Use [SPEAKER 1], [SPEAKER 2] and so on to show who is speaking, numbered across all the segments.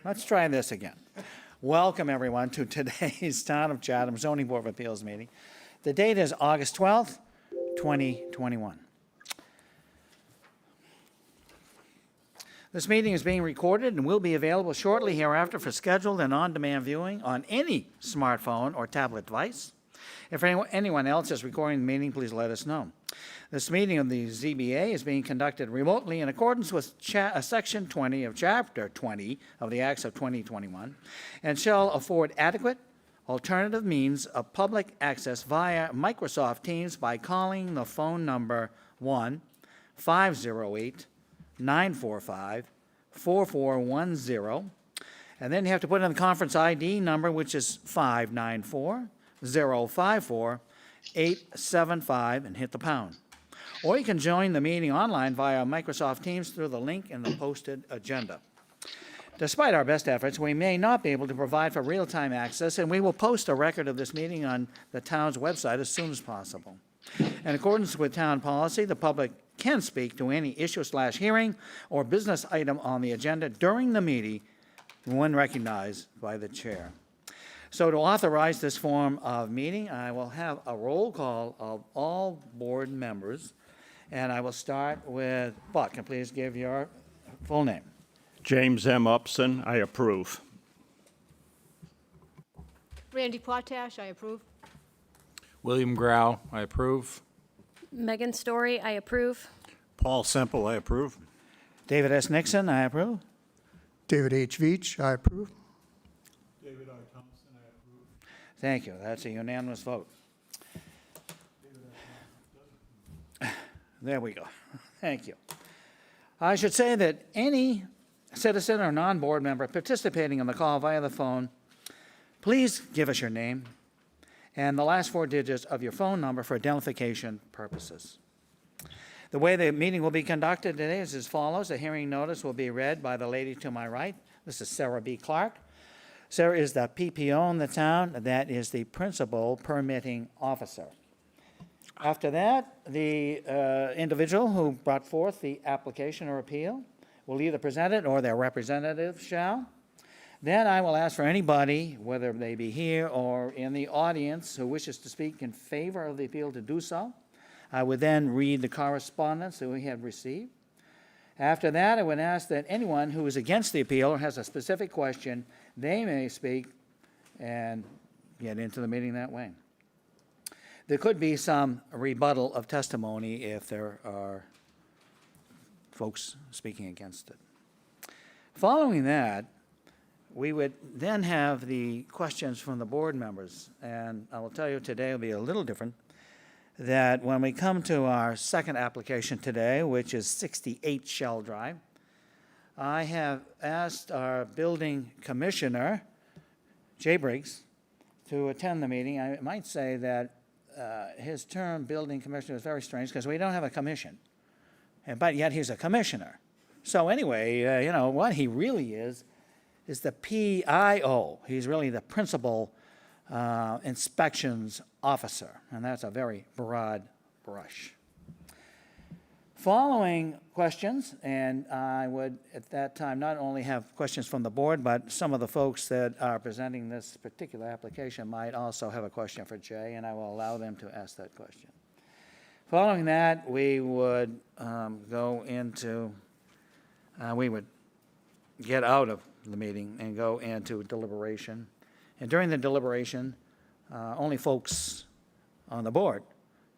[SPEAKER 1] Let's try this again. Welcome, everyone, to today's Town of Chatham Zoning Board of Appeals meeting. The date is August 12th, 2021. This meeting is being recorded and will be available shortly hereafter for scheduled and on-demand viewing on any smartphone or tablet device. If anyone else is recording the meeting, please let us know. This meeting of the ZBA is being conducted remotely in accordance with Section 20 of Chapter 20 of the Acts of 2021 and shall afford adequate alternative means of public access via Microsoft Teams by calling the phone number 1-508-945-4410. And then you have to put in the conference ID number, which is 594-054-875, and hit the pound. Or you can join the meeting online via Microsoft Teams through the link in the posted agenda. Despite our best efforts, we may not be able to provide for real-time access, and we will post a record of this meeting on the town's website as soon as possible. In accordance with town policy, the public can speak to any issue/hearing or business item on the agenda during the meeting when recognized by the chair. So to authorize this form of meeting, I will have a roll call of all board members, and I will start with Buck. Can please give your full name?
[SPEAKER 2] James M. Upson, I approve.
[SPEAKER 3] Randy Potash, I approve.
[SPEAKER 4] William Grau, I approve.
[SPEAKER 5] Megan Story, I approve.
[SPEAKER 6] Paul Semple, I approve.
[SPEAKER 1] David S. Nixon, I approve.
[SPEAKER 7] David H. Veach, I approve.
[SPEAKER 6] David R. Thompson, I approve.
[SPEAKER 1] Thank you. That's a unanimous vote. There we go. Thank you. I should say that any citizen or non-board member participating in the call via the phone, please give us your name and the last four digits of your phone number for identification purposes. The way the meeting will be conducted today is as follows. A hearing notice will be read by the lady to my right. This is Sarah B. Clark. Sarah is the PPO in the town. That is the principal permitting officer. After that, the individual who brought forth the application or appeal will either present it or their representative shall. Then I will ask for anybody, whether they be here or in the audience, who wishes to speak in favor of the appeal to do so. I would then read the correspondence that we have received. After that, I would ask that anyone who is against the appeal or has a specific question, they may speak and get into the meeting that way. There could be some rebuttal of testimony if there are folks speaking against it. Following that, we would then have the questions from the board members. And I will tell you today will be a little different, that when we come to our second application today, which is 68 Shell Drive, I have asked our building commissioner, Jay Briggs, to attend the meeting. I might say that his term, building commissioner, is very strange because we don't have a commission, but yet he's a commissioner. So anyway, you know, what he really is the PIO. He's really the principal inspections officer, and that's a very broad brush. Following questions, and I would at that time not only have questions from the board, but some of the folks that are presenting this particular application might also have a question for Jay, and I will allow them to ask that question. Following that, we would we would get out of the meeting and go into deliberation. And during the deliberation, only folks on the board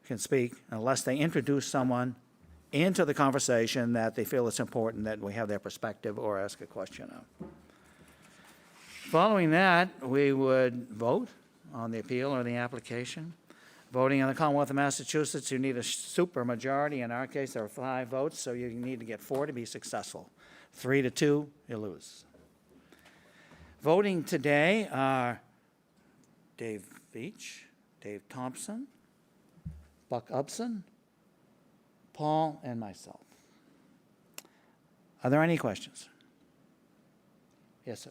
[SPEAKER 1] can speak unless they introduce someone into the conversation that they feel it's important that we have their perspective or ask a question of. Following that, we would vote on the appeal or the application. Voting in the Commonwealth of Massachusetts, you need a supermajority. In our case, there are 5 votes, so you need to get 4 to be successful. 3 to 2, you lose. Voting today are Dave Veach, Dave Thompson, Buck Upson, Paul, and myself. Are there any questions? Yes, sir.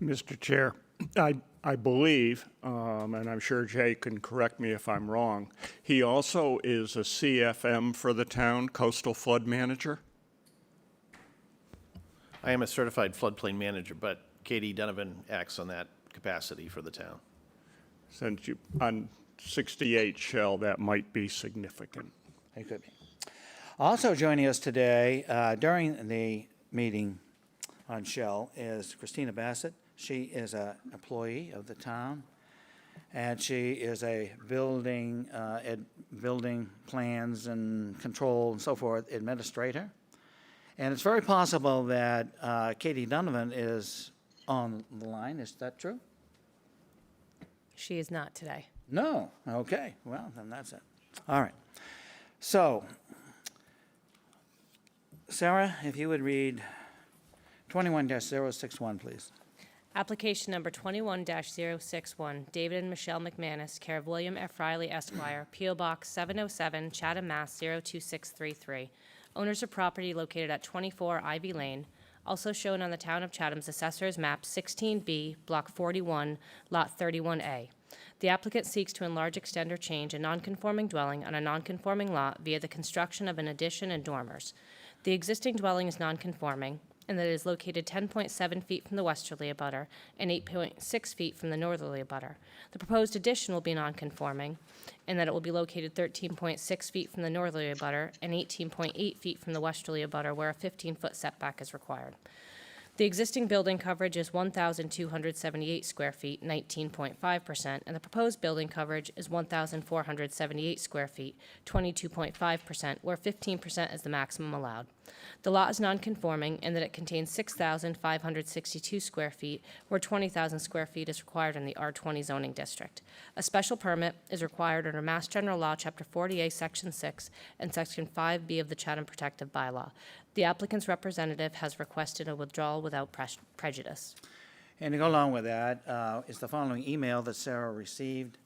[SPEAKER 2] Mr. Chair, I believe, and I'm sure Jay can correct me if I'm wrong, he also is a CFM for the town, Coastal Flood Manager?
[SPEAKER 4] I am a certified floodplain manager, but
[SPEAKER 8] Katie Donovan acts on that capacity for the town.
[SPEAKER 2] Since you, on 68 Shell, that might be significant.
[SPEAKER 1] It could be. Also joining us today during the meeting on Shell is Christina Bassett. She is an employee of the town, and she is a building plans and control and so forth administrator. And it's very possible that Katie Donovan is on the line. Is that true?
[SPEAKER 5] She is not today.
[SPEAKER 1] No. Okay. Well, then that's it. All right. So, Sarah, if you would read 21-061, please.
[SPEAKER 5] Application number 21-061, David and Michelle McManus, care of William F. Riley Esquire, P.O. Box 707, Chatham, Mass. 02633. Owners of property located at 24 Ivy Lane, also shown on the Town of Chatham's Assessor's Map 16B, Block 41, Lot 31A. The applicant seeks to enlarge, extend, or change a nonconforming dwelling on a nonconforming lot via the construction of an addition and dormers. The existing dwelling is nonconforming in that it is located 10.7 feet from the westerly abutter and 8.6 feet from the northerly abutter. The proposed addition will be nonconforming in that it will be located 13.6 feet from the northerly abutter and 18.8 feet from the westerly abutter, where a 15-foot setback is required. The existing building coverage is 1,278 square feet, 19.5%, and the proposed building coverage is 1,478 square feet, 22.5%, where 15% is the maximum allowed. The lot is nonconforming in that it contains 6,562 square feet, where 20,000 square feet is required in the R20 zoning district. A special permit is required under Mass General Law, Chapter 40A, Section 6, and Section 5B of the Chatham Protective Bylaw. The applicant's representative has requested a withdrawal without prejudice.
[SPEAKER 1] And to go along with that is the following email that Sarah received.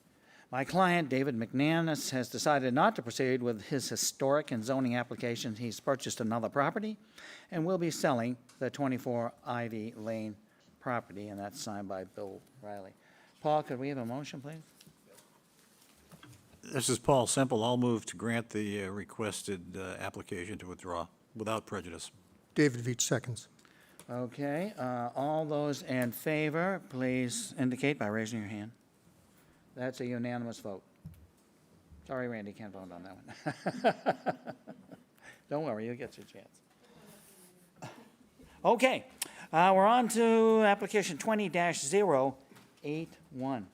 [SPEAKER 1] My client, David McManus, has decided not to proceed with his historic and zoning application. He's purchased another property and will be selling the 24 Ivy Lane property, and that's signed by Bill Riley. Paul, could we have a motion, please?
[SPEAKER 6] This is Paul Semple. I'll move to grant the requested application to withdraw without prejudice.
[SPEAKER 7] David Veach seconds.
[SPEAKER 1] Okay, all those in favor, please indicate by raising your hand. That's a unanimous vote. Sorry, Randy, can't vote on that one. Don't worry, you'll get your chance. Okay, we're on to application 20-081.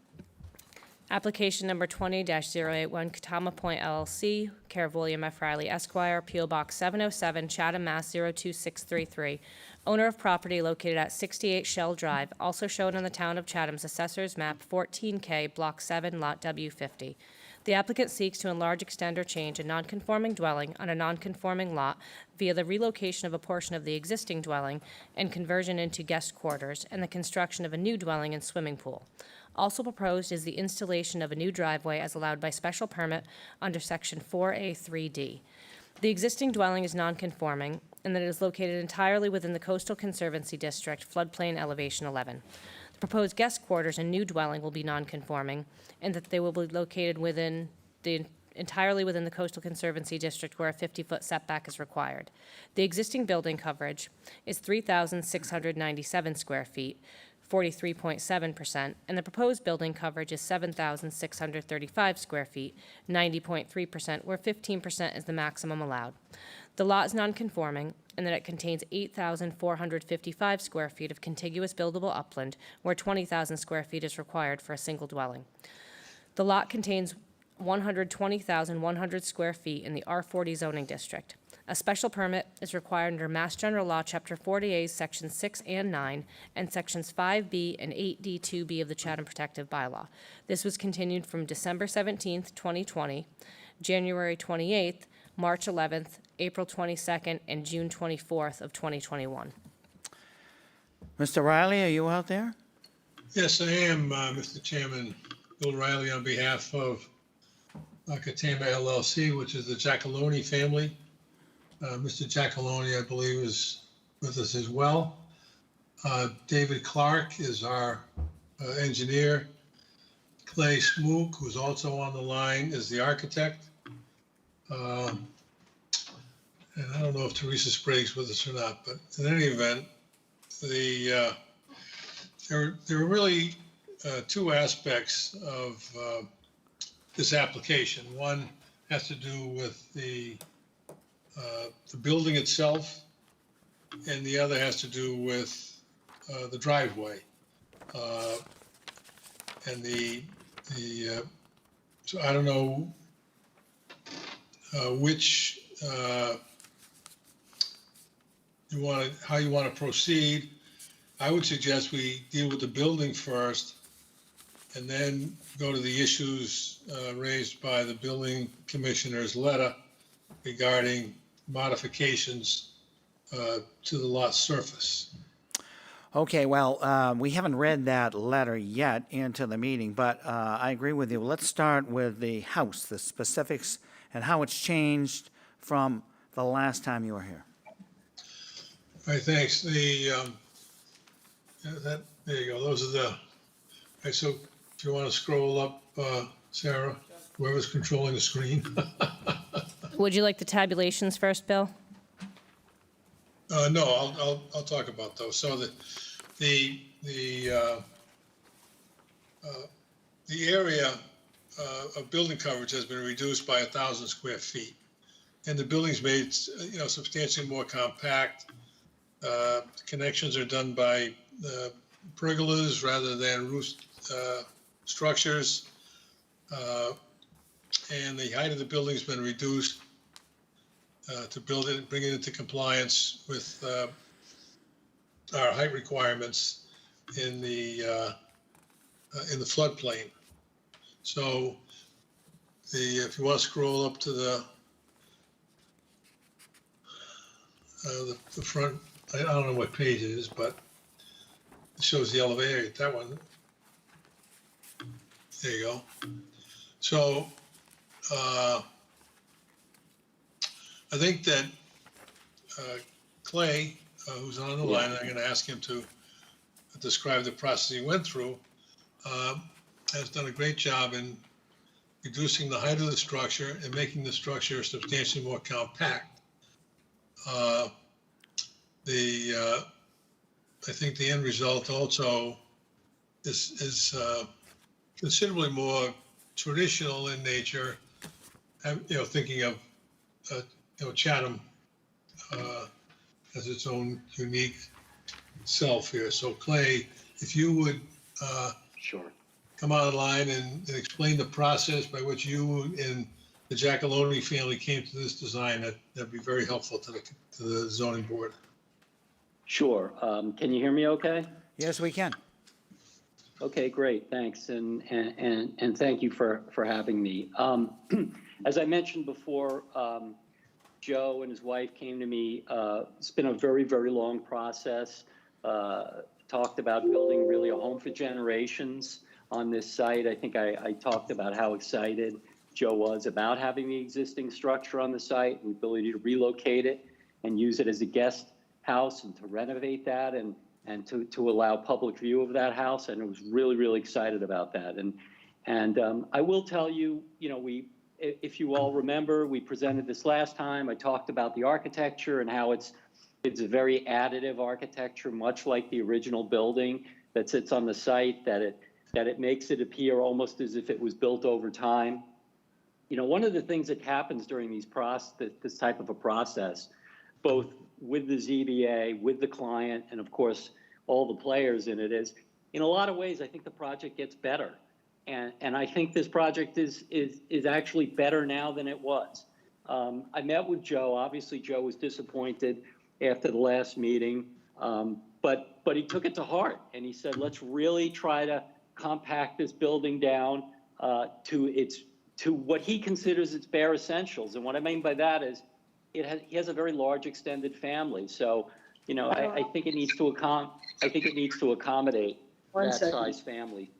[SPEAKER 5] Application number 20-081, Katama Point LLC, care of William F. Riley Esquire, P.O. Box 707, Chatham, Mass. 02633. Owner of property located at 68 Shell Drive, also shown on the Town of Chatham's Assessor's Map 14K, Block 7, Lot W50. The applicant seeks to enlarge, extend, or change a nonconforming dwelling on a nonconforming lot via the relocation of a portion of the existing dwelling and conversion into guest quarters and the construction of a new dwelling and swimming pool. Also proposed is the installation of a new driveway as allowed by special permit under Section 4A3D. The existing dwelling is nonconforming in that it is located entirely within the Coastal Conservancy District, floodplain elevation 11. The proposed guest quarters and new dwelling will be nonconforming in that they will be located entirely within the Coastal Conservancy District, where a 50-foot setback is required. The existing building coverage is 3,697 square feet, 43.7%, and the proposed building coverage is 7,635 square feet, 90.3%, where 15% is the maximum allowed. The lot is nonconforming in that it contains 8,455 square feet of contiguous buildable upland, where 20,000 square feet is required for a single dwelling. The lot contains 120,100 square feet in the R40 zoning district. A special permit is required under Mass General Law, Chapter 40A, Sections 6 and 9, and Sections 5B and 8D2B of the Chatham Protective Bylaw. This was continued from December 17th, 2020, January 28th, March 11th, April 22nd, and June 24th of 2021.
[SPEAKER 1] Mr. Riley, are you out there?
[SPEAKER 9] Yes, I am, Mr. Chairman. Bill Riley on behalf of Katama LLC, which is the Giacalone family. Mr. Giacalone, I believe, is with us as well. David Clark is our engineer. Clay Smook, who's also on the line, is the architect. And I don't know if Teresa Sprague's with us or not, but in any event, the there are really two aspects of this application. One has to do with the building itself, and the other has to do with the driveway. And so I don't know which how you want to proceed. I would suggest we deal with the building first and then go to the issues raised by the building commissioner's letter regarding modifications to the lot surface.
[SPEAKER 1] Okay, well, we haven't read that letter yet into the meeting, but I agree with you. Let's start with the house, the specifics, and how it's changed from the last time you were here.
[SPEAKER 9] All right, thanks. There you go. Those are the, all right, so if you want to scroll up, Sarah, whoever's controlling the screen.
[SPEAKER 5] Would you like the tabulations first, Bill?
[SPEAKER 9] No, I'll talk about those. So the area of building coverage has been reduced by 1,000 square feet, and the building's made substantially more compact. Connections are done by pergolas rather than roof structures, and the height of the building's been reduced to bring it into compliance with our height requirements in the floodplain. So if you want to scroll up to the front, I don't know what page it is, but it shows the elevator, that one. There you go. So I think that Clay, who's on the line, I'm going to ask him to describe the process he went through, has done a great job in reducing the height of the structure and making the structure substantially more compact. I think the end result also is considerably more traditional in nature. Thinking of Chatham has its own unique self here. So Clay, if you would
[SPEAKER 10] Sure.
[SPEAKER 9] come online and explain the process by which you and the Giacalone family came to this design, that'd be very helpful to the zoning board.
[SPEAKER 10] Sure. Can you hear me okay?
[SPEAKER 1] Yes, we can.
[SPEAKER 10] Okay, great. Thanks. And thank you for having me. As I mentioned before, Joe and his wife came to me. It's been a very, very long process. Talked about building really a home for generations on this site. I think I talked about how excited Joe was about having the existing structure on the site and the ability to relocate it and use it as a guest house and to renovate that and to allow public view of that house. And I was really, really excited about that. And I will tell you, if you all remember, we presented this last time. I talked about the architecture and how it's a very additive architecture, much like the original building that sits on the site, that it makes it appear almost as if it was built over time. One of the things that happens during this type of a process, both with the ZBA, with the client, and of course, all the players in it, is in a lot of ways, I think the project gets better. And I think this project is actually better now than it was. I met with Joe. Obviously, Joe was disappointed after the last meeting, but he took it to heart and he said, let's really try to compact this building down to what he considers its bare essentials. And what I mean by that is he has a very large extended family. So, I think it needs to accommodate that size family.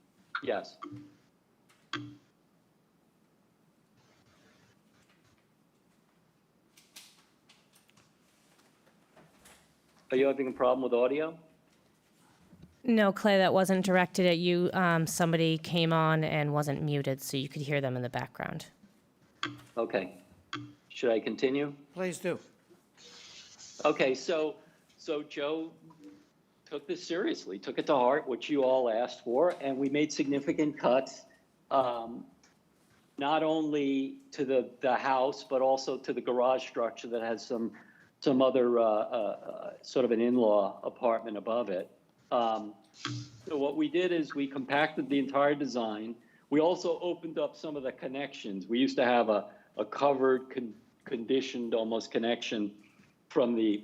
[SPEAKER 10] Yes. Are you having a problem with audio?
[SPEAKER 5] No, Clay, that wasn't directed at you. Somebody came on and wasn't muted, so you could hear them in the background.
[SPEAKER 10] Okay. Should I continue?
[SPEAKER 1] Please do.
[SPEAKER 10] Okay, so Joe took this seriously, took it to heart, which you all asked for, and we made significant cuts, not only to the house, but also to the garage structure that has some other sort of an in-law apartment above it. So what we did is we compacted the entire design. We also opened up some of the connections. We used to have a covered, conditioned almost connection from the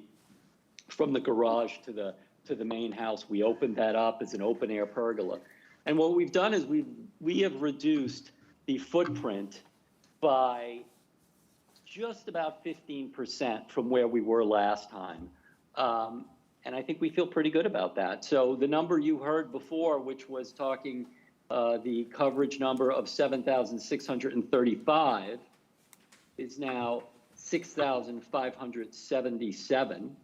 [SPEAKER 10] garage to the main house. We opened that up as an open air pergola. And what we've done is we have reduced the footprint by just about 15% from where we were last time. And I think we feel pretty good about that. So the number you heard before, which was talking the coverage number of 7,635, is now 6,577.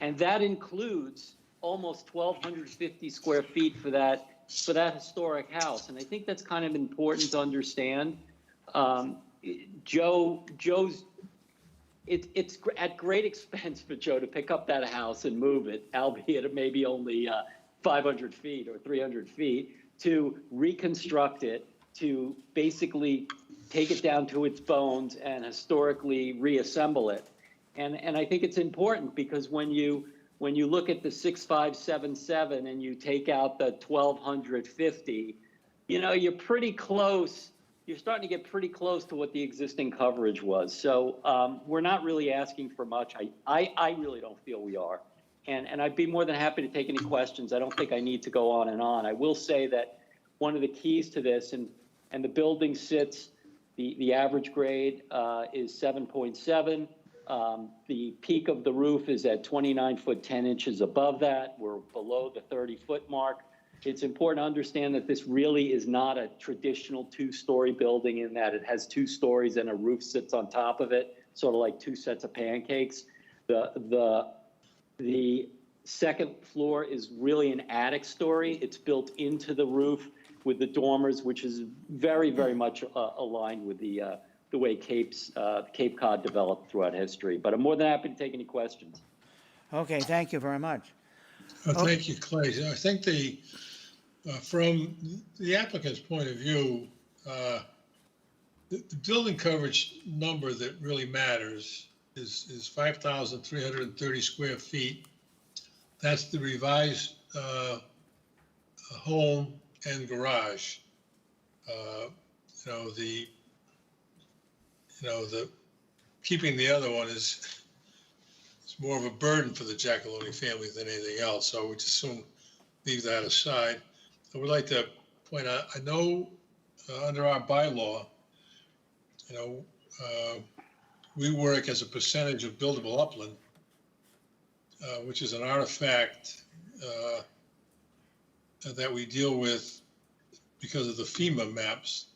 [SPEAKER 10] And that includes almost 1,250 square feet for that historic house. And I think that's kind of important to understand. It's at great expense for Joe to pick up that house and move it, albeit it may be only 500 feet or 300 feet, to reconstruct it, to basically take it down to its bones and historically reassemble it. And I think it's important because when you look at the 6,577 and you take out the 1,250, you're pretty close. You're starting to get pretty close to what the existing coverage was. So we're not really asking for much. I really don't feel we are. And I'd be more than happy to take any questions. I don't think I need to go on and on. I will say that one of the keys to this, and the building sits, the average grade is 7.7. The peak of the roof is at 29 foot 10 inches above that. We're below the 30-foot mark. It's important to understand that this really is not a traditional two-story building in that it has 2 stories and a roof sits on top of it, sort of like 2 sets of pancakes. The second floor is really an attic story. It's built into the roof with the dormers, which is very, very much aligned with the way Cape Cod developed throughout history. But I'm more than happy to take any questions.
[SPEAKER 1] Okay, thank you very much.
[SPEAKER 9] Thank you, Clay. I think from the applicant's point of view, the building coverage number that really matters is 5,330 square feet. That's the revised home and garage. The keeping the other one is more of a burden for the Giacalone family than anything else. So we just soon leave that aside. I would like to point out, I know under our bylaw, we work as a percentage of buildable upland, which is an artifact that we deal with because of the FEMA maps.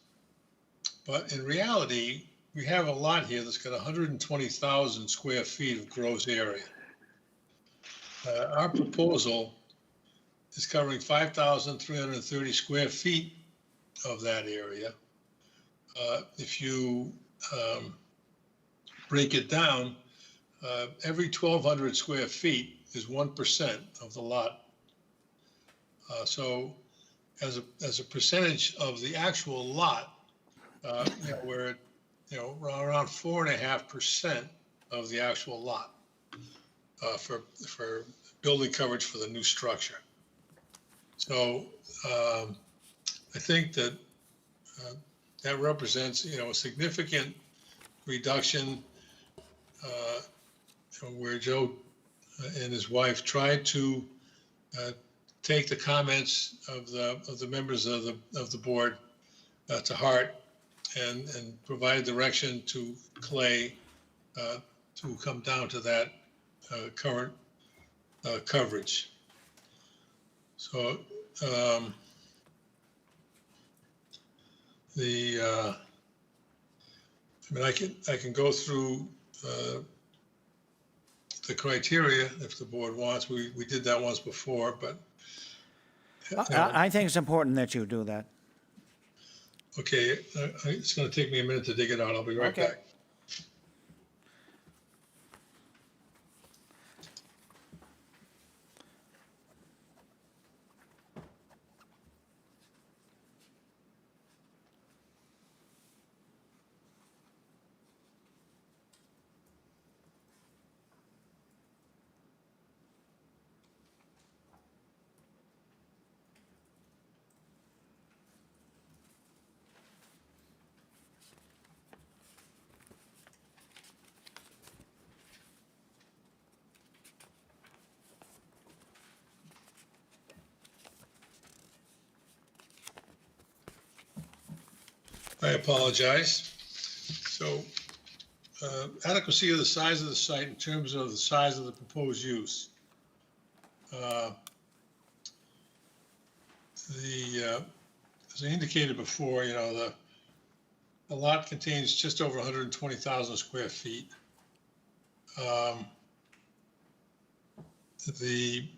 [SPEAKER 9] But in reality, we have a lot here that's got 120,000 square feet of gross area. Our proposal is covering 5,330 square feet of that area. If you break it down, every 1,200 square feet is 1% of the lot. So as a percentage of the actual lot, we're at around 4.5% of the actual lot for building coverage for the new structure. So I think that that represents a significant reduction where Joe and his wife tried to take the comments of the members of the board to heart and provide direction to Clay to come down to that current coverage. So I can go through the criteria if the board wants. We did that once before, but
[SPEAKER 1] I think it's important that you do that.
[SPEAKER 9] okay, it's going to take me a minute to dig it out. I'll be right
[SPEAKER 1] Okay.
[SPEAKER 9] back. I apologize. So adequacy of the size of the site in terms of the size of the proposed use. As I indicated before, the lot contains just over 120,000 square feet. The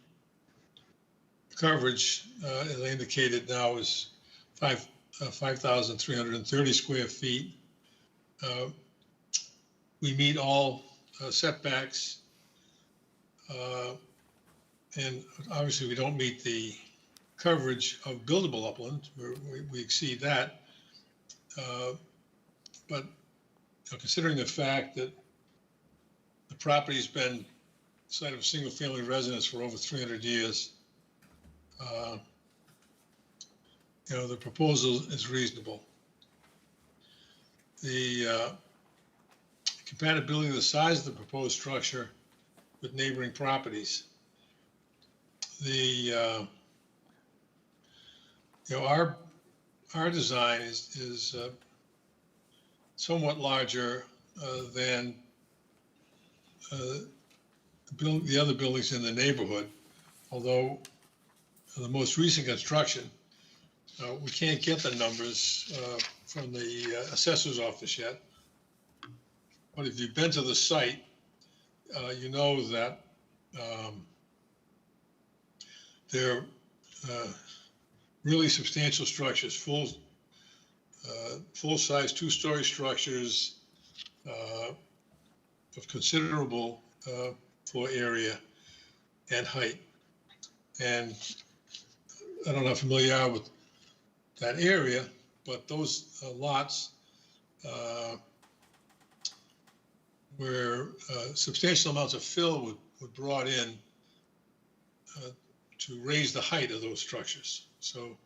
[SPEAKER 9] coverage, as I indicated now, is 5,330 square feet. We meet all setbacks, and obviously we don't meet the coverage of buildable upland. We exceed that. But considering the fact that the property's been the site of a single-family residence for over 300 years, the proposal is reasonable. The compatibility of the size of the proposed structure with neighboring properties. Our design is somewhat larger than the other buildings in the neighborhood, although the most recent construction, we can't get the numbers from the assessor's office yet. But if you've been to the site, you know that they're really substantial structures, full-size two-story structures of considerable floor area and height. And I don't know how familiar you are with that area, but those lots where substantial amounts of fill were brought in to raise the height of those structures. So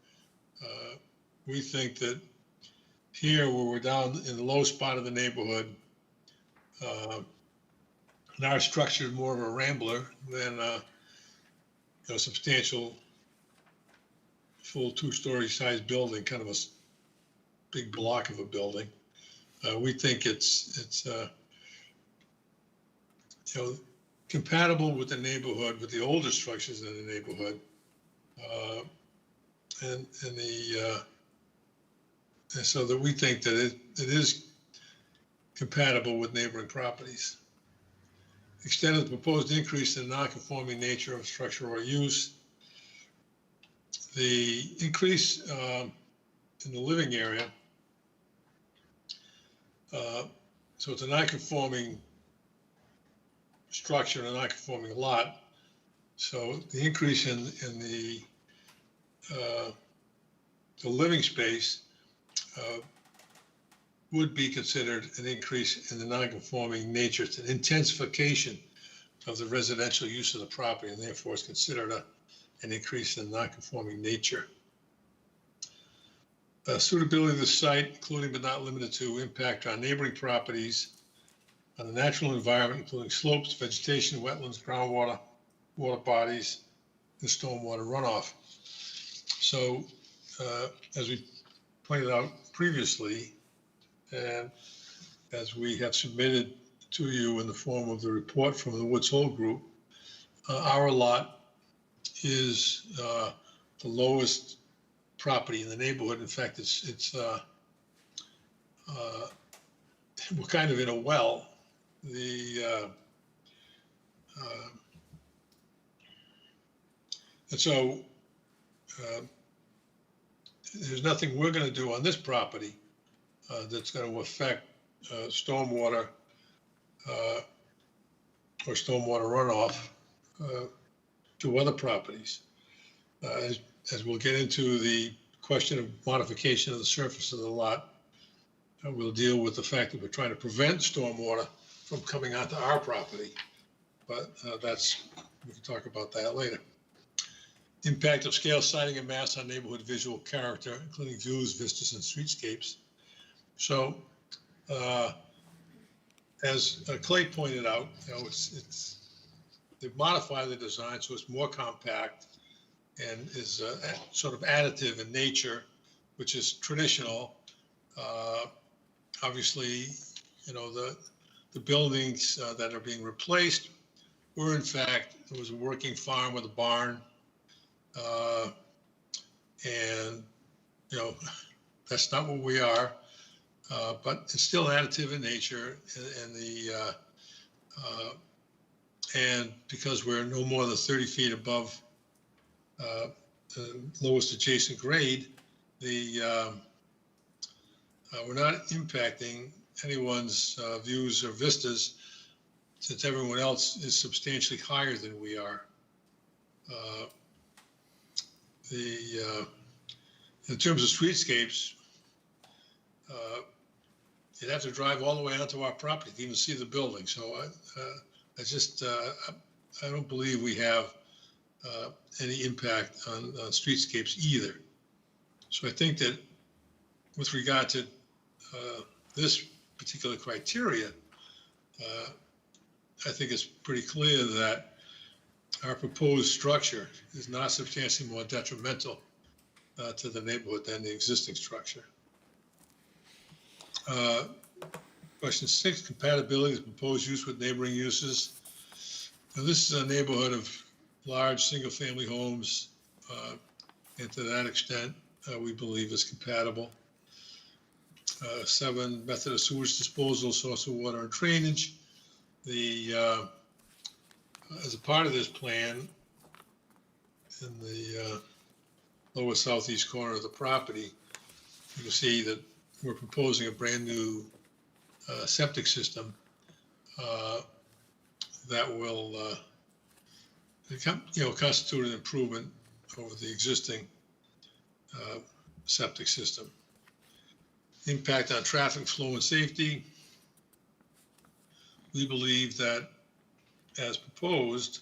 [SPEAKER 9] we think that here, where we're down in the low spot of the neighborhood, and our structure is more of a rambler than a substantial full two-story size building, kind of a big block of a building. We think it's compatible with the neighborhood, with the older structures in the neighborhood, and so that we think that it is compatible with neighboring properties. Extent of the proposed increase in the non-conforming nature of structure or use. The increase in the living area, so it's a non-conforming structure and a non-conforming lot. So the increase in the living space would be considered an increase in the non-conforming nature. It's an intensification of the residential use of the property, and therefore is considered an increase in non-conforming nature. Suitability of the site, including but not limited to impact on neighboring properties, on the natural environment, including slopes, vegetation, wetlands, groundwater, water bodies, and stormwater runoff. So, as we pointed out previously, and as we have submitted to you in the form of the report from the Woods Hole Group, our lot is the lowest property in the neighborhood. In fact, we're kind of in a well. And so there's nothing we're going to do on this property that's going to affect stormwater or stormwater runoff to other properties. As we'll get into the question of modification of the surface of the lot, we'll deal with the fact that we're trying to prevent stormwater from coming onto our property. But we can talk about that later. Impact of scale, siting, and mass on neighborhood visual character, including views, vistas, and streetscapes. So, as Clay pointed out, they've modified the design so it's more compact and is sort of additive in nature, which is traditional. Obviously, the buildings that are being replaced were in fact, it was a working farm with a barn. And, that's not what we are, but it's still additive in nature and because we're no more than 30 feet above the lowest adjacent grade, we're not impacting anyone's views or vistas since everyone else is substantially higher than we are. In terms of streetscapes, you'd have to drive all the way onto our property to even see the building. So I don't believe we have any impact on streetscapes either. So I think that with regard to this particular criteria, I think it's pretty clear that our proposed structure is not substantially more detrimental to the neighborhood than the existing structure. Question 6, compatibility of proposed use with neighboring uses. Now, this is a neighborhood of large single-family homes, and to that extent, we believe is compatible. 7, method of sewage disposal, source of water and drainage. As a part of this plan, in the lower southeast corner of the property, you can see that we're proposing a brand new septic system that will, constitute an improvement over the existing septic system. Impact on traffic flow and safety. We believe that, as proposed,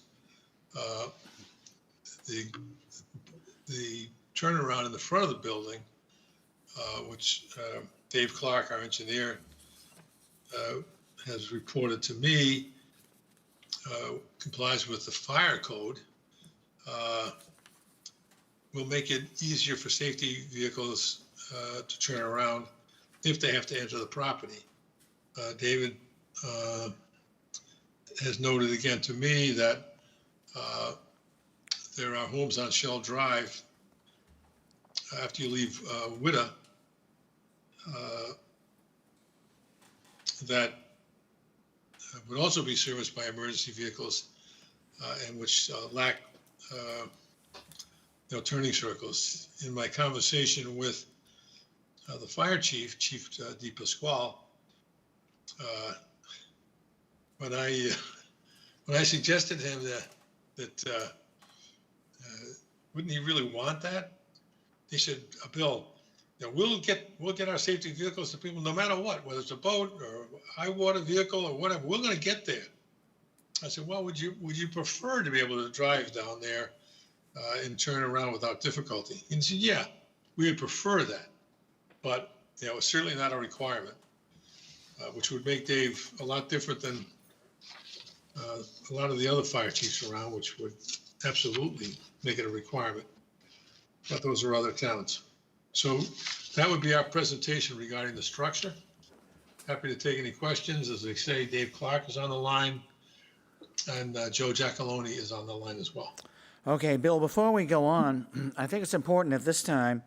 [SPEAKER 9] the turnaround in the front of the building, which Dave Clark, our engineer, has reported to me, complies with the fire code, will make it easier for safety vehicles to turn around if they have to enter the property. David has noted again to me that there are homes on Shell Drive after you leave Witta that would also be serviced by emergency vehicles and which lack turning circles. In my conversation with the fire chief, Chief DePasquale, when I suggested to him that wouldn't he really want that? He said, Bill, we'll get our safety vehicles to people no matter what, whether it's a boat or a high water vehicle or whatever. We're going to get there. I said, well, would you prefer to be able to drive down there and turn around without difficulty? And he said, yeah, we would prefer that, but it's certainly not a requirement, which would make Dave a lot different than a lot of the other fire chiefs around, which would absolutely make it a requirement. But those are other towns. So that would be our presentation regarding the structure. Happy to take any questions. As I say, Dave Clark is on the line, and Joe Giacalone is on the line as well.
[SPEAKER 1] Okay, Bill, before we go on, I think it's important at this time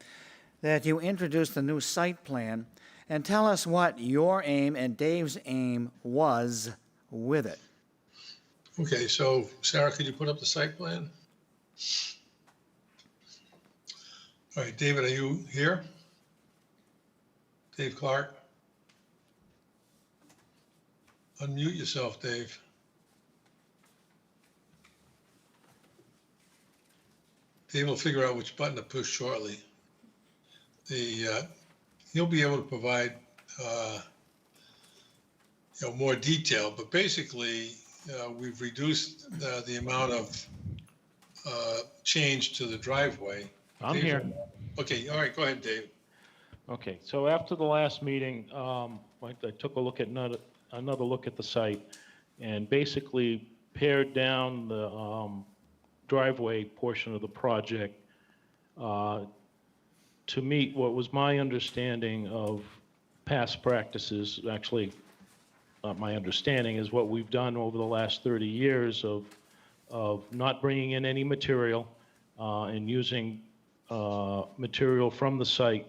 [SPEAKER 1] that you introduce the new site plan and tell us what your aim and Dave's aim was with it.
[SPEAKER 9] Okay, so Sarah, could you put up the site plan? All right, David, are you here? Dave Clark? Unmute yourself, Dave. Dave will figure out which button to push shortly. He'll be able to provide more detail, but basically we've reduced the amount of change to the driveway.
[SPEAKER 11] I'm
[SPEAKER 9] Dave,
[SPEAKER 11] here.
[SPEAKER 9] Okay, all right, go ahead, Dave.
[SPEAKER 11] Okay, so after the last meeting, I took a look at another look at the site and basically pared down the driveway portion of the project to meet what was my understanding of past practices, actually, my understanding is what we've done over the last 30 years of not bringing in any material and using material from the site,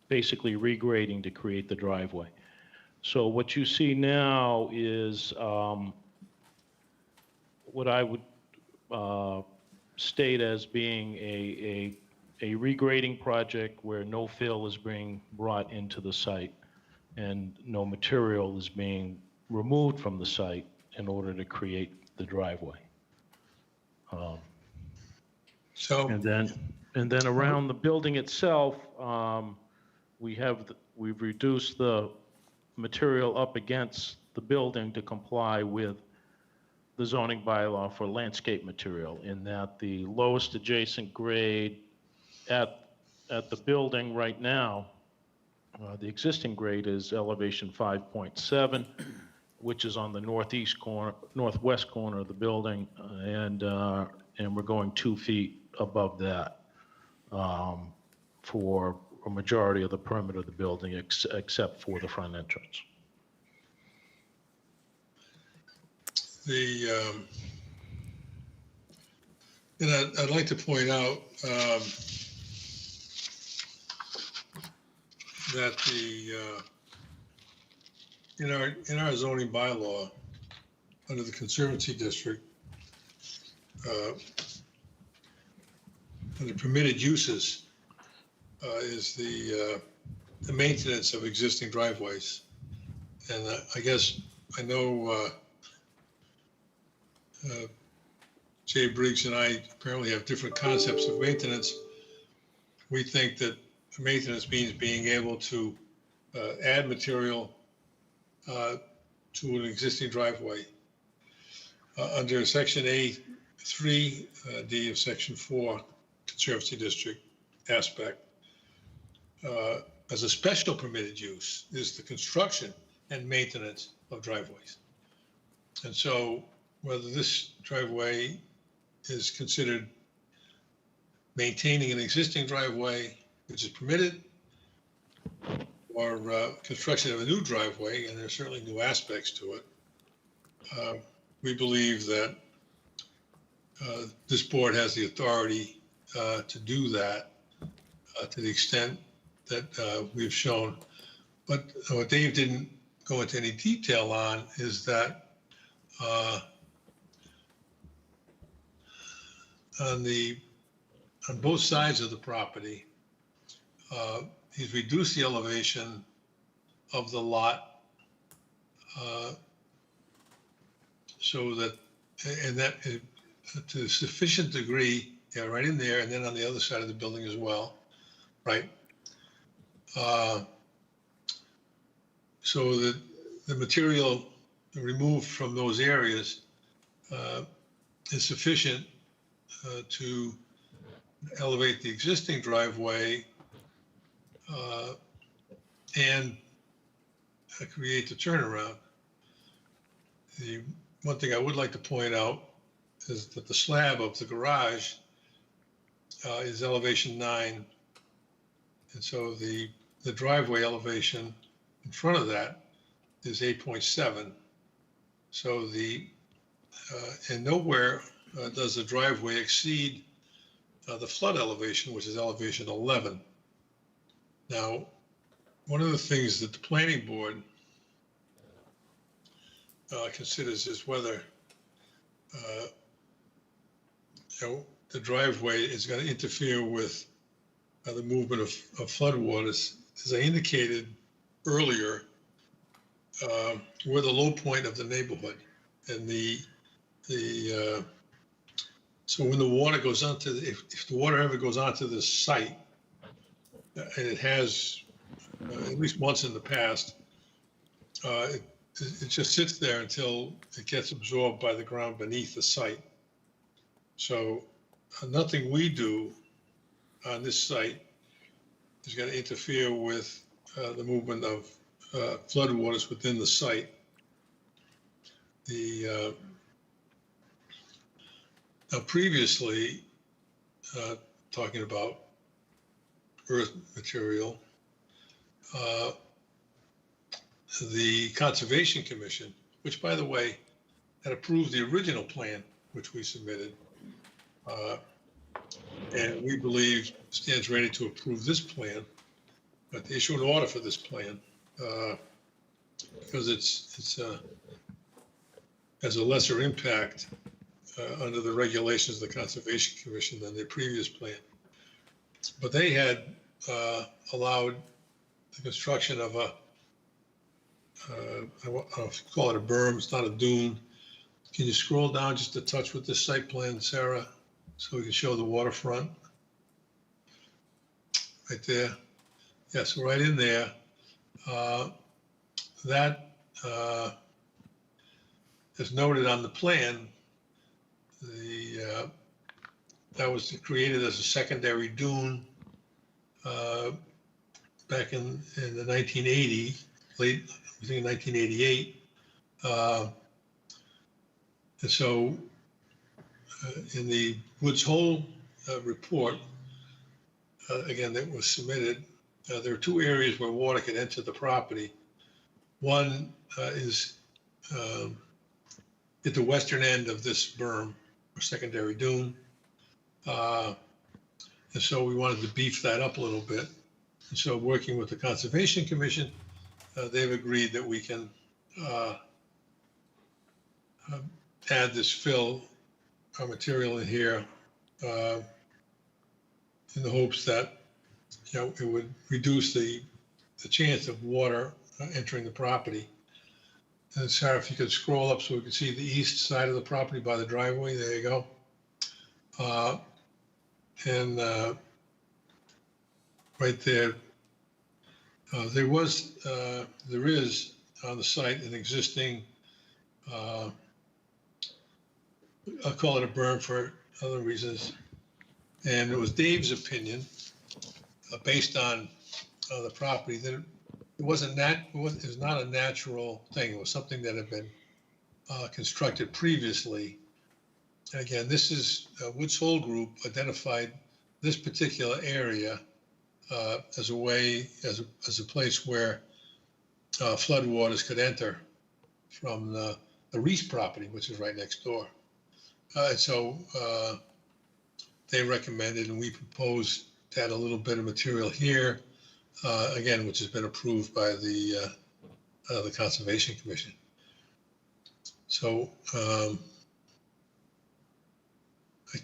[SPEAKER 11] basically regrading to create the driveway. So what you see now is what I would state as being a regrading project where no fill is being brought into the site and no material is being removed from the site in order to create the driveway.
[SPEAKER 9] So,
[SPEAKER 11] And then around the building itself, we've reduced the material up against the building to comply with the zoning bylaw for landscape material, in that the lowest adjacent grade at the building right now, the existing grade is elevation 5.7, which is on the northwest corner of the building, and we're going 2 feet above that for a majority of the perimeter of the building, except for the front entrance.
[SPEAKER 9] And I'd like to point out that in our zoning bylaw, under the Conservancy District, under permitted uses, is the maintenance of existing driveways. And I guess I know Jay Briggs and I apparently have different concepts of maintenance. We think that maintenance means being able to add material to an existing driveway. Under Section A3, D of Section 4, Conservancy District aspect, as a special permitted use is the construction and maintenance of driveways. And so whether this driveway is considered maintaining an existing driveway, which is permitted, or construction of a new driveway, and there's certainly new aspects to it, we believe that this board has the authority to do that to the extent that we've shown. But what Dave didn't go into any detail on is that on both sides of the property, he's reduced the elevation of the lot so that, and that to a sufficient degree, yeah, right in there, and then on the other side of the building as well, right? So that the material removed from those areas is sufficient to elevate the existing driveway and create the turnaround. The one thing I would like to point out is that the slab of the garage is elevation 9. And so the driveway elevation in front of that is 8.7. So and nowhere does the driveway exceed the flood elevation, which is elevation 11. Now, one of the things that the planning board considers is whether the driveway is going to interfere with the movement of floodwaters. As I indicated earlier, we're the low point of the neighborhood, and so when the water goes onto if the water ever goes onto this site, and it has at least once in the past, it just sits there until it gets absorbed by the ground beneath the site. So nothing we do on this site is going to interfere with the movement of floodwaters within the site. Now previously, talking about earth material, uh, the Conservation Commission, which, by the way, had approved the original plan which we submitted, and we believe stands ready to approve this plan, but to issue an order for this plan, because it's has a lesser impact under the regulations of the Conservation Commission than the previous plan. But they had allowed the construction of a, I'll call it a berm, it's not a dune. Can you scroll down just a touch with this site plan, Sarah, so we can show the waterfront? Right there. Yeah, so right in there. That is noted on the plan. That was created as a secondary dune back in the 1980s, late, I think 1988. And so in the Woods Hole report, again, that was submitted, there are two areas where water can enter the property. One is at the western end of this berm or secondary dune. And so we wanted to beef that up a little bit. And so working with the Conservation Commission, they've agreed that we can add this fill material in here in the hopes that, you know, it would reduce the chance of water entering the property. And Sarah, if you could scroll up so we can see the east side of the property by the driveway, there you go. And right there, there is on the site an existing, I'll call it a berm for other reasons. And it was Dave's opinion, based on the property, that it was not a natural thing. It was something that had been constructed previously. And again, this is Woods Hole Group identified this particular area as a place where floodwaters could enter from the Reese property, which is right next door. And so they recommended, and we proposed to add a little bit of material here, again, which has been approved by the Conservation Commission. So,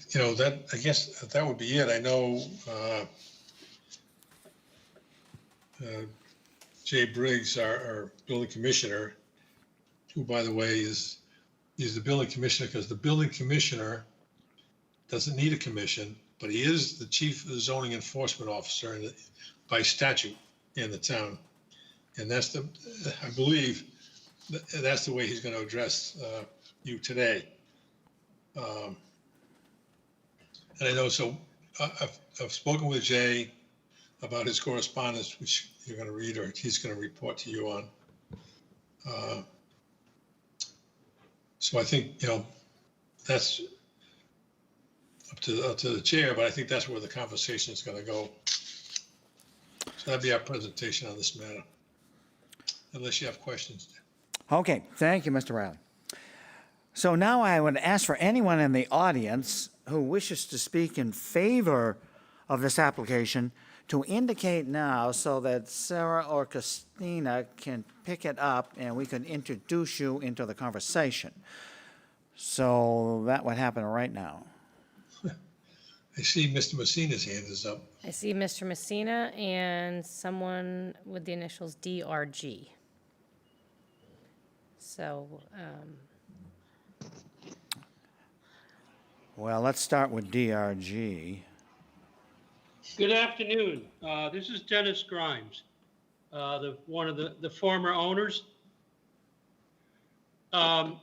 [SPEAKER 9] you know, I guess that would be it. I know Jay Briggs, our building commissioner, who, by the way, is the building commissioner because the building commissioner doesn't need a commission, but he is the chief zoning enforcement officer by statute in the town. And that's I believe, that's the way he's going to address you today. And I know, so I've spoken with Jay about his correspondence, which you're going to read, or he's going to report to you on. So I think, you know, that's up to the chair, but I think that's where the conversation is going to go. So that'd be our presentation on this matter, unless you have questions.
[SPEAKER 1] Okay, thank you, Mr. Riley. So now I would ask for anyone in the audience who wishes to speak in favor of this application to indicate now so that Sarah or Christina can pick it up and we can introduce you into the conversation. So that would happen right now.
[SPEAKER 9] I see Mr. Messina's hand is up.
[SPEAKER 5] I see Mr. Messina and someone with the initials DRG. So,
[SPEAKER 1] Well, let's start with DRG.
[SPEAKER 12] Good afternoon. This is Dennis Grimes, one of the former owners. I'm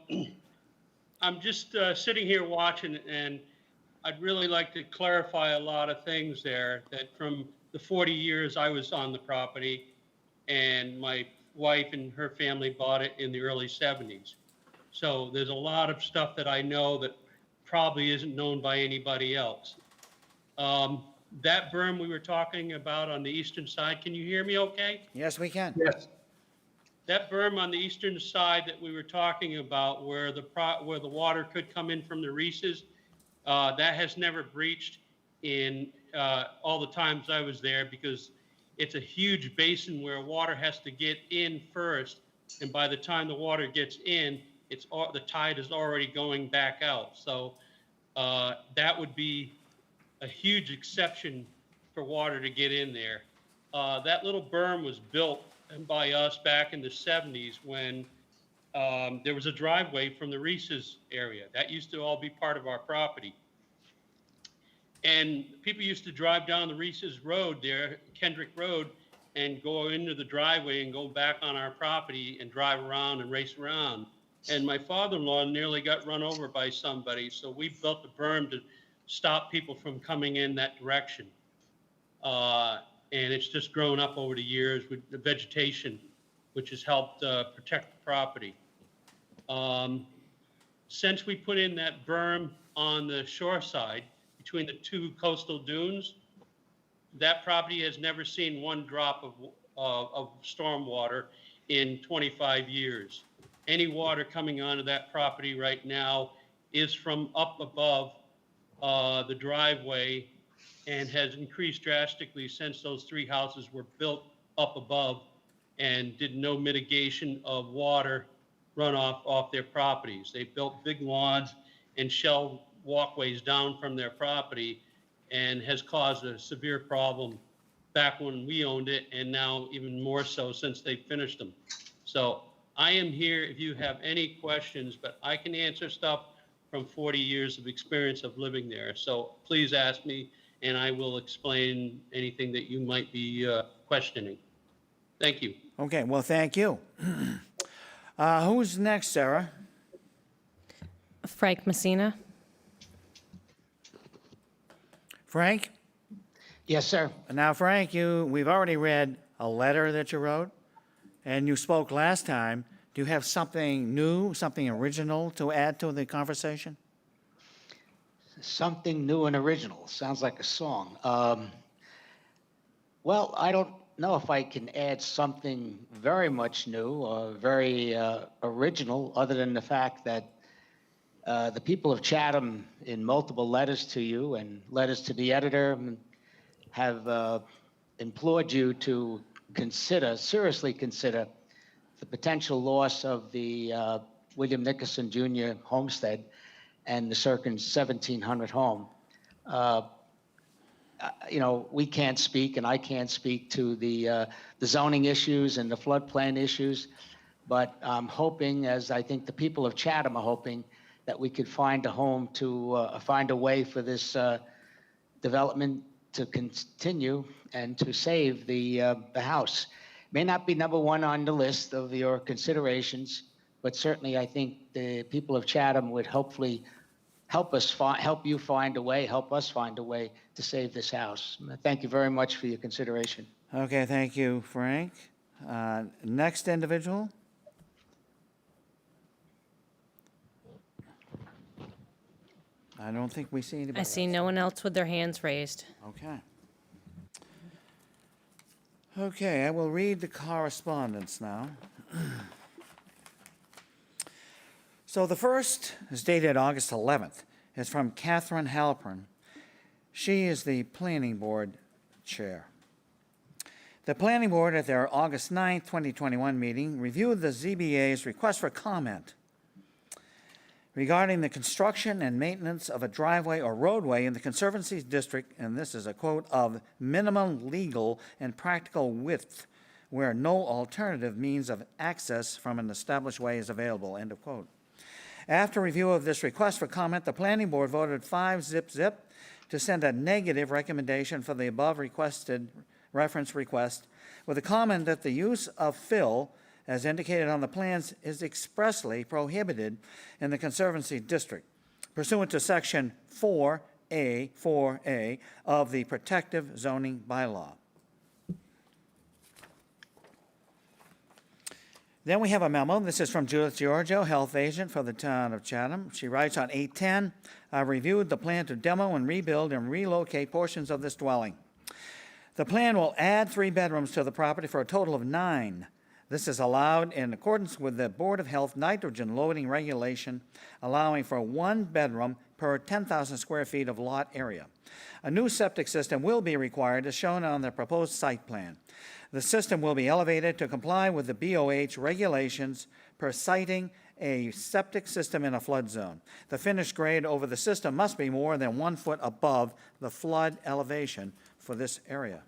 [SPEAKER 12] just sitting here watching, and I'd really like to clarify a lot of things there, that from the 40 years I was on the property, and my wife and her family bought it in the early 70s. So there's a lot of stuff that I know that probably isn't known by anybody else. That berm we were talking about on the eastern side, can you hear me okay?
[SPEAKER 1] Yes, we can.
[SPEAKER 9] Yes.
[SPEAKER 12] That berm on the eastern side that we were talking about where where the water could come in from the Reeses, that has never breached in all the times I was there because it's a huge basin where water has to get in first. And by the time the water gets in, the tide is already going back out. So that would be a huge exception for water to get in there. That little berm was built by us back in the 70s when there was a driveway from the Reese's area. That used to all be part of our property. And people used to drive down the Reese's Road there, Kendrick Road, and go into the driveway and go back on our property and drive around and race around. And my father-in-law nearly got run over by somebody, so we built the berm to stop people from coming in that direction. And it's just grown up over the years with the vegetation, which has helped protect the property. Since we put in that berm on the shore side between the two coastal dunes, that property has never seen one drop of storm water in 25 years. Any water coming onto that property right now is from up above the driveway and has increased drastically since those three houses were built up above and did no mitigation of water runoff off their properties. They built big lawns and shell walkways down from their property and has caused a severe problem back when we owned it and now even more so since they finished them. So I am here if you have any questions, but I can answer stuff from 40 years of experience of living there. So please ask me and I will explain anything that you might be questioning. Thank you.
[SPEAKER 1] Okay, well, thank you. Who's next, Sarah?
[SPEAKER 5] Frank Messina.
[SPEAKER 1] Frank?
[SPEAKER 13] Yes, sir.
[SPEAKER 1] Now, Frank, we've already read a letter that you wrote, and you spoke last time. Do you have something new, something original to add to the conversation?
[SPEAKER 13] Something new and original. Sounds like a song. Well, I don't know if I can add something very much new or very original, other than the fact that the people of Chatham, in multiple letters to you and letters to the editor, have implored you to seriously consider the potential loss of the William Nickerson Jr. homestead and the circa 1700 home. We can't speak, and I can't speak to the zoning issues and the floodplain issues, but I'm hoping, as I think the people of Chatham are hoping, that we could find a home find a way for this development to continue and to save the house. May not be number one on the list of your considerations, but certainly I think the people of Chatham would hopefully help us help find a way to save this house. Thank you very much for your consideration.
[SPEAKER 1] Okay, thank you, Frank. Next individual? I don't think we see anybody
[SPEAKER 5] I see
[SPEAKER 1] else.
[SPEAKER 5] no one else with their hands raised.
[SPEAKER 1] Okay. Okay, I will read the correspondence now. So the first is dated August 11th. It's from Catherine Halpern. She is the Planning Board Chair. The Planning Board at their August 9th, 2021 meeting reviewed the ZBA's request for comment regarding the construction and maintenance of a driveway or roadway in the Conservancy District, and this is a quote, of minimum legal and practical width where no alternative means of access from an established way is available, end of quote. After review of this request for comment, the Planning Board voted 5-0 to send a negative recommendation for the above requested reference request with a comment that the use of fill as indicated on the plans is expressly prohibited in the Conservancy District pursuant to Section 4A of the Protective Zoning Bylaw. Then we have a memo. This is from Judith Giorgio, health agent for the town of Chatham. She writes on 8/10, "I reviewed the plan to demo and rebuild and relocate portions of this dwelling. The plan will add 3 bedrooms to the property for a total of 9. This is allowed in accordance with the Board of Health nitrogen loading regulation, allowing for 1 bedroom per 10,000 square feet of lot area. A new septic system will be required as shown on the proposed site plan. The system will be elevated to comply with the BOH regulations per siting a septic system in a flood zone. The finished grade over the system must be more than 1 foot above the flood elevation for this area."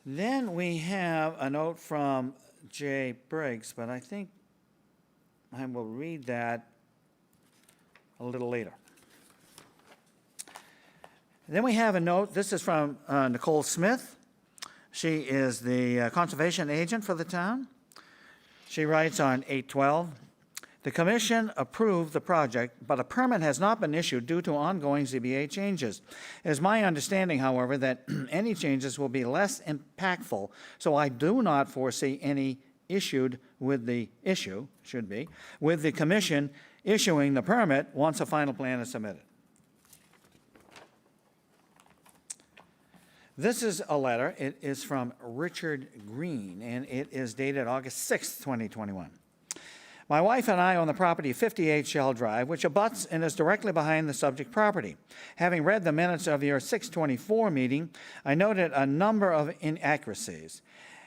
[SPEAKER 1] Then we have a note from Jay Briggs, but I think I will read that a little later. Then we have a note, this is from Nicole Smith. She is the conservation agent for the town. She writes on 8/12, "The commission approved the project, but a permit has not been issued due to ongoing ZBA changes. It is my understanding, however, that any changes will be less impactful, so I do not foresee any issued with the with the commission issuing the permit once a final plan is submitted." This is a letter. It is from Richard Green, and it is dated August 6th, 2021. "My wife and I own the property of 58 Shell Drive, which abuts and is directly behind the subject property. Having read the minutes of your 6/24 meeting, I noted a number of inaccuracies,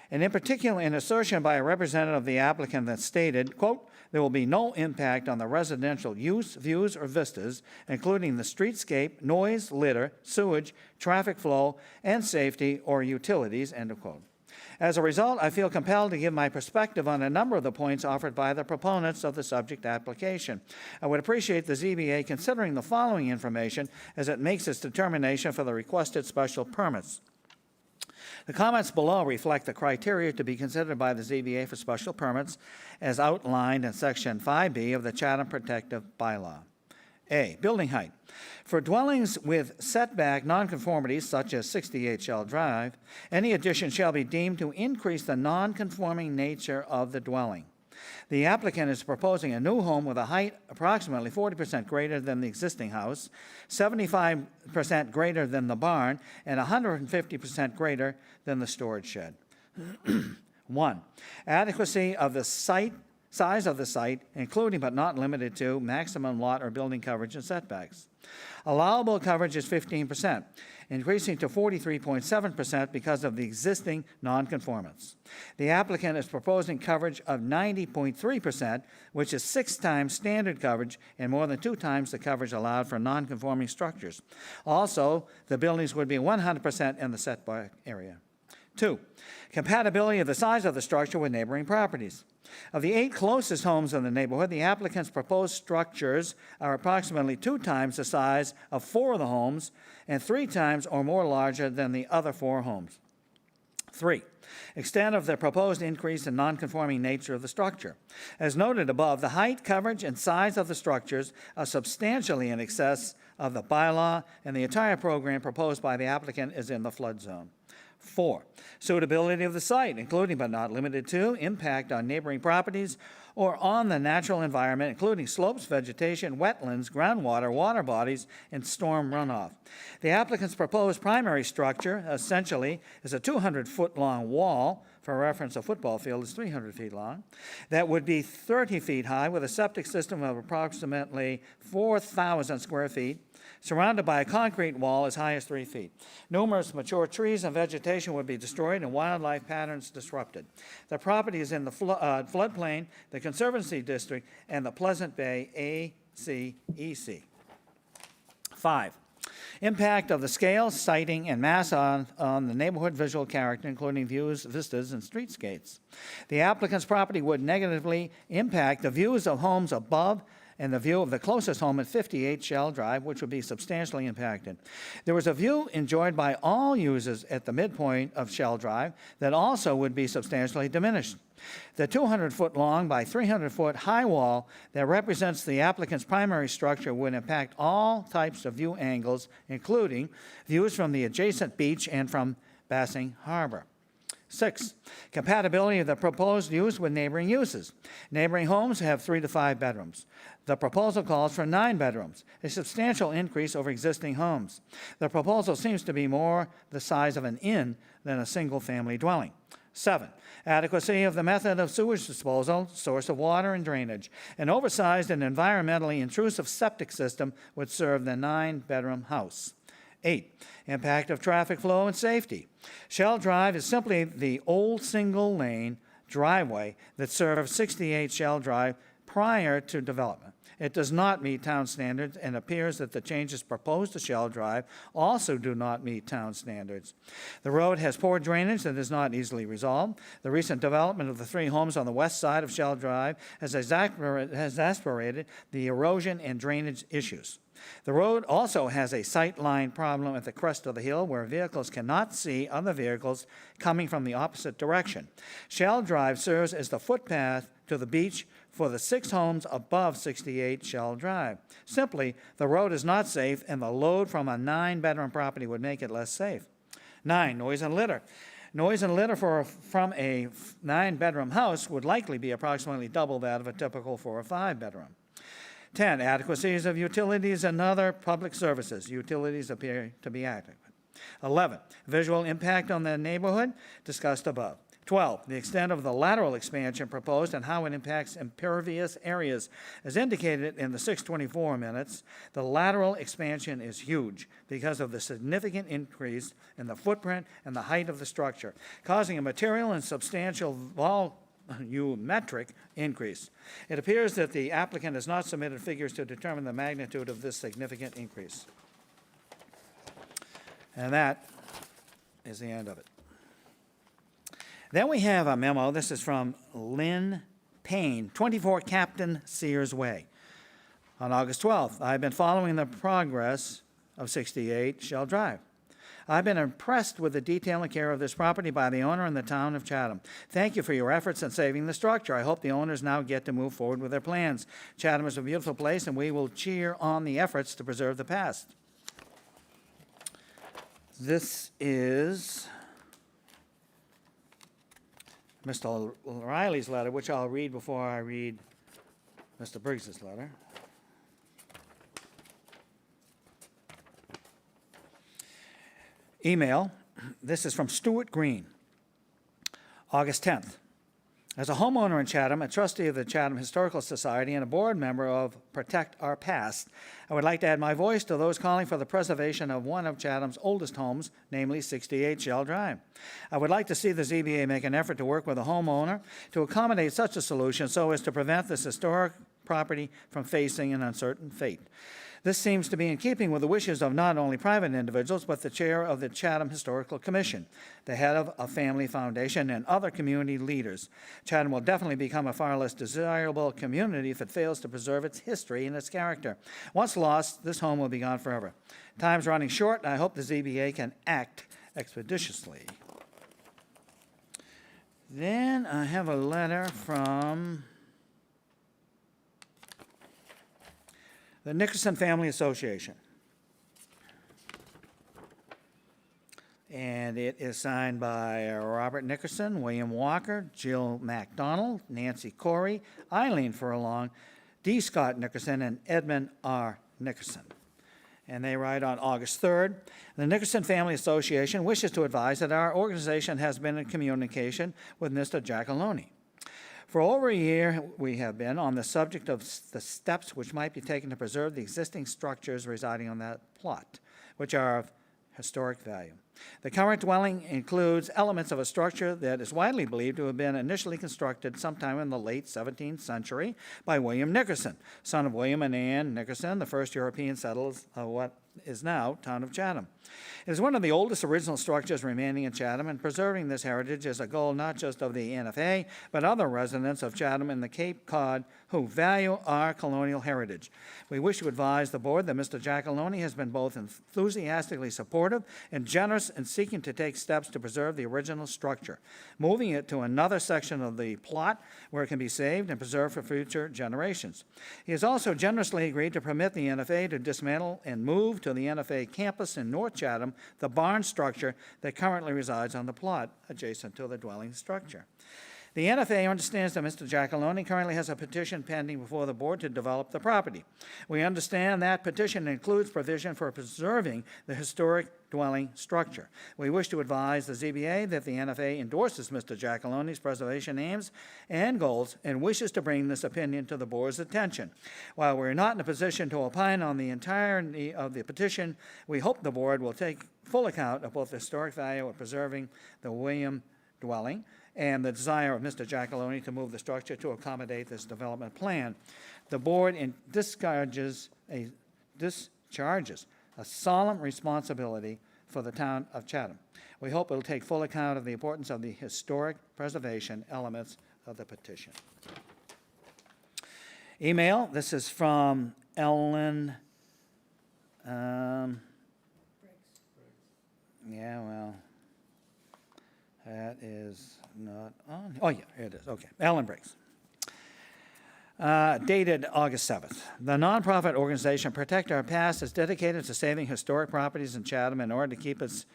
[SPEAKER 1] and in particular an assertion by a representative of the applicant that stated, quote, 'There will be no impact on the residential use, views, or vistas, including the streetscape, noise, litter, sewage, traffic flow, and safety or utilities,' end of quote. As a result, I feel compelled to give my perspective on a number of the points offered by the proponents of the subject application. I would appreciate the ZBA considering the following information as it makes its determination for the requested special permits. The comments below reflect the criteria to be considered by the ZBA for special permits as outlined in Section 5B of the Chatham Protective Bylaw. A, building height. For dwellings with setback nonconformities such as 68 Shell Drive, any addition shall be deemed to increase the nonconforming nature of the dwelling. The applicant is proposing a new home with a height approximately 40% greater than the existing house, 75% greater than the barn, and 150% greater than the storage shed. 1, adequacy of the size of the site, including but not limited to maximum lot or building coverage and setbacks. Allowable coverage is 15%, increasing to 43.7% because of the existing nonconformance. The applicant is proposing coverage of 90.3%, which is 6 times standard coverage and more than 2 times the coverage allowed for nonconforming structures. Also, the buildings would be 100% in the setback area. 2, compatibility of the size of the structure with neighboring properties. Of the 8 closest homes in the neighborhood, the applicant's proposed structures are approximately 2 times the size of 4 of the homes and 3 times or more larger than the other 4 homes. 3, extent of the proposed increase in nonconforming nature of the structure. As noted above, the height, coverage, and size of the structures are substantially in excess of the bylaw, and the entire program proposed by the applicant is in the flood zone. 4, suitability of the site, including but not limited to impact on neighboring properties or on the natural environment, including slopes, vegetation, wetlands, groundwater, water bodies, and storm runoff. The applicant's proposed primary structure, essentially, is a 200-foot-long wall. For reference, a football field is 300 feet long. That would be 30 feet high with a septic system of approximately 4,000 square feet, surrounded by a concrete wall as high as 3 feet. Numerous mature trees and vegetation would be destroyed and wildlife patterns disrupted. The property is in the floodplain, the Conservancy District, and the Pleasant Bay ACEC. 5, impact of the scale, siting, and mass on the neighborhood visual character, including views, vistas, and streetscapes. The applicant's property would negatively impact the views of homes above and the view of the closest home at 58 Shell Drive, which would be substantially impacted. There was a view enjoyed by all users at the midpoint of Shell Drive that also would be substantially diminished. The 200-foot-long by 300-foot high wall that represents the applicant's primary structure would impact all types of view angles, including views from the adjacent beach and from Bassing Harbor. 6, compatibility of the proposed use with neighboring uses. Neighboring homes have 3 to 5 bedrooms. The proposal calls for 9 bedrooms, a substantial increase over existing homes. The proposal seems to be more the size of an inn than a single-family dwelling. 7, adequacy of the method of sewage disposal, source of water and drainage. An oversized and environmentally intrusive septic system would serve the 9-bedroom house. 8, impact of traffic flow and safety. Shell Drive is simply the old single-lane driveway that served 68 Shell Drive prior to development. It does not meet town standards and appears that the changes proposed to Shell Drive also do not meet town standards. The road has poor drainage that is not easily resolved. The recent development of the 3 homes on the west side of Shell Drive has exacerbated the erosion and drainage issues. The road also has a sight line problem at the crest of the hill where vehicles cannot see other vehicles coming from the opposite direction. Shell Drive serves as the footpath to the beach for the 6 homes above 68 Shell Drive. Simply, the road is not safe, and the load from a 9-bedroom property would make it less safe. 9, noise and litter. Noise and litter from a 9-bedroom house would likely be approximately double that of a typical 4 or 5-bedroom. 10, adequacies of utilities and other public services. Utilities appear to be adequate. 11, visual impact on the neighborhood, discussed above. 12, the extent of the lateral expansion proposed and how it impacts impervious areas. As indicated in the 624 minutes, the lateral expansion is huge because of the significant increase in the footprint and the height of the structure, causing a material and substantial volumetric increase. It appears that the applicant has not submitted figures to determine the magnitude of this significant increase. And that is the end of it. Then we have a memo. This is from Lynn Payne, 24 Captain Sears Way. On August 12th, I've been following the progress of 68 Shell Drive. I've been impressed with the detail and care of this property by the owner and the town of Chatham. Thank you for your efforts in saving the structure. I hope the owners now get to move forward with their plans. Chatham is a beautiful place, and we will cheer on the efforts to preserve the past. This is Mr. O'Reilly's letter, which I'll read before I read Mr. Briggs's letter. Email. This is from Stuart Green, August 10th. As a homeowner in Chatham, a trustee of the Chatham Historical Society, and a board member of Protect Our Past, I would like to add my voice to those calling for the preservation of one of Chatham's oldest homes, namely 68 Shell Drive. I would like to see the ZBA make an effort to work with the homeowner to accommodate such a solution so as to prevent this historic property from facing an uncertain fate. This seems to be in keeping with the wishes of not only private individuals, but the chair of the Chatham Historical Commission, the head of a family foundation, and other community leaders. Chatham will definitely become a far less desirable community if it fails to preserve its history and its character. Once lost, this home will be gone forever. Time's running short, and I hope the ZBA can act expeditiously. Then I have a letter from the Nickerson Family Association. And it is signed by Robert Nickerson, William Walker, Jill MacDonald, Nancy Corey, Eileen Furlong, D. Scott Nickerson, and Edmund R. Nickerson. And they write on August 3rd, the Nickerson Family Association wishes to advise that our organization has been in communication with Mr. Giacalone. For over a year, we have been on the subject of the steps which might be taken to preserve the existing structures residing on that plot, which are of historic value. The current dwelling includes elements of a structure that is widely believed to have been initially constructed sometime in the late 17th century by William Nickerson, son of William and Anne Nickerson, the first European settlers of what is now town of Chatham. It is one of the oldest original structures remaining in Chatham, and preserving this heritage is a goal not just of the NFA, but other residents of Chatham and the Cape Cod who value our colonial heritage. We wish to advise the board that Mr. Giacalone has been both enthusiastically supportive and generous in seeking to take steps to preserve the original structure, moving it to another section of the plot where it can be saved and preserved for future generations. He has also generously agreed to permit the NFA to dismantle and move to the NFA campus in North Chatham the barn structure that currently resides on the plot adjacent to the dwelling structure. The NFA understands that Mr. Giacalone currently has a petition pending before the board to develop the property. We understand that petition includes provision for preserving the historic dwelling structure. We wish to advise the ZBA that the NFA endorses Mr. Giacalone's preservation aims and goals and wishes to bring this opinion to the board's attention. While we're not in a position to opine on the entirety of the petition, we hope the board will take full account of both the historic value of preserving the William dwelling and the desire of Mr. Giacalone to move the structure to accommodate this development plan. The board discharges a solemn responsibility for the town of Chatham. We hope it will take full account of the importance of the historic preservation elements of the petition. Email, this is from Ellen. That is not on. Oh, yeah, it is. Okay. Ellen Briggs. Dated August 7th. The nonprofit organization Protect Our Past is dedicated to saving historic properties in Chatham in order to keep its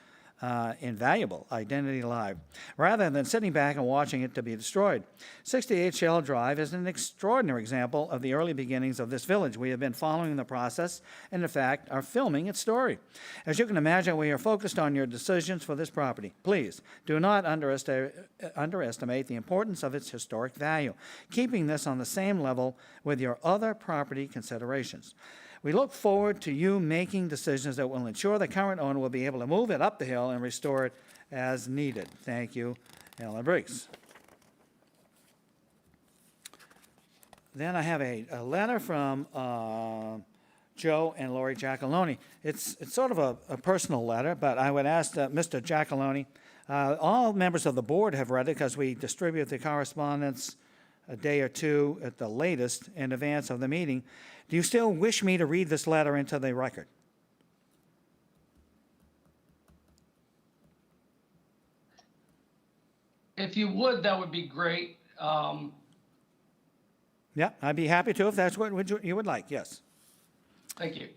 [SPEAKER 1] invaluable identity alive, rather than sitting back and watching it to be destroyed. 68 Shell Drive is an extraordinary example of the early beginnings of this village. We have been following the process and, in fact, are filming its story. As you can imagine, we are focused on your decisions for this property. Please do not underestimate the importance of its historic value, keeping this on the same level with your other property considerations. We look forward to you making decisions that will ensure the current owner will be able to move it up the hill and restore it as needed. Thank you, Ellen Briggs. Then I have a letter from Joe and Lori Giacalone. It's sort of a personal letter, but I would ask Mr. Giacalone, all members of the board have read it because we distribute the correspondence a day or two at the latest in advance of the meeting. Do you still wish me to read this letter into the record?
[SPEAKER 14] If you would, that would be great.
[SPEAKER 1] Yeah, I'd be happy to if that's what you would like, yes.
[SPEAKER 14] Thank you.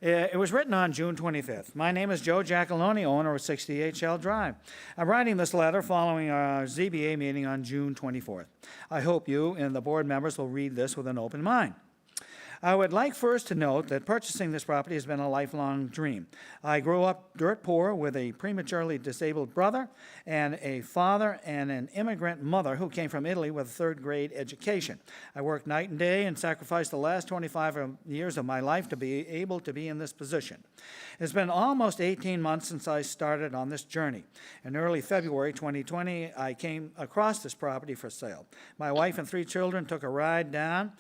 [SPEAKER 1] It was written on June 25th. My name is Joe Giacalone, owner of 68 Shell Drive. I'm writing this letter following our ZBA meeting on June 24th. I hope you and the board members will read this with an open mind. I would like first to note that purchasing this property has been a lifelong dream. I grew up dirt poor with a prematurely disabled brother and a father and an immigrant mother who came from Italy with a third-grade education. I worked night and day and sacrificed the last 25 years of my life to be able to be in this position. It's been almost 18 months since I started on this journey. In early February 2020, I came across this property for sale. My wife and 3 children took a ride down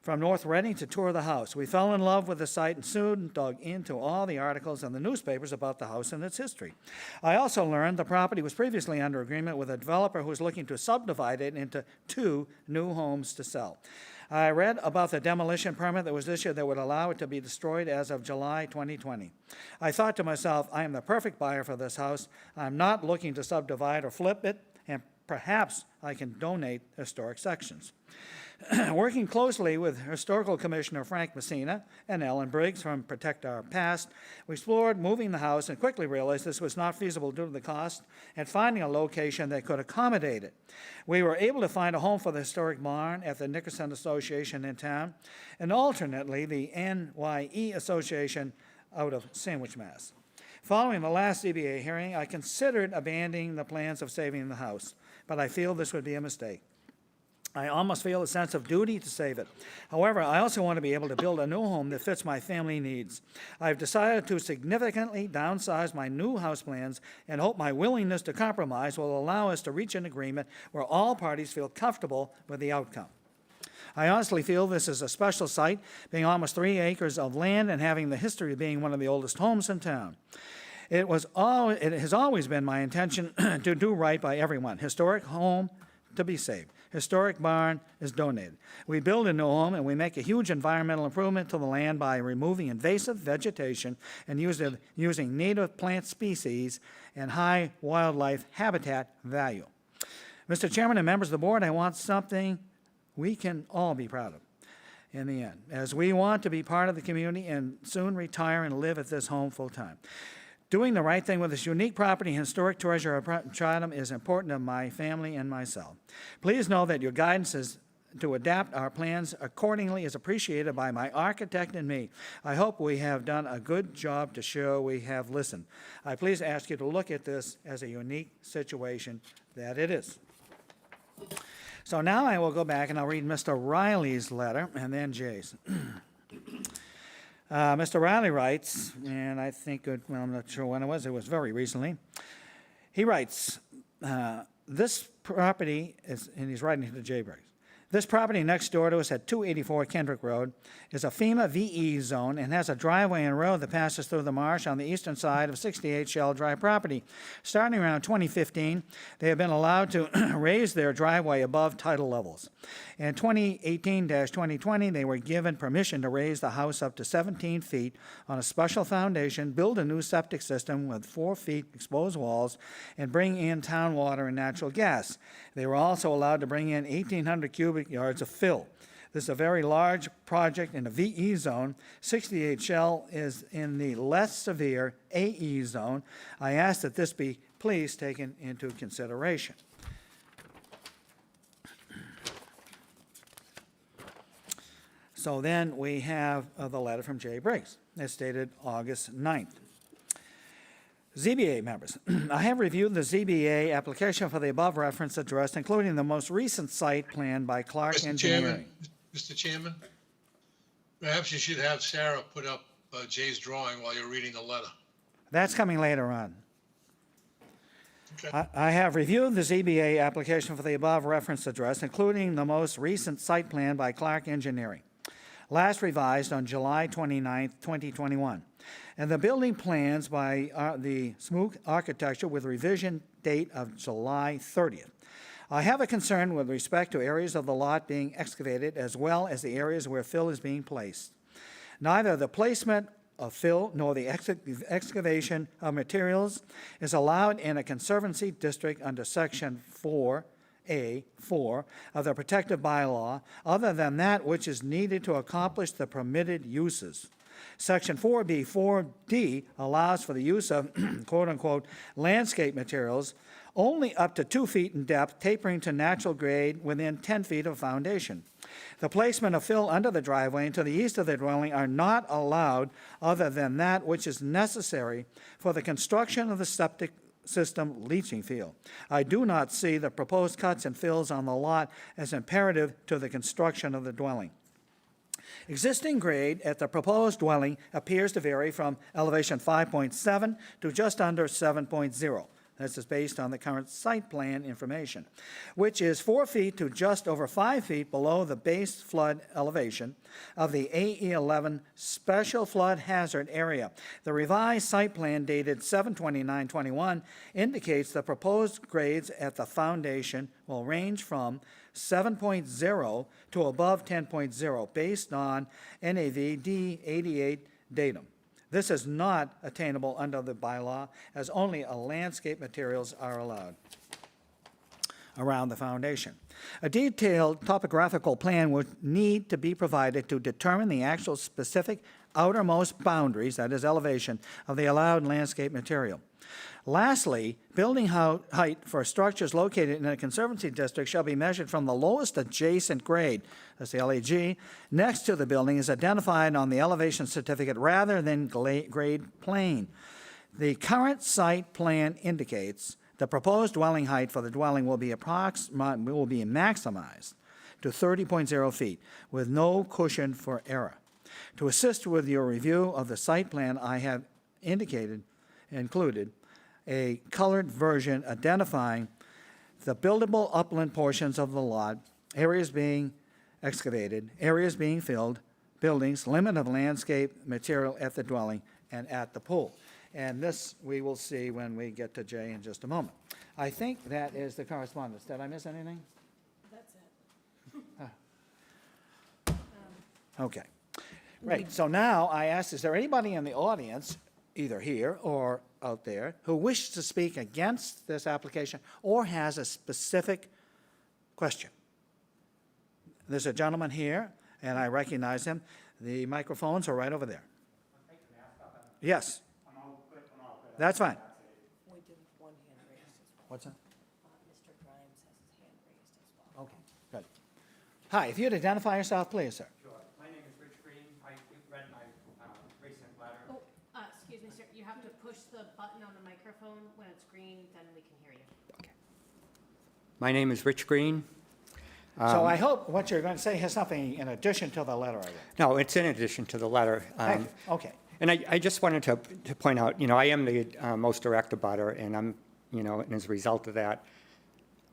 [SPEAKER 1] from North Reading to tour the house. We fell in love with the site and soon dug into all the articles in the newspapers about the house and its history. I also learned the property was previously under agreement with a developer who was looking to subdivide it into 2 new homes to sell. I read about the demolition permit that was issued that would allow it to be destroyed as of July 2020. I thought to myself, I am the perfect buyer for this house. I'm not looking to subdivide or flip it, and perhaps I can donate historic sections. Working closely with Historical Commissioner Frank Messina and Ellen Briggs from Protect Our Past, we explored moving the house and quickly realized this was not feasible due to the cost and finding a location that could accommodate it. We were able to find a home for the historic barn at the Nickerson Association in town, and alternately the NYE Association out of Sandwich, Mass. Following the last ZBA hearing, I considered abandoning the plans of saving the house, but I feel this would be a mistake. I almost feel a sense of duty to save it. However, I also want to be able to build a new home that fits my family needs. I've decided to significantly downsize my new house plans and hope my willingness to compromise will allow us to reach an agreement where all parties feel comfortable with the outcome. I honestly feel this is a special site, being almost 3 acres of land and having the history of being one of the oldest homes in town. It has always been my intention to do right by everyone. Historic home to be saved. Historic barn is donated. We build a new home and we make a huge environmental improvement to the land by removing invasive vegetation and using native plant species and high wildlife habitat value. Mr. Chairman and members of the board, I want something we can all be proud of. in the end, as we want to be part of the community and soon retire and live at this home full-time. Doing the right thing with this unique property, historic treasure of Chatham, is important to my family and myself. Please know that your guidance is to adapt our plans accordingly is appreciated by my architect and me. I hope we have done a good job to show we have listened. I please ask you to look at this as a unique situation that it is. So now I will go back and I'll read Mr. Riley's letter and then Jay's. Mr. Riley writes, and I think, well, I'm not sure when it was very recently. He writes, this property is, and he's writing to Jay Briggs. This property next door to us at 284 Kendrick Road is a FEMA VE zone and has a driveway and road that passes through the marsh on the eastern side of 68 Shell Drive property. Starting around 2015, they have been allowed to raise their driveway above tidal levels. In 2018-2020, they were given permission to raise the house up to 17 feet on a special foundation, build a new septic system with 4 feet exposed walls, and bring in town water and natural gas. They were also allowed to bring in 1,800 cubic yards of fill. This is a very large project in the VE zone. 68 Shell is in the less severe AE zone. I ask that this be please taken into consideration. So then we have the letter from Jay Briggs. It's dated August 9th. ZBA members, I have reviewed the ZBA application for the above reference address, including the most recent site plan by Clark
[SPEAKER 9] Mr.
[SPEAKER 1] Engineering.
[SPEAKER 9] Chairman, Mr. Chairman, perhaps you should have Sarah put up Jay's drawing while you're reading the letter.
[SPEAKER 1] That's coming later on.
[SPEAKER 9] Okay.
[SPEAKER 1] I have reviewed the ZBA application for the above reference address, including the most recent site plan by Clark Engineering, last revised on July 29th, 2021, and the building plans by the Smook Architecture with revision date of July 30th. I have a concern with respect to areas of the lot being excavated as well as the areas where fill is being placed. Neither the placement of fill nor the excavation of materials is allowed in a conservancy district under Section 4A4 of the protective bylaw, other than that which is needed to accomplish the permitted uses. Section 4B4D allows for the use of quote-unquote landscape materials only up to 2 feet in depth, tapering to natural grade within 10 feet of foundation. The placement of fill under the driveway and to the east of the dwelling are not allowed other than that which is necessary for the construction of the septic system leaching field. I do not see the proposed cuts and fills on the lot as imperative to the construction of the dwelling. Existing grade at the proposed dwelling appears to vary from elevation 5.7 to just under 7.0. This is based on the current site plan information, which is 4 feet to just over 5 feet below the base flood elevation of the AE11 Special Flood Hazard Area. The revised site plan dated 7/29/21 indicates the proposed grades at the foundation will range from 7.0 to above 10.0 based on NAV D88 datum. This is not attainable under the bylaw, as only landscape materials are allowed around the foundation. A detailed topographical plan would need to be provided to determine the actual specific outermost boundaries, that is elevation, of the allowed landscape material. Lastly, building height for structures located in a conservancy district shall be measured from the lowest adjacent grade, that's the LAG, next to the building is identified on the elevation certificate rather than grade plane. The current site plan indicates the proposed dwelling height for the dwelling will be maximized to 30.0 feet with no cushion for error. To assist with your review of the site plan, I have included a colored version identifying the buildable upland portions of the lot, areas being excavated, areas being filled, buildings, limit of landscape material at the dwelling and at the pool. And this we will see when we get to Jay in just a moment. I think that is the correspondence. Did I miss anything?
[SPEAKER 5] That's it.
[SPEAKER 1] Okay. Great. So now I ask, is there anybody in the audience, either here or out there, who wishes to speak against this application or has a specific question? There's a gentleman here, and I recognize him. The microphones are right over there. Yes. That's fine. What's that?
[SPEAKER 5] Mr. Grimes has his hand raised as well.
[SPEAKER 1] Okay, good. Hi, if you'd identify yourself, please, sir.
[SPEAKER 15] Sure. My name is Rich Green. I read my recent letter.
[SPEAKER 5] Oh, excuse me, sir, you have to push the button on the microphone. When it's green, then we can hear you.
[SPEAKER 15] My name is Rich Green.
[SPEAKER 1] So I hope what you're going to say has something in addition to the letter I read.
[SPEAKER 15] No, it's in addition to the letter.
[SPEAKER 1] Thank you. Okay.
[SPEAKER 15] And I just wanted to point out, I am the most direct abutter, and I'm, and as a result of that,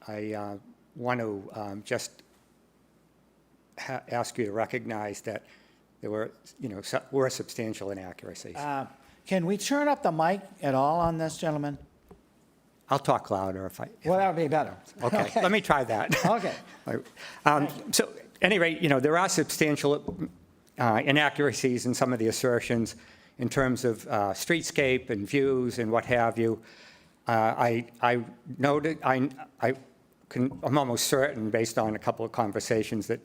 [SPEAKER 15] I want to just ask you to recognize that there were substantial inaccuracies.
[SPEAKER 1] Can we turn up the mic at all on this, gentleman?
[SPEAKER 15] I'll talk louder if I.
[SPEAKER 1] Well, that would be better.
[SPEAKER 15] Okay, let me try that.
[SPEAKER 1] Okay.
[SPEAKER 15] So, at any rate, there are substantial inaccuracies in some of the assertions in terms of streetscape and views and what have you. I noted, I'm almost certain, based on a couple of conversations, that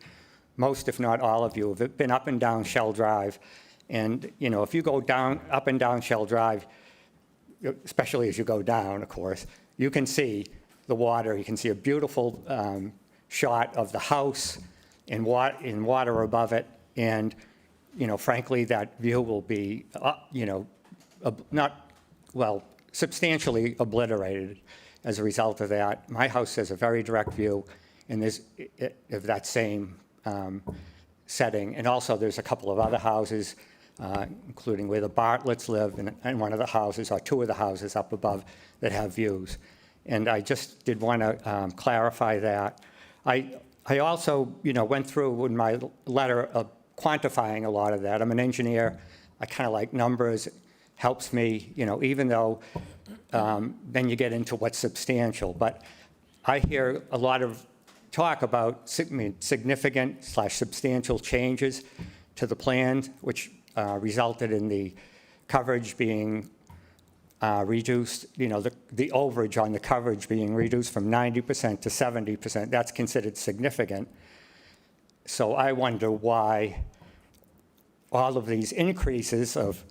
[SPEAKER 15] most, if not all of you, have been up and down Shell Drive. And, if you go up and down Shell Drive, especially as you go down, of course, you can see the water. You can see a beautiful shot of the house and water above it. And, frankly, that view will be, substantially obliterated as a result of that. My house has a very direct view of that same setting. And also, there's a couple of other houses, including where the Bartletts live, and one of the houses, or two of the houses up above, that have views. And I just did want to clarify that. I also, went through in my letter quantifying a lot of that. I'm an engineer. I kind of like numbers. Helps me, even though then you get into what's substantial. But I hear a lot of talk about significant/substantial changes to the plan, which resulted in the coverage being reduced, the overage on the coverage being reduced from 90% to 70%. That's considered significant. So I wonder why all of these increases of,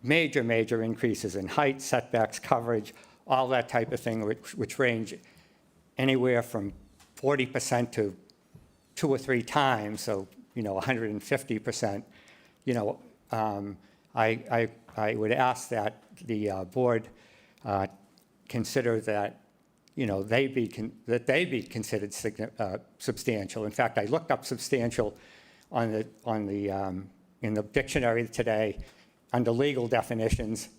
[SPEAKER 15] major increases in height, setbacks, coverage, all that type of thing, which range anywhere from 40% to 2 or 3 times, so 150%. I would ask that the board consider that they be considered substantial. In fact, I looked up substantial in the dictionary today under legal definitions.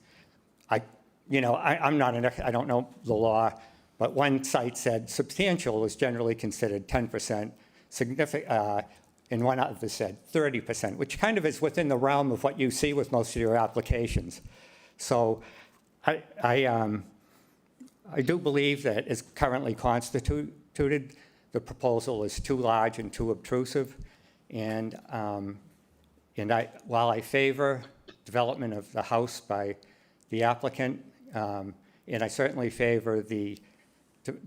[SPEAKER 15] I don't know the law, but one site said substantial is generally considered 10%, and one other said 30%, which kind of is within the realm of what you see with most of your applications. So I do believe that as currently constituted, the proposal is too large and too obtrusive. And while I favor development of the house by the applicant, and I certainly favor the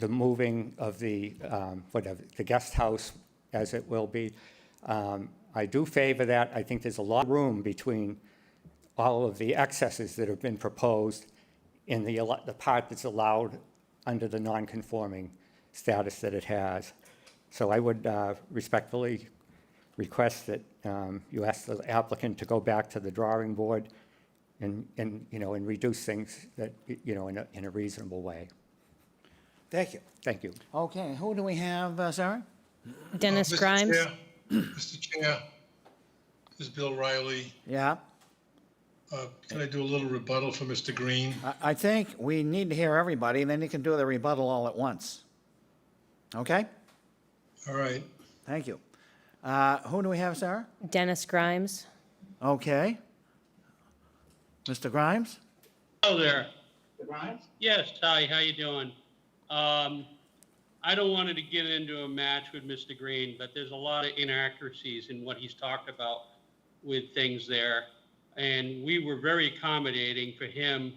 [SPEAKER 15] moving of the guest house as it will be, I do favor that. I think there's a lot of room between all of the excesses that have been proposed in the part that's allowed under the non-conforming status that it has. So I would respectfully request that you ask the applicant to go back to the drawing board and reduce things that, in a reasonable way.
[SPEAKER 1] Thank you.
[SPEAKER 15] Thank you.
[SPEAKER 1] Okay, who do we have, Sarah?
[SPEAKER 5] Dennis
[SPEAKER 9] Mr.
[SPEAKER 5] Grimes.
[SPEAKER 9] Chair, Mr. Chair, this is Bill Riley.
[SPEAKER 1] Yeah.
[SPEAKER 9] Can I do a little rebuttal for Mr. Green?
[SPEAKER 1] I think we need to hear everybody, and then you can do the rebuttal all at once. Okay?
[SPEAKER 9] All right.
[SPEAKER 1] Thank you. Who do we have, Sarah?
[SPEAKER 5] Dennis Grimes.
[SPEAKER 1] Okay. Mr. Grimes?
[SPEAKER 12] Hello there. Mr. Grimes? Yes, hi, how you doing? I don't want to get into a match with Mr. Green, but there's a lot of inaccuracies in what he's talked about with things there. And we were very accommodating for him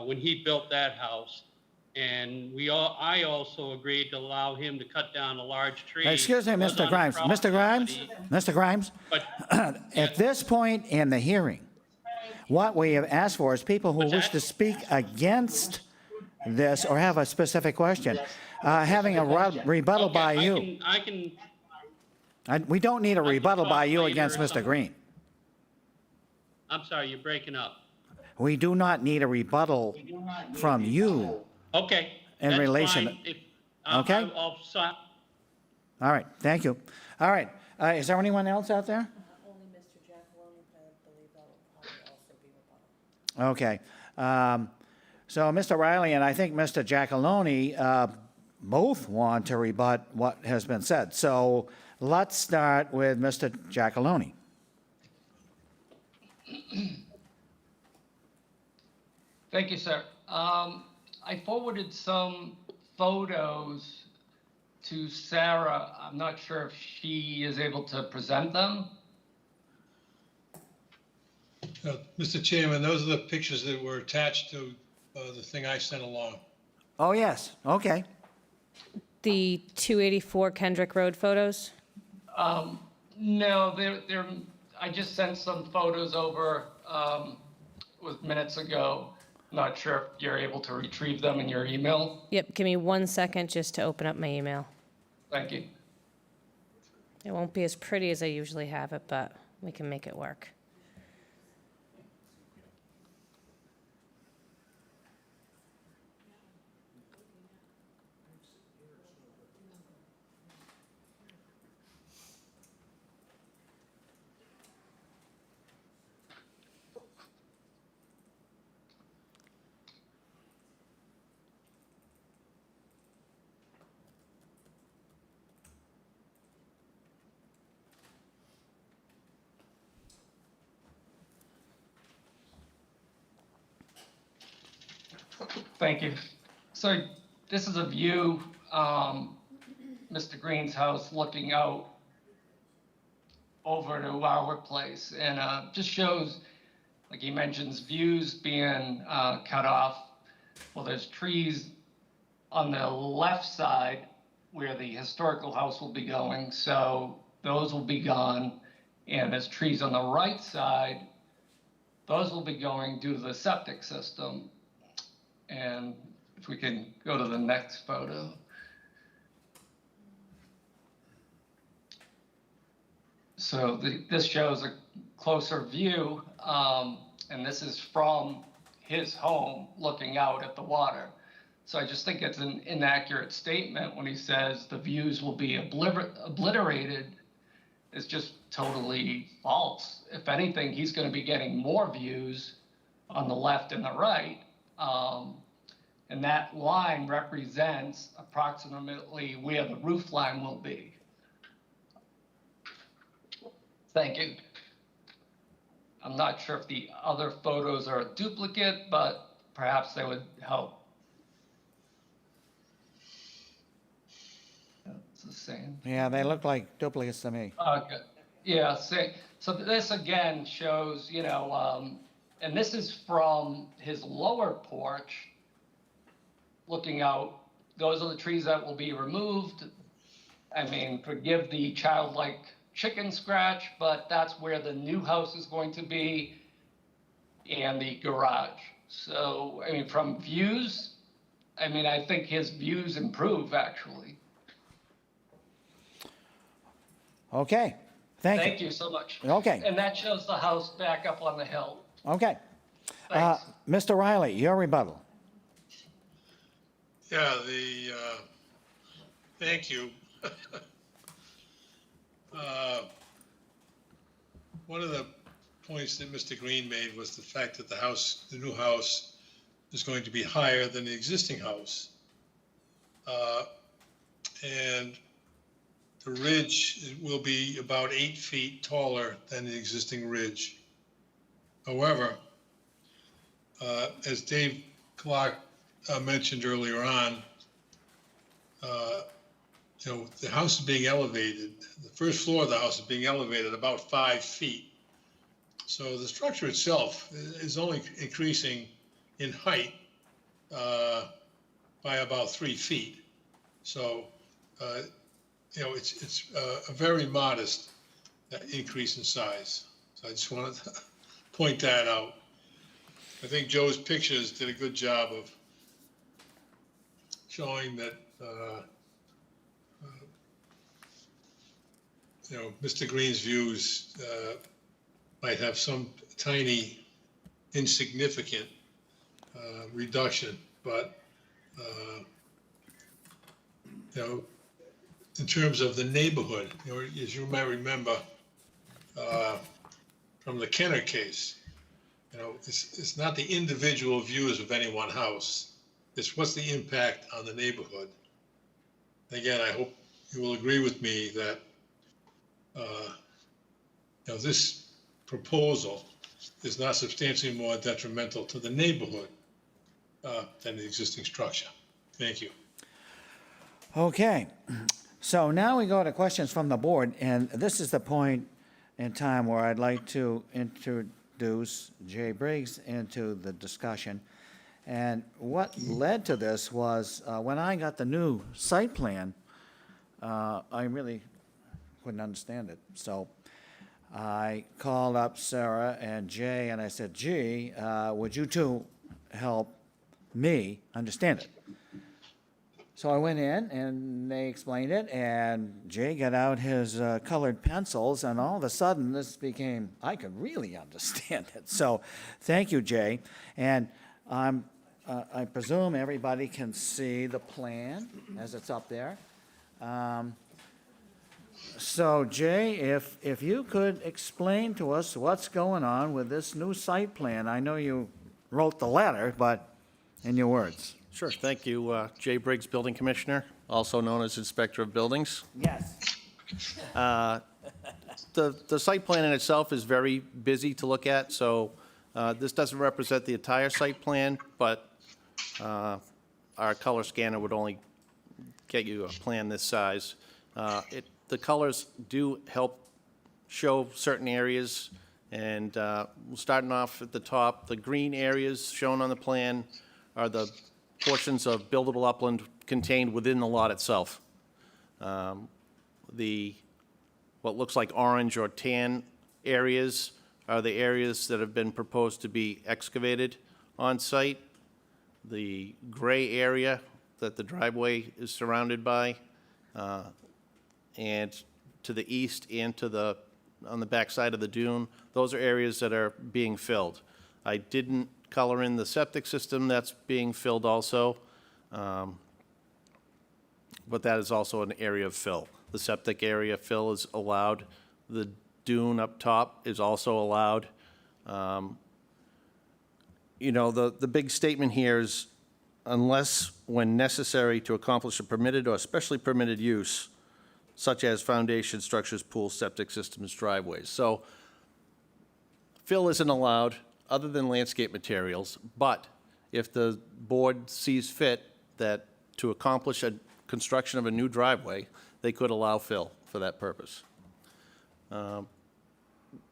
[SPEAKER 12] when he built that house. And I also agreed to allow him to cut down a large tree.
[SPEAKER 1] Excuse me,
[SPEAKER 12] that was
[SPEAKER 1] Mr.
[SPEAKER 12] on
[SPEAKER 1] Grimes.
[SPEAKER 12] property,
[SPEAKER 1] Mr. Grimes? Mr. Grimes?
[SPEAKER 12] But
[SPEAKER 1] At this point in the hearing, what we have asked for is people who
[SPEAKER 12] What's
[SPEAKER 1] wish
[SPEAKER 12] that?
[SPEAKER 1] to speak against this or have a specific question, having a rebuttal by you.
[SPEAKER 12] I can,
[SPEAKER 1] We don't need a
[SPEAKER 12] can
[SPEAKER 1] rebuttal
[SPEAKER 12] talk
[SPEAKER 1] by you
[SPEAKER 12] later
[SPEAKER 1] against
[SPEAKER 12] if
[SPEAKER 1] Mr. Green.
[SPEAKER 12] I'm sorry, you're breaking up.
[SPEAKER 1] We do not need a rebuttal from you.
[SPEAKER 12] Okay.
[SPEAKER 1] In
[SPEAKER 12] that's
[SPEAKER 1] relation-
[SPEAKER 12] fine.
[SPEAKER 1] Okay.
[SPEAKER 12] I'll sign.
[SPEAKER 1] All right, thank you. All right, is there anyone else out there?
[SPEAKER 5] Only Mr. Giacalone, but I believe that will probably also be rebuttal.
[SPEAKER 1] Okay. So Mr. Riley and I think Mr. Giacalone both want to rebut what has been said. So let's start with Mr. Giacalone.
[SPEAKER 14] Thank you, sir. I forwarded some photos to Sarah. I'm not sure if she is able to present them.
[SPEAKER 9] Mr. Chairman, those are the pictures that were attached to the thing I sent along.
[SPEAKER 1] Oh, yes, okay.
[SPEAKER 5] The 284 Kendrick Road photos?
[SPEAKER 14] No, I just sent some photos over with minutes ago. Not sure if you're able to retrieve them in your email.
[SPEAKER 5] Yep, give me 1 second just to open up my email.
[SPEAKER 14] Thank you.
[SPEAKER 5] It won't be as pretty as I usually have it, but we can make it work.
[SPEAKER 14] Thank you. So this is a view, Mr. Green's house looking out over to our place, and just shows, like he mentions, views being cut off. Well, there's trees on the left side where the historical house will be going, so those will be gone. And there's trees on the right side, those will be going due to the septic system. And if we can go to the next photo. So this shows a closer view, and this is from his home looking out at the water. So I just think it's an inaccurate statement when he says the views will be obliterated. It's just totally false. If anything, he's going to be getting more views on the left and the right. And that line represents approximately where the roof line will be. Thank you. I'm not sure if the other photos are a duplicate, but perhaps they would help. It's the same.
[SPEAKER 1] Yeah, they look like duplicates to me.
[SPEAKER 14] Okay. Yeah, so this again shows, and this is from his lower porch looking out. Those are the trees that will be removed. I mean, forgive the childlike chicken scratch, but that's where the new house is going to be and the garage. So, I mean, from views, I think his views improve actually.
[SPEAKER 1] Okay, thank you.
[SPEAKER 14] Thank you so much.
[SPEAKER 1] Okay.
[SPEAKER 14] And that shows the house back up on the hill.
[SPEAKER 1] Okay.
[SPEAKER 14] Thanks.
[SPEAKER 1] Mr. Riley, your rebuttal.
[SPEAKER 9] Yeah, thank you. One of the points that Mr. Green made was the fact that the new house is going to be higher than the existing house. And the ridge will be about 8 feet taller than the existing ridge. However, as Dave Clark mentioned earlier on, the house is being elevated. The first floor of the house is being elevated about 5 feet. So the structure itself is only increasing in height by about 3 feet. So, it's a very modest increase in size. So I just wanted to point that out. I think Joe's pictures did a good job of showing that, Mr. Green's views might have some tiny, insignificant reduction, but, in terms of the neighborhood, as you might remember from the Kenner case, it's not the individual views of any one house. It's what's the impact on the neighborhood. Again, I hope you will agree with me that this proposal is not substantially more detrimental to the neighborhood than the existing structure. Thank you.
[SPEAKER 1] Okay, so now we go to questions from the board, and this is the point in time where I'd like to introduce Jay Briggs into the discussion. And what led to this was when I got the new site plan, I really couldn't understand it. So I called up Sarah and Jay, and I said, gee, would you two help me understand it? So I went in, and they explained it, and Jay got out his colored pencils, and all of a sudden, this became, I could really understand it. So thank you, Jay. And I presume everybody can see the plan as it's up there. So Jay, if you could explain to us what's going on with this new site plan. I know you wrote the letter, but in your words.
[SPEAKER 8] Sure, thank you. Jay Briggs, Building Commissioner, also known as Inspector of Buildings.
[SPEAKER 1] Yes.
[SPEAKER 8] The site plan in itself is very busy to look at, so this doesn't represent the entire site plan, but our color scanner would only get you a plan this size. The colors do help show certain areas, and starting off at the top, the green areas shown on the plan are the portions of buildable upland contained within the lot itself. What looks like orange or tan areas are the areas that have been proposed to be excavated on site. The gray area that the driveway is surrounded by, and to the east and on the backside of the dune, those are areas that are being filled. I didn't color in the septic system that's being filled also, but that is also an area of fill. The septic area fill is allowed. The dune up top is also allowed. The big statement here is, unless when necessary to accomplish a permitted or specially permitted use, such as foundation structures, pools, septic systems, driveways. So fill isn't allowed other than landscape materials, but if the board sees fit that to accomplish a construction of a new driveway, they could allow fill for that purpose.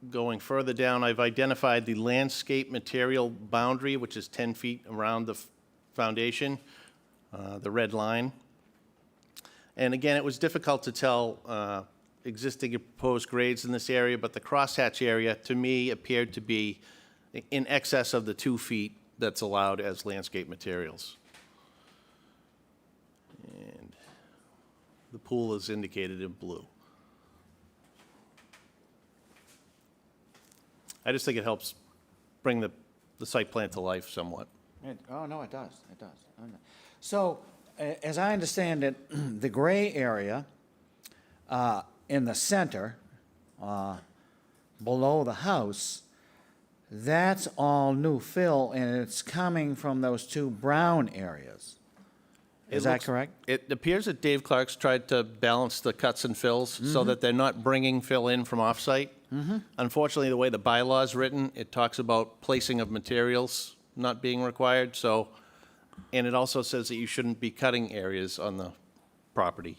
[SPEAKER 8] Going further down, I've identified the landscape material boundary, which is 10 feet around the foundation, the red line. And again, it was difficult to tell existing and proposed grades in this area, but the crosshatch area, to me, appeared to be in excess of the 2 feet that's allowed as landscape materials. And the pool is indicated in blue. I just think it helps bring the site plan to life somewhat.
[SPEAKER 1] Oh, no, it does, it does. So, as I understand it, the gray area in the center, below the house, that's all new fill, and it's coming from those two brown areas. Is that correct?
[SPEAKER 8] It appears that Dave Clark's tried to balance the cuts and fills so that they're not bringing fill in from off-site. Unfortunately, the way the bylaw is written, it talks about placing of materials not being required, so, and it also says that you shouldn't be cutting areas on the property.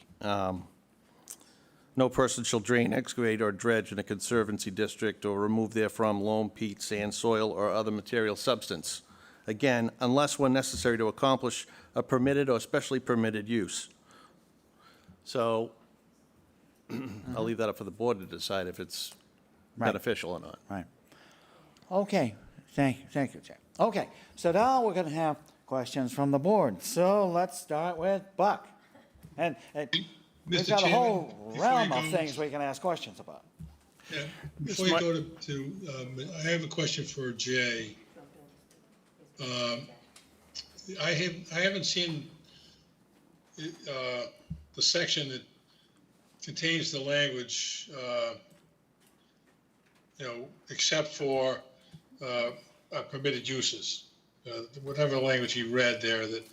[SPEAKER 8] No person shall drain, excavate, or dredge in a conservancy district or remove therefrom loam, peat, sand, soil, or other material substance. Again, unless when necessary to accomplish a permitted or specially permitted use. So I'll leave that up for the board to decide if it's
[SPEAKER 1] Right.
[SPEAKER 8] beneficial or not.
[SPEAKER 1] Right. Okay, thank you, Chair. Okay, so now we're going to have questions from the board. So let's start with Buck. And we've
[SPEAKER 9] Mr.
[SPEAKER 1] got a
[SPEAKER 9] Chairman,
[SPEAKER 1] whole
[SPEAKER 9] before you
[SPEAKER 1] realm of
[SPEAKER 9] go-
[SPEAKER 1] things we can ask questions about.
[SPEAKER 9] Yeah, before you go I have a question for Jay. I haven't seen the section that contains the language, except for permitted uses. Whatever language you read there, that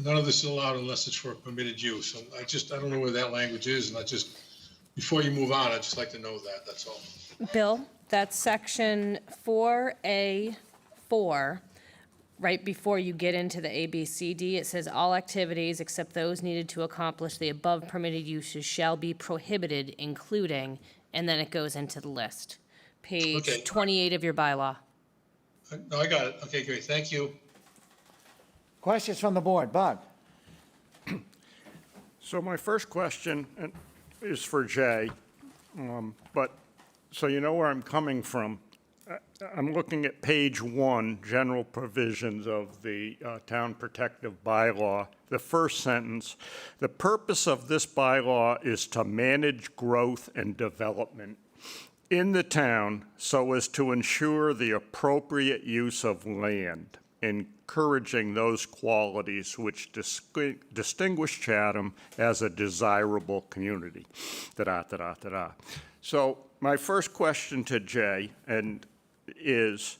[SPEAKER 9] none of this is allowed unless it's for a permitted use. And I don't know where that language is, and before you move on, I'd just like to know that, that's all.
[SPEAKER 5] Bill, that's section 4A4, right before you get into the ABCD. It says all activities except those needed to accomplish the above permitted uses shall be prohibited, including, and then it goes into the list. Page
[SPEAKER 9] Okay.
[SPEAKER 5] 28 of your bylaw.
[SPEAKER 9] No, I got it. Okay, great, thank you.
[SPEAKER 1] Questions from the board, Bud?
[SPEAKER 2] So my first question is for Jay, so you know where I'm coming from. I'm looking at page 1, general provisions of the Town Protective Bylaw. The first sentence, the purpose of this bylaw is to manage growth and development in the town so as to ensure the appropriate use of land, encouraging those qualities which distinguish Chatham as a desirable community. Da-da-da-da-da-da. So my first question to Jay is,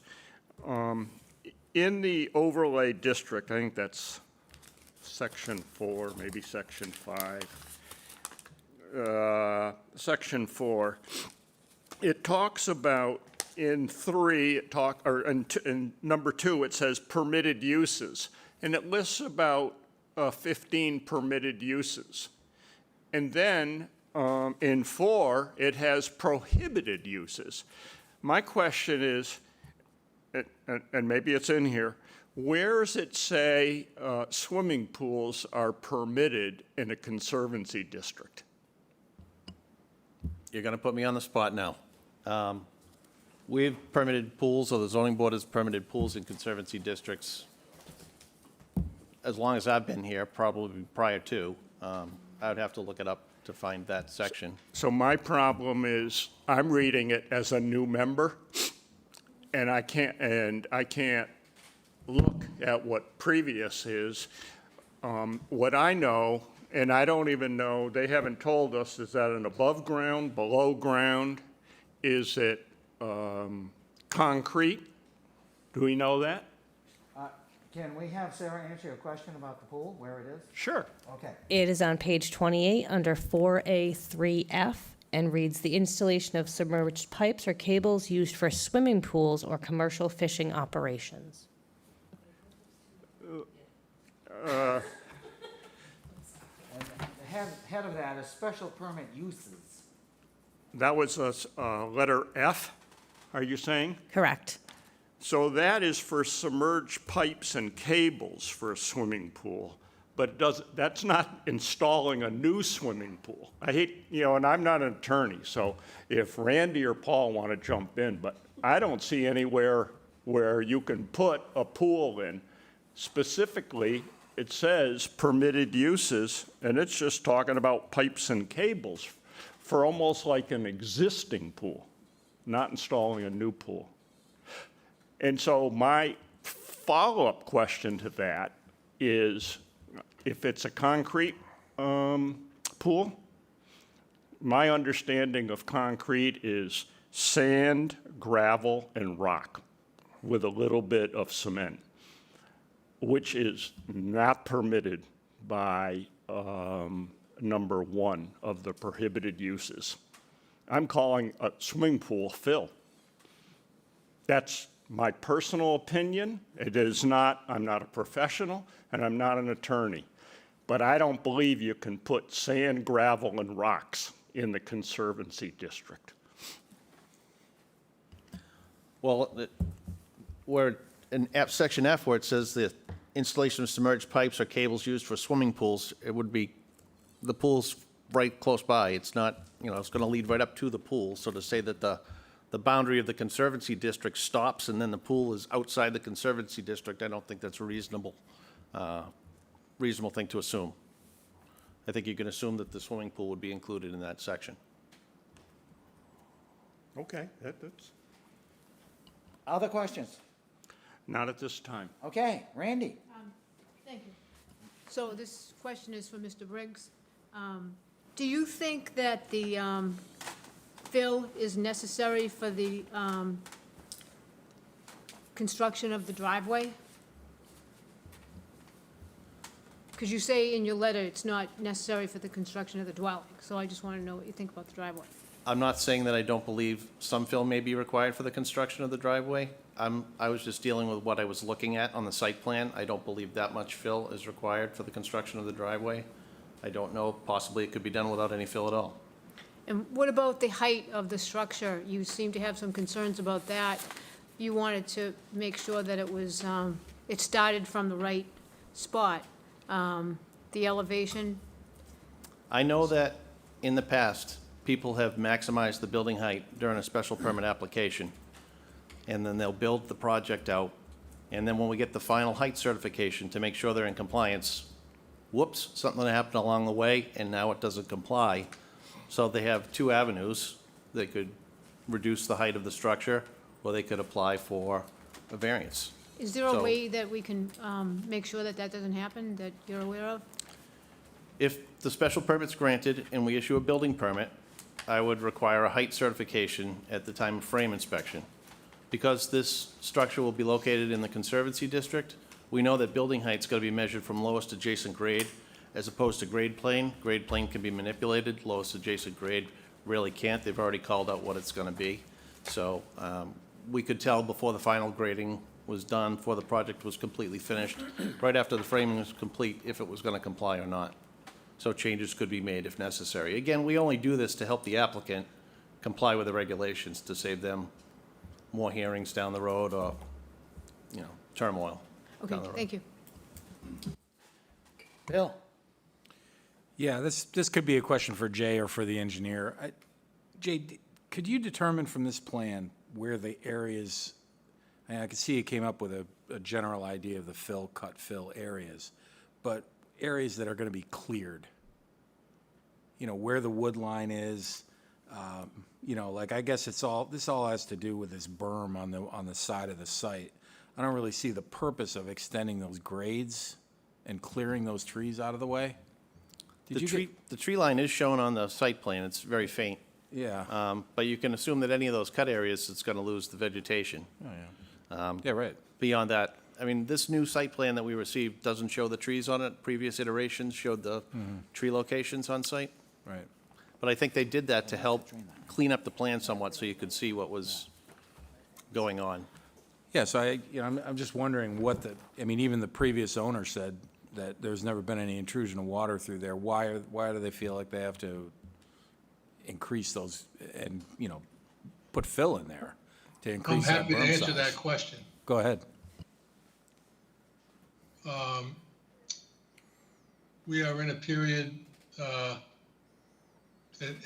[SPEAKER 2] in the overlay district, I think that's section 4, maybe section 5, section 4, it talks about in 3, in number 2, it says permitted uses, and it lists about 15 permitted uses. And then in 4, it has prohibited uses. My question is, and maybe it's in here, where does it say swimming pools are permitted in a conservancy district?
[SPEAKER 8] You're going to put me on the spot now. We've permitted pools, or the zoning board has permitted pools in conservancy districts as long as I've been here, probably prior to. I would have to look it up to find that section.
[SPEAKER 2] So my problem is, I'm reading it as a new member, and I can't look at what previous is. What I know, and I don't even know, they haven't told us, is that an above ground, below ground? Is it concrete? Do we know that?
[SPEAKER 1] Can we have Sarah answer your question about the pool, where it is?
[SPEAKER 2] Sure.
[SPEAKER 1] Okay.
[SPEAKER 5] It is on page 28 under 4A3F and reads, the installation of submerged pipes or cables used for swimming pools or commercial fishing operations.
[SPEAKER 1] And the head of that is special permit uses.
[SPEAKER 2] That was letter F, are you saying?
[SPEAKER 5] Correct.
[SPEAKER 2] So that is for submerged pipes and cables for a swimming pool, but that's not installing a new swimming pool. I hate, and I'm not an attorney, so if Randy or Paul want to jump in, but I don't see anywhere where you can put a pool in. Specifically, it says permitted uses, and it's just talking about pipes and cables for almost like an existing pool, not installing a new pool. And so my follow-up question to that is, if it's a concrete pool, my understanding of concrete is sand, gravel, and rock with a little bit of cement, which is not permitted by number 1 of the prohibited uses. I'm calling a swimming pool fill. That's my personal opinion. It is not, I'm not a professional, and I'm not an attorney. But I don't believe you can put sand, gravel, and rocks in the conservancy district.
[SPEAKER 8] Well, where in section F, where it says that installation of submerged pipes or cables used for swimming pools, it would be, the pool's right close by. It's not, it's going to lead right up to the pool. So to say that the boundary of the Conservancy District stops and then the pool is outside the Conservancy District, I don't think that's a reasonable thing to assume. I think you can assume that the swimming pool would be included in that section.
[SPEAKER 2] Okay, that's,
[SPEAKER 1] Other questions?
[SPEAKER 2] not at this time.
[SPEAKER 1] Okay, Randy?
[SPEAKER 3] Thank you. So this question is for Mr. Briggs. Do you think that the fill is necessary for the construction of the driveway? Because you say in your letter it's not necessary for the construction of the dwelling, so I just want to know what you think about the driveway.
[SPEAKER 8] I'm not saying that I don't believe some fill may be required for the construction of the driveway. I was just dealing with what I was looking at on the site plan. I don't believe that much fill is required for the construction of the driveway. I don't know, possibly it could be done without any fill at all.
[SPEAKER 3] And what about the height of the structure? You seem to have some concerns about that. You wanted to make sure that it was, it started from the right spot. The elevation,
[SPEAKER 8] I know that in the past, people have maximized the building height during a special permit application, and then they'll build the project out, and then when we get the final height certification to make sure they're in compliance, whoops, something happened along the way, and now it doesn't comply. So they have two avenues. They could reduce the height of the structure, or they could apply for a variance.
[SPEAKER 3] is there a
[SPEAKER 8] So-
[SPEAKER 3] way that we can make sure that that doesn't happen, that you're aware of?
[SPEAKER 8] If the special permit's granted and we issue a building permit, I would require a height certification at the time of frame inspection. Because this structure will be located in the Conservancy District, we know that building height's going to be measured from lowest adjacent grade as opposed to grade plane. Grade plane can be manipulated, lowest adjacent grade really can't. They've already called out what it's going to be. So we could tell before the final grading was done, before the project was completely finished, right after the framing was complete, if it was going to comply or not. So changes could be made if necessary. Again, we only do this to help the applicant comply with the regulations, to save them more hearings down the road or, turmoil.
[SPEAKER 3] Okay,
[SPEAKER 8] down the road.
[SPEAKER 3] thank you.
[SPEAKER 1] Bill?
[SPEAKER 4] Yeah, this could be a question for Jay or for the engineer. Jay, could you determine from this plan where the areas, I can see you came up with a general idea of the cut fill areas, but areas that are going to be cleared? Where the wood line is, I guess this all has to do with this berm on the side of the site. I don't really see the purpose of extending those grades and clearing those trees out of the way.
[SPEAKER 8] The tree line is shown on the site plan. It's very faint.
[SPEAKER 4] Yeah.
[SPEAKER 8] But you can assume that any of those cut areas, it's going to lose the vegetation.
[SPEAKER 4] Oh, yeah. Yeah, right.
[SPEAKER 8] Beyond that, this new site plan that we received doesn't show the trees on it. Previous iterations showed the tree locations on site.
[SPEAKER 4] Right.
[SPEAKER 8] But I think they did that to help clean up the plan somewhat so you could see what was going on.
[SPEAKER 4] Yeah, so I'm just wondering even the previous owner said that there's never been any intrusion of water through there. Why do they feel like they have to increase those and, put fill in there to
[SPEAKER 9] I'm
[SPEAKER 4] increase that berm
[SPEAKER 9] happy to answer
[SPEAKER 4] size?
[SPEAKER 9] that question.
[SPEAKER 4] Go ahead.
[SPEAKER 9] We are in a period that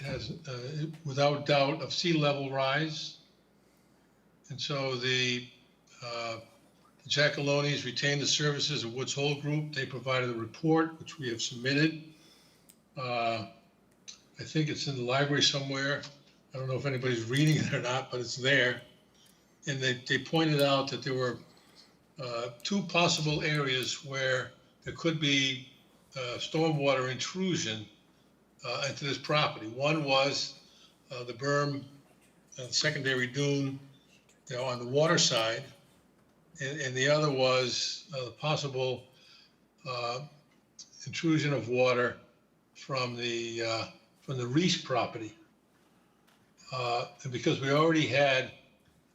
[SPEAKER 9] has, without doubt, of sea level rise. And so the Giacalonis retained the services of Woods Hole Group. They provided a report, which we have submitted. I think it's in the library somewhere. I don't know if anybody's reading it or not, but it's there. And they pointed out that there were two possible areas where there could be stormwater intrusion into this property. One was the berm, secondary dune, on the water side, and the other was the possible intrusion of water from the Reese property. And because we already had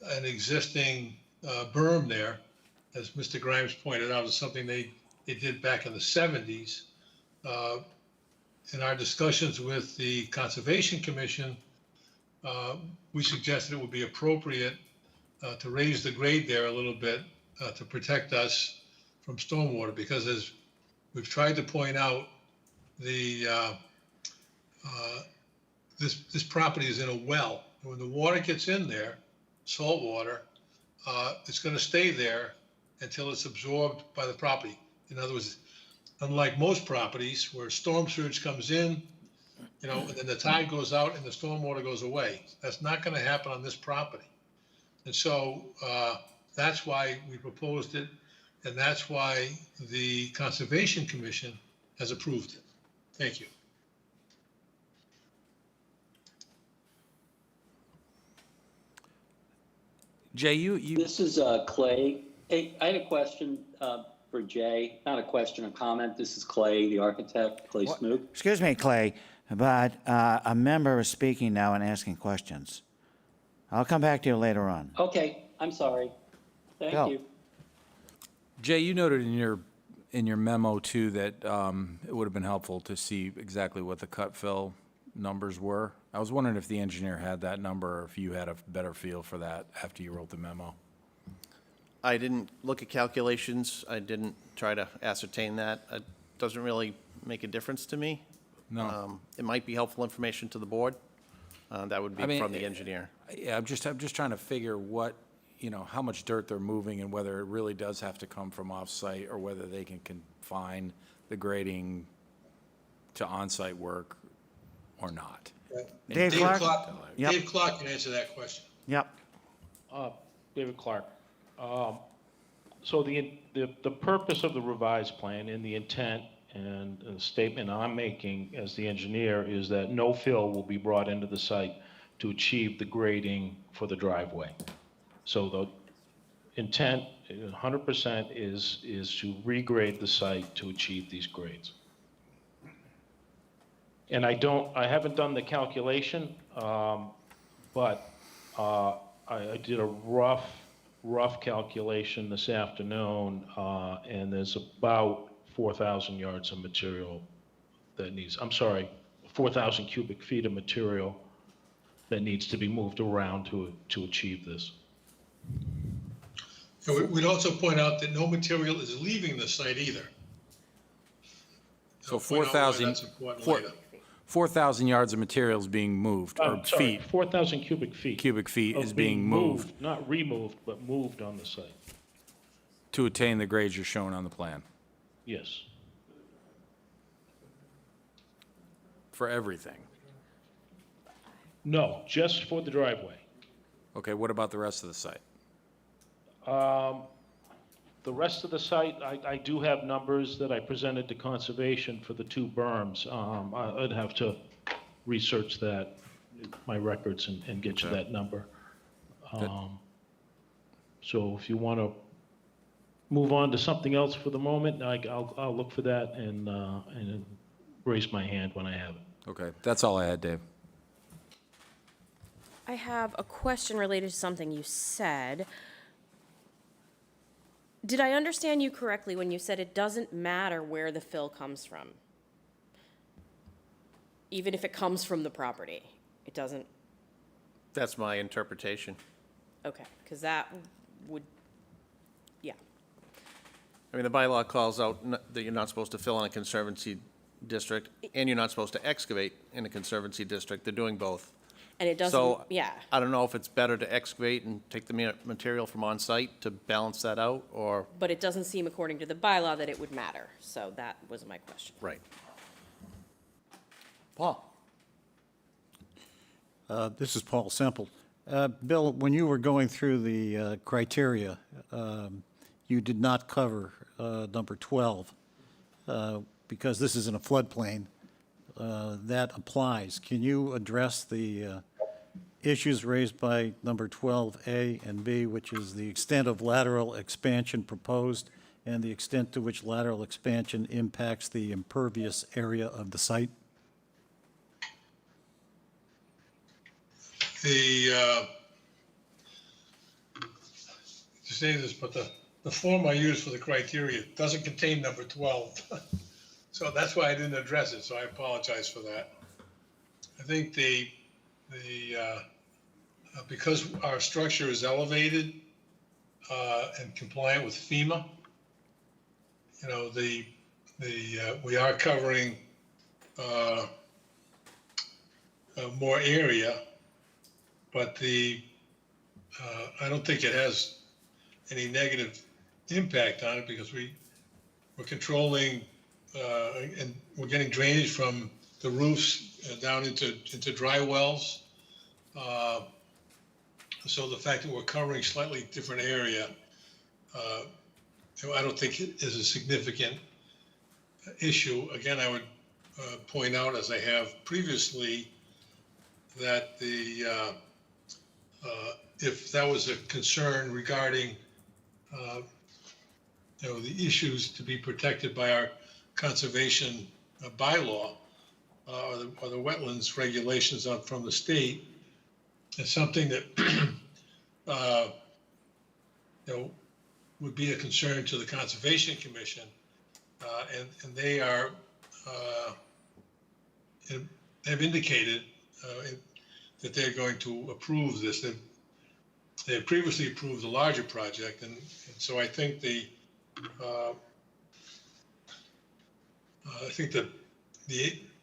[SPEAKER 9] an existing berm there, as Mr. Grimes pointed out, is something they did back in the 70s. In our discussions with the Conservation Commission, we suggested it would be appropriate to raise the grade there a little bit to protect us from stormwater, because as we've tried to point out, this property is in a well. And when the water gets in there, salt water, it's going to stay there until it's absorbed by the property. In other words, unlike most properties where storm surge comes in, and then the tide goes out and the stormwater goes away. That's not going to happen on this property. And so that's why we proposed it, and that's why the Conservation Commission has approved it. Thank you.
[SPEAKER 4] Jay, you
[SPEAKER 10] This is Clay. Hey, I had a question for Jay. Not a question, a comment. This is Clay, the architect, Clay Smoot.
[SPEAKER 1] Excuse me, Clay, but a member is speaking now and asking questions. I'll come back to you later on.
[SPEAKER 10] Okay, I'm sorry.
[SPEAKER 1] Bill.
[SPEAKER 10] Thank you.
[SPEAKER 4] Jay, you noted in your memo too that it would have been helpful to see exactly what the cut fill numbers were. I was wondering if the engineer had that number, or if you had a better feel for that after you wrote the memo.
[SPEAKER 8] I didn't look at calculations. I didn't try to ascertain that. It doesn't really make a difference to me.
[SPEAKER 4] No.
[SPEAKER 8] It might be helpful information to the board. That would be from the engineer.
[SPEAKER 4] Yeah, I'm just trying to figure what, how much dirt they're moving and whether it really does have to come from off-site or whether they can confine the grading to on-site work or not.
[SPEAKER 1] Dave Clark? Yep.
[SPEAKER 9] Dave Clark can answer that question.
[SPEAKER 1] Yep.
[SPEAKER 11] David Clark. So the purpose of the revised plan and the intent and the statement I'm making as the engineer is that no fill will be brought into the site to achieve the grading for the driveway. So the intent, 100%, is to regrade the site to achieve these grades. And I haven't done the calculation, but I did a rough calculation this afternoon, and there's about 4,000 yards of material that needs, 4,000 cubic feet of material that needs to be moved around to achieve this.
[SPEAKER 9] And we'd also point out that no material is leaving the site either.
[SPEAKER 4] So
[SPEAKER 9] Point out why that's important later.
[SPEAKER 4] 4,000 yards of material is being moved, or
[SPEAKER 11] I'm sorry,
[SPEAKER 4] feet.
[SPEAKER 11] 4,000 cubic feet.
[SPEAKER 4] Cubic feet
[SPEAKER 11] of
[SPEAKER 4] is being moved
[SPEAKER 11] Not removed, but moved on the site.
[SPEAKER 4] to attain the grades you're showing on the plan
[SPEAKER 11] Yes.
[SPEAKER 4] for everything.
[SPEAKER 11] No, just for the driveway.
[SPEAKER 4] Okay, what about the rest of the site?
[SPEAKER 11] The rest of the site, I do have numbers that I presented to Conservation for the two berms. I'd have to research that, my records, and get you that number. So if you want to move on to something else for the moment, I'll look for that and raise my hand when I have it.
[SPEAKER 4] Okay, that's all I had, Dave.
[SPEAKER 5] I have a question related to something you said. Did I understand you correctly when you said it doesn't matter where the fill comes from? Even if it comes from the property, it doesn't?
[SPEAKER 8] That's my interpretation.
[SPEAKER 5] Okay, because that would, yeah.
[SPEAKER 8] I mean, the bylaw calls out that you're not supposed to fill in a conservancy district, and you're not supposed to excavate in a conservancy district. They're doing both.
[SPEAKER 5] And it doesn't,
[SPEAKER 8] So,
[SPEAKER 5] yeah.
[SPEAKER 8] I don't know if it's better to excavate and take the material from on-site to balance that out, or,
[SPEAKER 5] But it doesn't seem, according to the bylaw, that it would matter. So that was my question.
[SPEAKER 8] right.
[SPEAKER 1] Paul?
[SPEAKER 6] This is Paul Semple. Bill, when you were going through the criteria, you did not cover number 12, because this is in a floodplain. That applies. Can you address the issues raised by number 12A and B, which is the extent of lateral expansion proposed and the extent to which lateral expansion impacts the impervious area of the site?
[SPEAKER 9] To say this, but the form I used for the criteria doesn't contain number 12. So that's why I didn't address it, so I apologize for that. I think because our structure is elevated and compliant with FEMA, you know, we are covering more area, but I don't think it has any negative impact on it because we're controlling and we're getting drainage from the roofs down into dry wells. So the fact that we're covering slightly different area, I don't think it is a significant issue. Again, I would point out, as I have previously, that if that was a concern regarding the issues to be protected by our conservation bylaw or the wetlands regulations from the state, it's something that would be a concern to the Conservation Commission, and they are have indicated that they're going to approve this. They had previously approved a larger project, and so I think the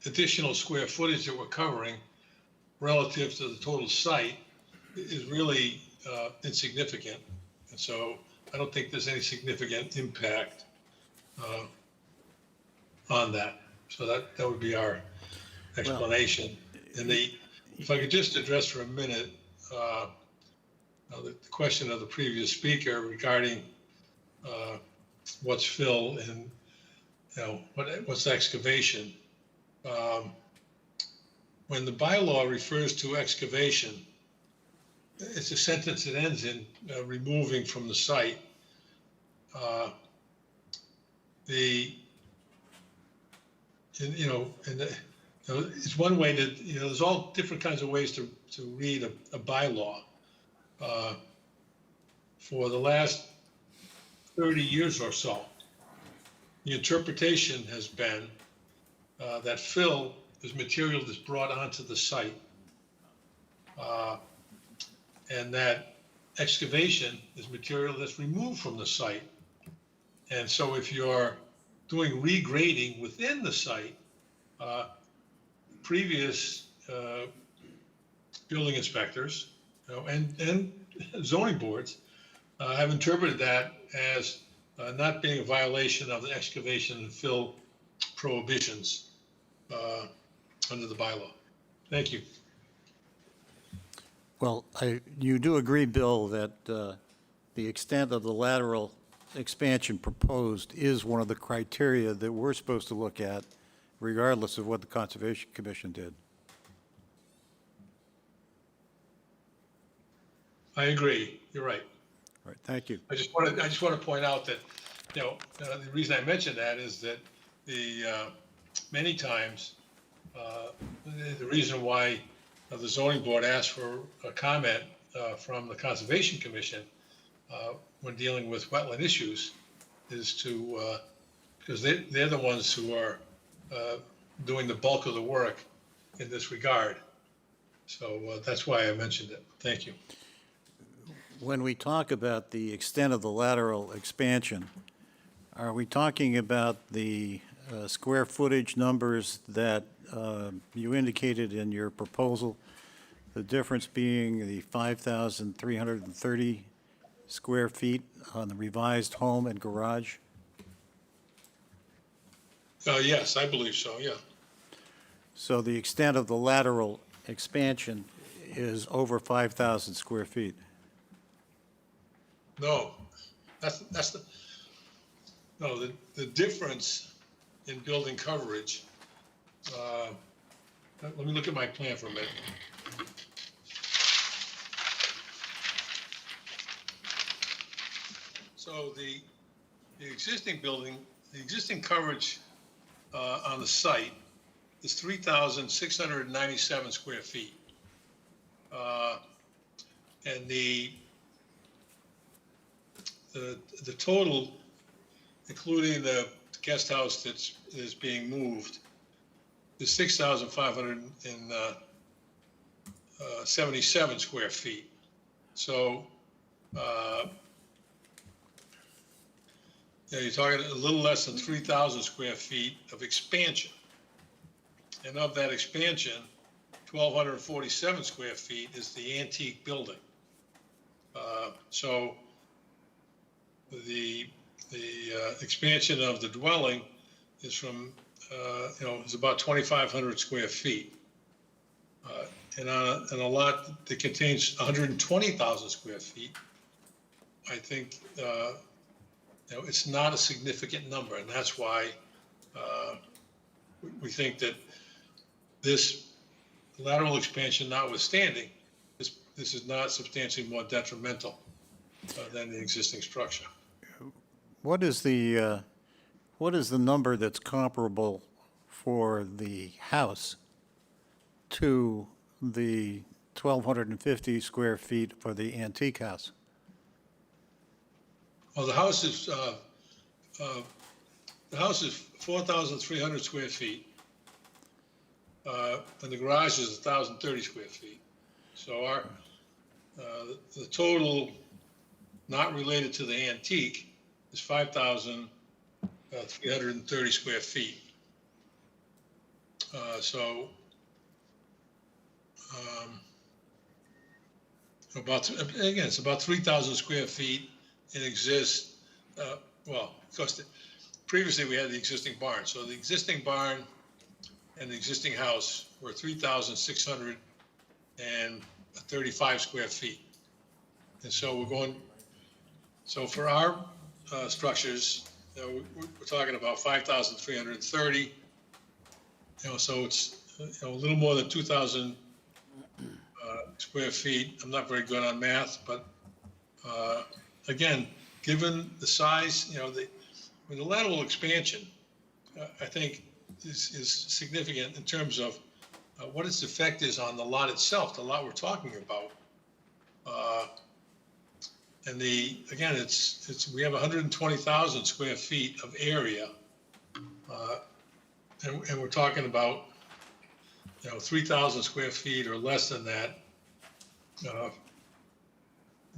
[SPEAKER 9] additional square footage that we're covering relative to the total site is really insignificant, and so I don't think there's any significant impact on that. So that would be our explanation. And if I could just address for a minute the question of the previous speaker regarding what's fill and what's excavation. When the bylaw refers to excavation, it's a sentence that ends in removing from the site. It's one way to, there's all different kinds of ways to read a bylaw. For the last 30 years or so, the interpretation has been that fill is material that's brought onto the site, and that excavation is material that's removed from the site. And so if you're doing regrading within the site, previous building inspectors and zoning boards have interpreted that as not being a violation of the excavation and fill prohibitions under the bylaw. Thank you.
[SPEAKER 6] Well, you do agree, Bill, that the extent of the lateral expansion proposed is one of the criteria that we're supposed to look at, regardless of what the Conservation Commission did.
[SPEAKER 9] I agree. You're right.
[SPEAKER 6] All right, thank you.
[SPEAKER 9] I just want to point out that, the reason I mentioned that is that many times the reason why the zoning board asked for a comment from the Conservation Commission when dealing with wetland issues is because they're the ones who are doing the bulk of the work in this regard. So that's why I mentioned it. Thank you.
[SPEAKER 6] When we talk about the extent of the lateral expansion, are we talking about the square footage numbers that you indicated in your proposal, the difference being the 5,330 square feet on the revised home and garage?
[SPEAKER 9] Yes, I believe so, yeah.
[SPEAKER 6] So the extent of the lateral expansion is over 5,000 square feet?
[SPEAKER 9] No, the difference in building coverage, let me look at my plan for a minute. So the existing building, the existing coverage on the site is 3,697 square feet. And the total, including the guest house that is being moved, is 6,577 square feet. So you're talking a little less than 3,000 square feet of expansion. And of that expansion, 1,247 square feet is the antique building. So the expansion of the dwelling is from, is about 2,500 square feet. And on a lot that contains 120,000 square feet, I think, it's not a significant number. And that's why we think that this lateral expansion notwithstanding, this is not substantially more detrimental than the existing structure.
[SPEAKER 6] What is the number that's comparable for the house to the 1,250 square feet for the antique house?
[SPEAKER 9] Well, the house is 4,300 square feet. And the garage is 1,030 square feet. So our, the total not related to the antique is 5,330 square feet. It's about 3,000 square feet. It exists, well, because previously we had the existing barn. So the existing barn and the existing house were 3,635 square feet. And so so for our structures, we're talking about 5,330. So it's a little more than 2,000 square feet. I'm not very good on math, but again, given the size, the lateral expansion, I think is significant in terms of what its effect is on the lot itself, the lot we're talking about. And again, we have 120,000 square feet of area, and we're talking about 3,000 square feet or less than that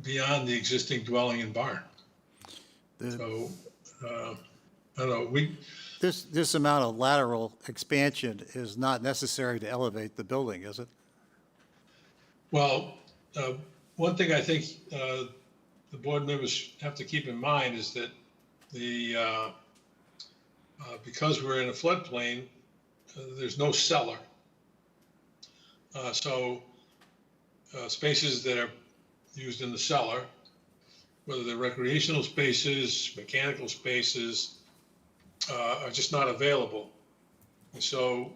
[SPEAKER 9] beyond the existing dwelling and barn. So I don't know.
[SPEAKER 6] This amount of lateral expansion is not necessary to elevate the building, is it?
[SPEAKER 9] Well, one thing I think the board members have to keep in mind is that because we're in a floodplain, there's no cellar. So spaces that are used in the cellar, whether they're recreational spaces, mechanical spaces, are just not available. And so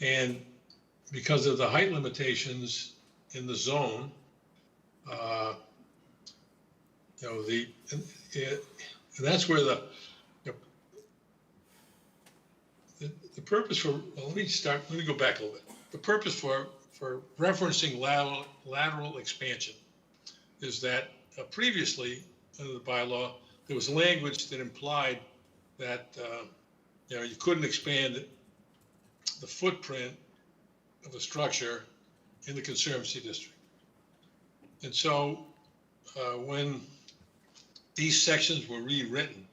[SPEAKER 9] and because of the height limitations in the zone, and that's where the purpose for, well, let me go back a little bit. The purpose for referencing lateral expansion is that previously under the bylaw, there was language that implied that you couldn't expand the footprint of a structure in the Conservancy District. And so when these sections were rewritten,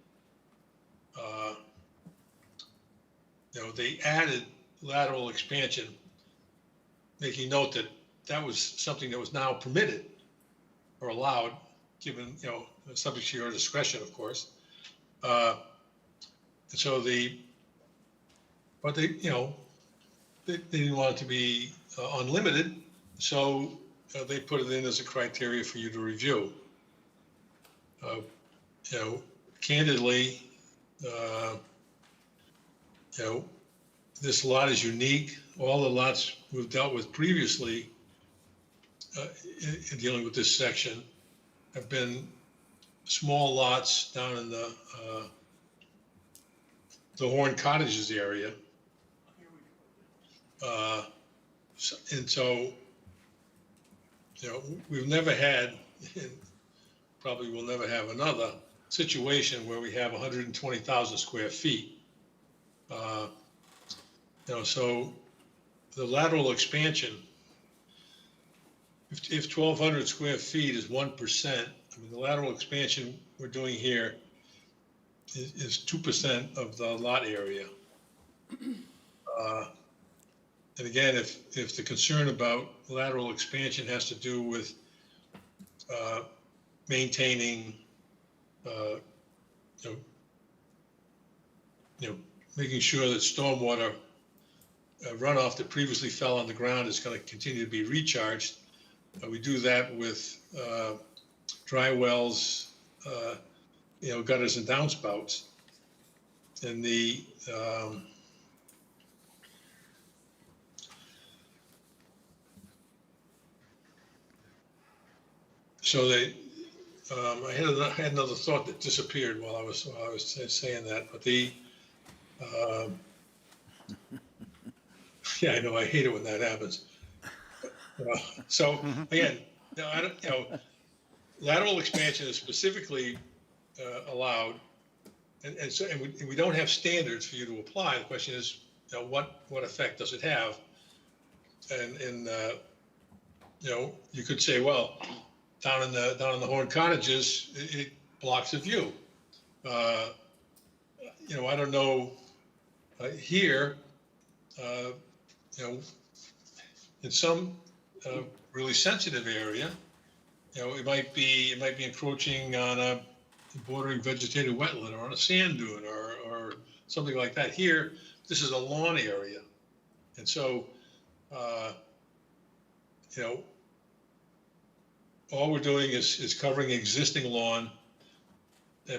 [SPEAKER 9] they added lateral expansion, making note that that was something that was now permitted or allowed, given, subject to your discretion, of course. And so but they didn't want it to be unlimited, so they put it in as a criteria for you to review. Candidly, this lot is unique. All the lots we've dealt with previously in dealing with this section have been small lots down in the Horn Cottages area. And so, we've never had, and probably will never have another situation where we have 120,000 square feet. So the lateral expansion, if 1,200 square feet is 1% I mean, the lateral expansion we're doing here is 2% of the lot area. And again, if the concern about lateral expansion has to do with maintaining, making sure that stormwater runoff that previously fell on the ground is going to continue to be recharged, we do that with dry wells, gutters and downspouts. And so I had another thought that disappeared while I was saying that, but yeah, I know, I hate it when that happens. So again, lateral expansion is specifically allowed, and we don't have standards for you to apply. The question is, what effect does it have? And you could say, well, down in the Horn Cottages, it blocks the view. I don't know here. In some really sensitive area, it might be encroaching on a bordering vegetated wetland or on a sand dune or something like that. Here, this is a lawn area, and so all we're doing is covering existing lawn,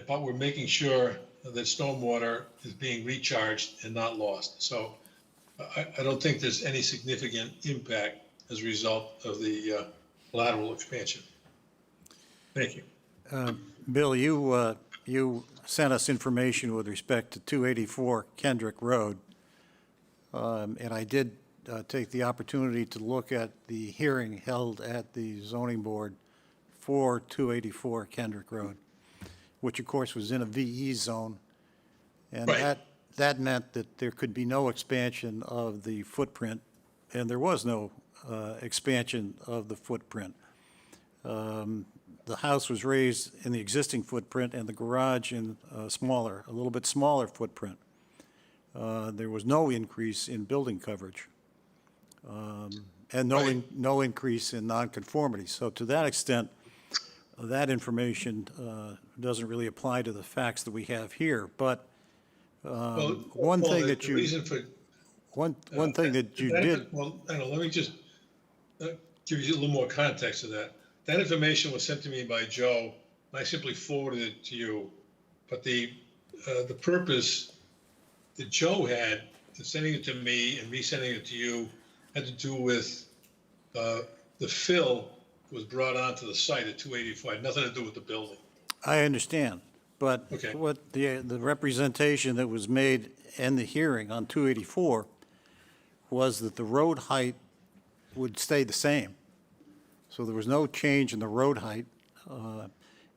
[SPEAKER 9] but we're making sure that stormwater is being recharged and not lost. So I don't think there's any significant impact as a result of the lateral expansion. Thank you.
[SPEAKER 6] Bill, you sent us information with respect to 284 Kendrick Road, and I did take the opportunity to look at the hearing held at the zoning board for 284 Kendrick Road, which of course was in a VE zone, and
[SPEAKER 9] Right.
[SPEAKER 6] that meant that there could be no expansion of the footprint, and there was no expansion of the footprint. The house was raised in the existing footprint and the garage in a little bit smaller footprint. There was no increase in building coverage, and no increase in nonconformity. So to that extent, that information doesn't really apply to the facts that we have here. But one thing that you did.
[SPEAKER 9] Well, I don't know, let me just give you a little more context to that. That information was sent to me by Joe. I simply forwarded it to you. But the purpose that Joe had in sending it to me and me sending it to you had to do with the fill was brought onto the site at 284. It had nothing to do with the building.
[SPEAKER 6] I understand, but
[SPEAKER 9] Okay.
[SPEAKER 6] what the representation that was made in the hearing on 284 was that the road height would stay the same. So there was no change in the road height,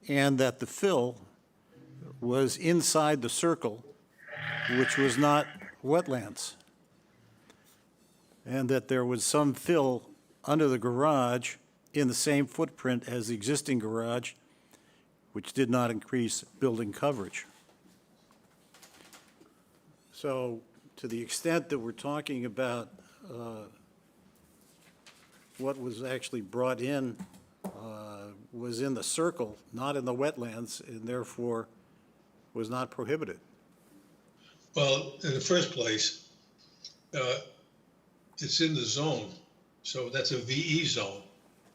[SPEAKER 6] and that the fill was inside the circle, which was not wetlands, and that there was some fill under the garage in the same footprint as the existing garage, which did not increase building coverage. So to the extent that we're talking about what was actually brought in was in the circle, not in the wetlands, and therefore was not prohibited.
[SPEAKER 9] Well, in the first place, it's in the zone, so that's a VE zone.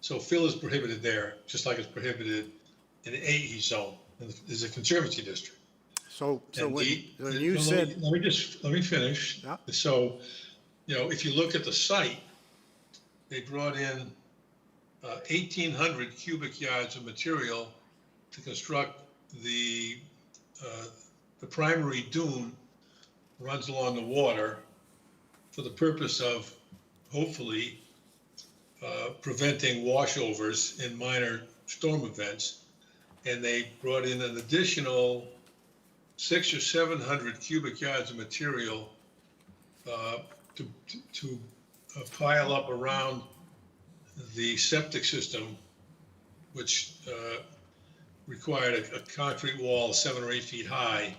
[SPEAKER 9] So fill is prohibited there, just like it's prohibited in the AE zone. And there's a conservancy district.
[SPEAKER 6] So when
[SPEAKER 9] And
[SPEAKER 6] you said,
[SPEAKER 9] let me finish.
[SPEAKER 6] Yeah.
[SPEAKER 9] So, if you look at the site, they brought in 1,800 cubic yards of material to construct the primary dune runs along the water for the purpose of hopefully preventing washovers in minor storm events. And they brought in an additional 600 or 700 cubic yards of material to pile up around the septic system, which required a concrete wall 7 or 8 feet high,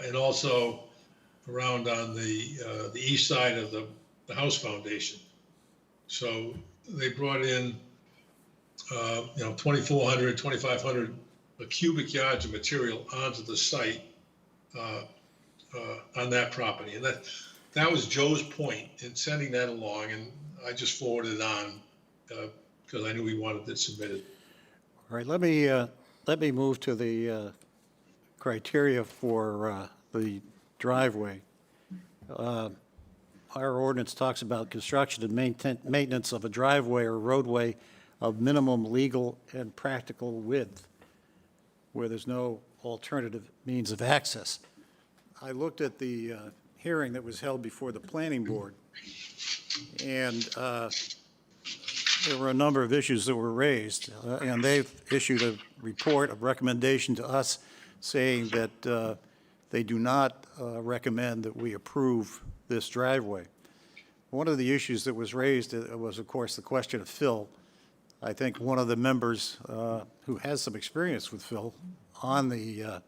[SPEAKER 9] and also around on the east side of the house foundation. So they brought in, 2,400, 2,500 cubic yards of material onto the site on that property. And that was Joe's point in sending that along, and I just forwarded it on because I knew he wanted it submitted.
[SPEAKER 6] All right, let me move to the criteria for the driveway. Our ordinance talks about construction and maintenance of a driveway or roadway of minimum legal and practical width, where there's no alternative means of access. I looked at the hearing that was held before the planning board, and there were a number of issues that were raised, and they've issued a report of recommendation to us saying that they do not recommend that we approve this driveway. One of the issues that was raised was, of course, the question of fill. I think one of the members who has some experience with fill on the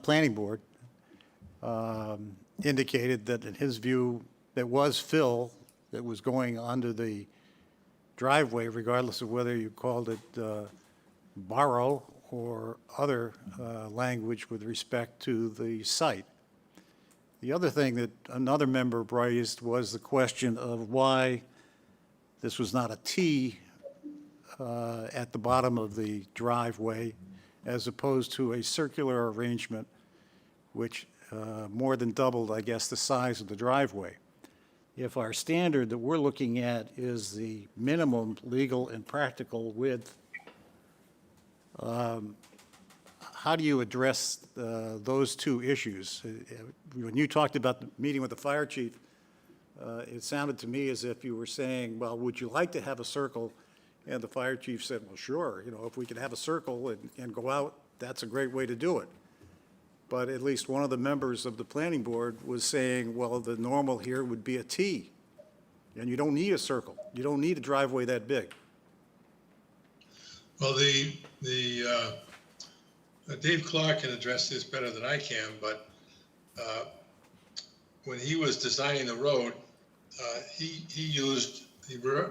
[SPEAKER 6] planning board indicated that in his view, there was fill that was going under the driveway, regardless of whether you called it borrow or other language with respect to the site. The other thing that another member raised was the question of why this was not a T at the bottom of the driveway as opposed to a circular arrangement, which more than doubled, I guess, the size of the driveway. If our standard that we're looking at is the minimum legal and practical width, how do you address those two issues? When you talked about the meeting with the fire chief, it sounded to me as if you were saying, well, would you like to have a circle? And the fire chief said, well, sure, if we could have a circle and go out, that's a great way to do it. But at least one of the members of the planning board was saying, well, the normal here would be a T, and you don't need a circle. You don't need a driveway that big.
[SPEAKER 9] Well, Dave Clark can address this better than I can, but when he was designing the road, he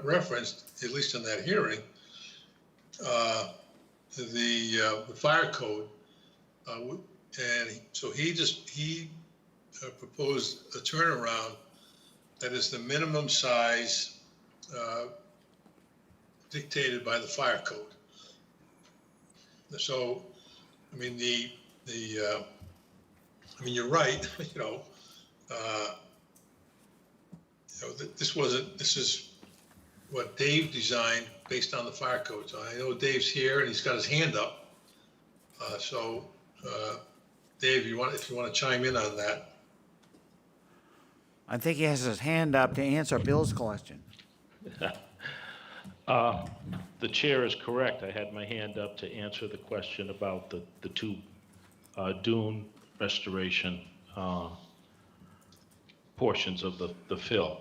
[SPEAKER 9] referenced, at least in that hearing, the fire code, and so he proposed a turnaround that is the minimum size dictated by the fire code. So, I mean, you're right. This is what Dave designed based on the fire code. So I know Dave's here and he's got his hand up. Dave, if you want to chime in on that.
[SPEAKER 1] I think he has his hand up to answer Bill's question.
[SPEAKER 11] The chair is correct. I had my hand up to answer the question about the two dune restoration portions of the fill.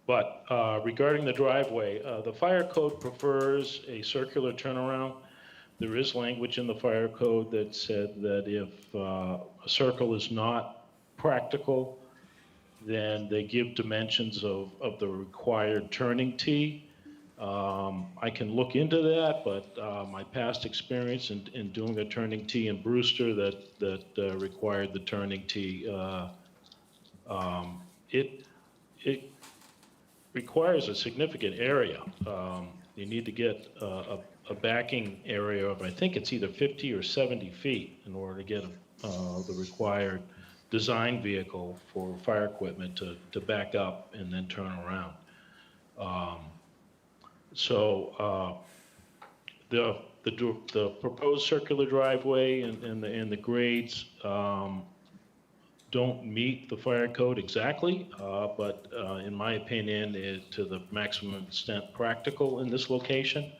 [SPEAKER 11] But regarding the driveway, the fire code prefers a circular turnaround. There is language in the fire code that said that if a circle is not practical, then they give dimensions of the required turning T. I can look into that, but my past experience in doing a turning T in Brewster that required the turning T, it requires a significant area. You need to get a backing area of, I think it's either 50 or 70 feet in order to get the required design vehicle for fire equipment to back up and then turn around. The proposed circular driveway and the grades don't meet the fire code exactly, but in my opinion, to the maximum extent practical in this location.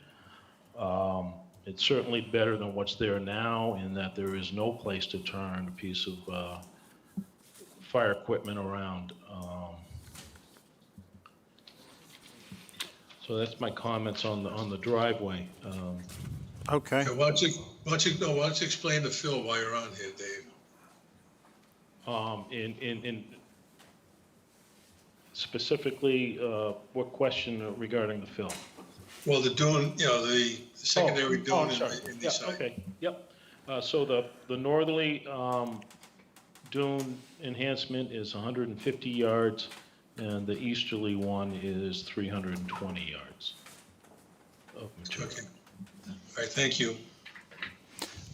[SPEAKER 11] It's certainly better than what's there now in that there is no place to turn a piece of fire equipment around. So that's my comments on the driveway.
[SPEAKER 6] Okay.
[SPEAKER 9] Okay, why don't you explain the fill while you're on here, Dave?
[SPEAKER 11] In specifically, what question regarding the fill?
[SPEAKER 9] Well, the dune, the secondary
[SPEAKER 11] Oh,
[SPEAKER 9] dune
[SPEAKER 11] I'm sorry.
[SPEAKER 9] in the
[SPEAKER 11] Yeah,
[SPEAKER 9] site.
[SPEAKER 11] okay, yep. So the northerly dune enhancement is 150 yards, and the easterly one is 320 yards of material.
[SPEAKER 9] Okay. All right, thank you.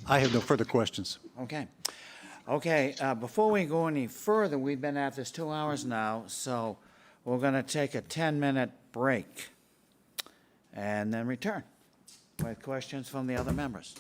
[SPEAKER 6] I have no further questions.
[SPEAKER 1] Okay. Okay, before we go any further, we've been at this 2 hours now, so we're going to take a 10-minute break and then return with questions from the other members.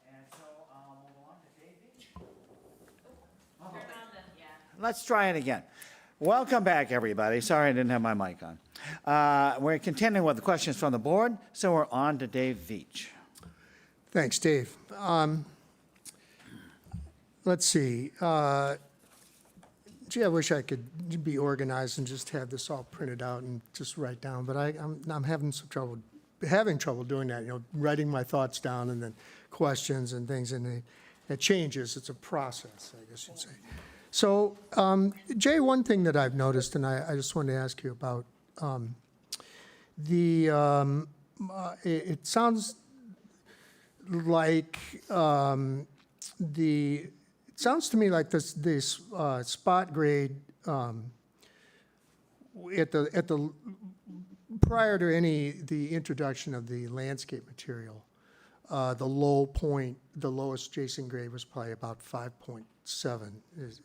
[SPEAKER 1] And so we'll go on to Dave Beach. Let's try it again. Welcome back, everybody. Sorry I didn't have my mic on. We're continuing with the questions from the board, so we're on to Dave Veach.
[SPEAKER 7] Thanks, Dave. Let's see. Gee, I wish I could be organized and just have this all printed out and just write down, but I'm having trouble doing that, writing my thoughts down and then questions and things, and it changes. It's a process, I guess you'd say. So, Jay, one thing that I've noticed, and I just wanted to ask you about, it sounds like it sounds to me like this spot grade at the prior to the introduction of the landscape material, the lowest Jason grade was probably about 5.7. Is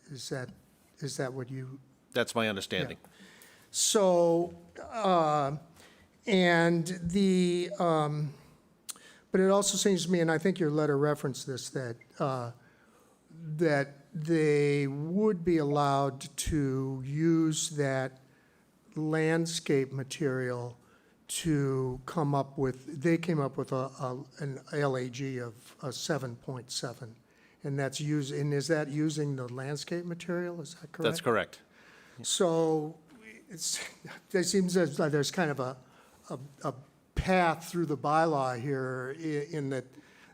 [SPEAKER 7] that what you?
[SPEAKER 8] That's my understanding.
[SPEAKER 7] Yeah. So, but it also seems to me, and I think your letter referenced this, that they would be allowed to use that landscape material to come up with, they came up with an LAG of a 7.7. And that's is that using the landscape material? Is that correct?
[SPEAKER 8] That's correct.
[SPEAKER 7] So it seems as though there's kind of a path through the bylaw here in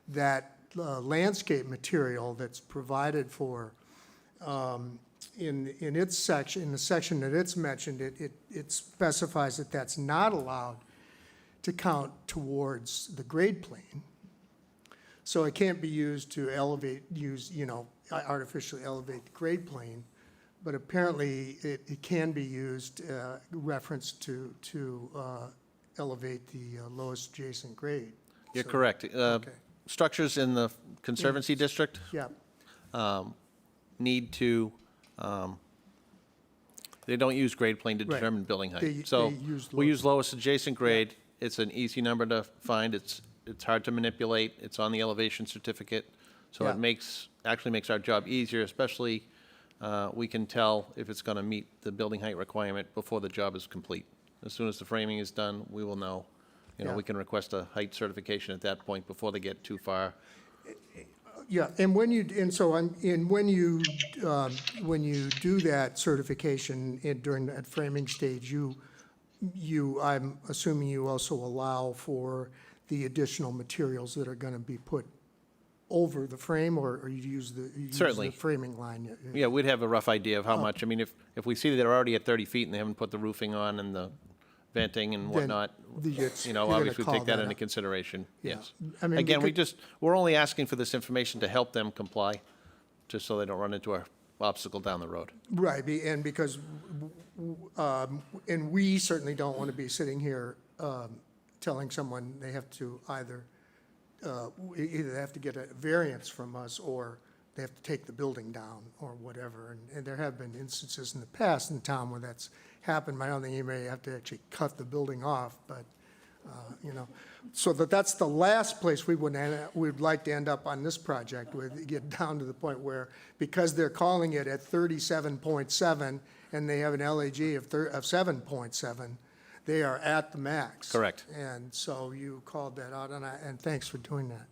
[SPEAKER 7] that landscape material that's provided for in its section, in the section that it's mentioned, it specifies that that's not allowed to count towards the grade plane. So it can't be used to artificially elevate the grade plane, but apparently it can be used, reference to elevate the lowest adjacent grade.
[SPEAKER 8] You're
[SPEAKER 7] So-
[SPEAKER 8] correct.
[SPEAKER 7] Okay.
[SPEAKER 8] Structures in the Conservancy District
[SPEAKER 7] Yeah,
[SPEAKER 8] need to, they don't use grade plane to
[SPEAKER 7] Right.
[SPEAKER 8] determine building height.
[SPEAKER 7] They
[SPEAKER 8] So
[SPEAKER 7] use
[SPEAKER 8] we use lowest adjacent grade. It's an easy number to find. It's hard to manipulate. It's on the elevation certificate. So
[SPEAKER 7] Yeah.
[SPEAKER 8] it actually makes our job easier, especially we can tell if it's going to meet the building height requirement before the job is complete. As soon as the framing is done, we will know.
[SPEAKER 7] Yeah.
[SPEAKER 8] We can request a height certification at that point before they get too far.
[SPEAKER 7] yeah, and when you do that certification during that framing stage, I'm assuming you also allow for the additional materials that are gonna be put over the frame, or you use the
[SPEAKER 8] Certainly.
[SPEAKER 7] framing line?
[SPEAKER 8] Yeah, we'd have a rough idea of how
[SPEAKER 7] Oh.
[SPEAKER 8] much. I mean, if we see that they're already at 30 feet and they haven't put the roofing on and the venting and whatnot,
[SPEAKER 7] you're gonna
[SPEAKER 8] obviously
[SPEAKER 7] call
[SPEAKER 8] take that
[SPEAKER 7] that
[SPEAKER 8] into
[SPEAKER 7] out.
[SPEAKER 8] consideration,
[SPEAKER 7] Yeah.
[SPEAKER 8] yes.
[SPEAKER 7] I mean,
[SPEAKER 8] Again,
[SPEAKER 7] because-
[SPEAKER 8] we're only asking for this information to help them comply, just so they don't run into an obstacle down the road.
[SPEAKER 7] Right, and because, and we certainly don't want to be sitting here telling someone they have to either they have to get a variance from us, or they have to take the building down, or whatever. And there have been instances in the past in town where that's happened. I don't think you may have to actually cut the building off, but, so that's the last place we'd like to end up on this project, with get down to the point where, because they're calling it at 37.7, and they have an LAG of 7.7, they are at the max.
[SPEAKER 8] Correct.
[SPEAKER 7] And so you called that out, and thanks for doing that.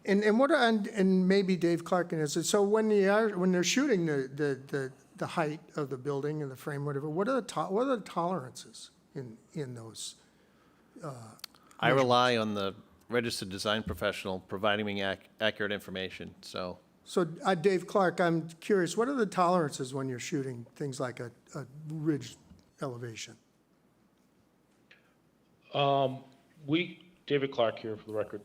[SPEAKER 7] And maybe Dave Clark can answer, so when they're shooting the height of the building and the frame, whatever, what are the tolerances in those?
[SPEAKER 8] I rely on the registered design professional providing me accurate information, so.
[SPEAKER 7] So, Dave Clark, I'm curious, what are the tolerances when you're shooting things like a ridge elevation?
[SPEAKER 11] David Clark here for the record.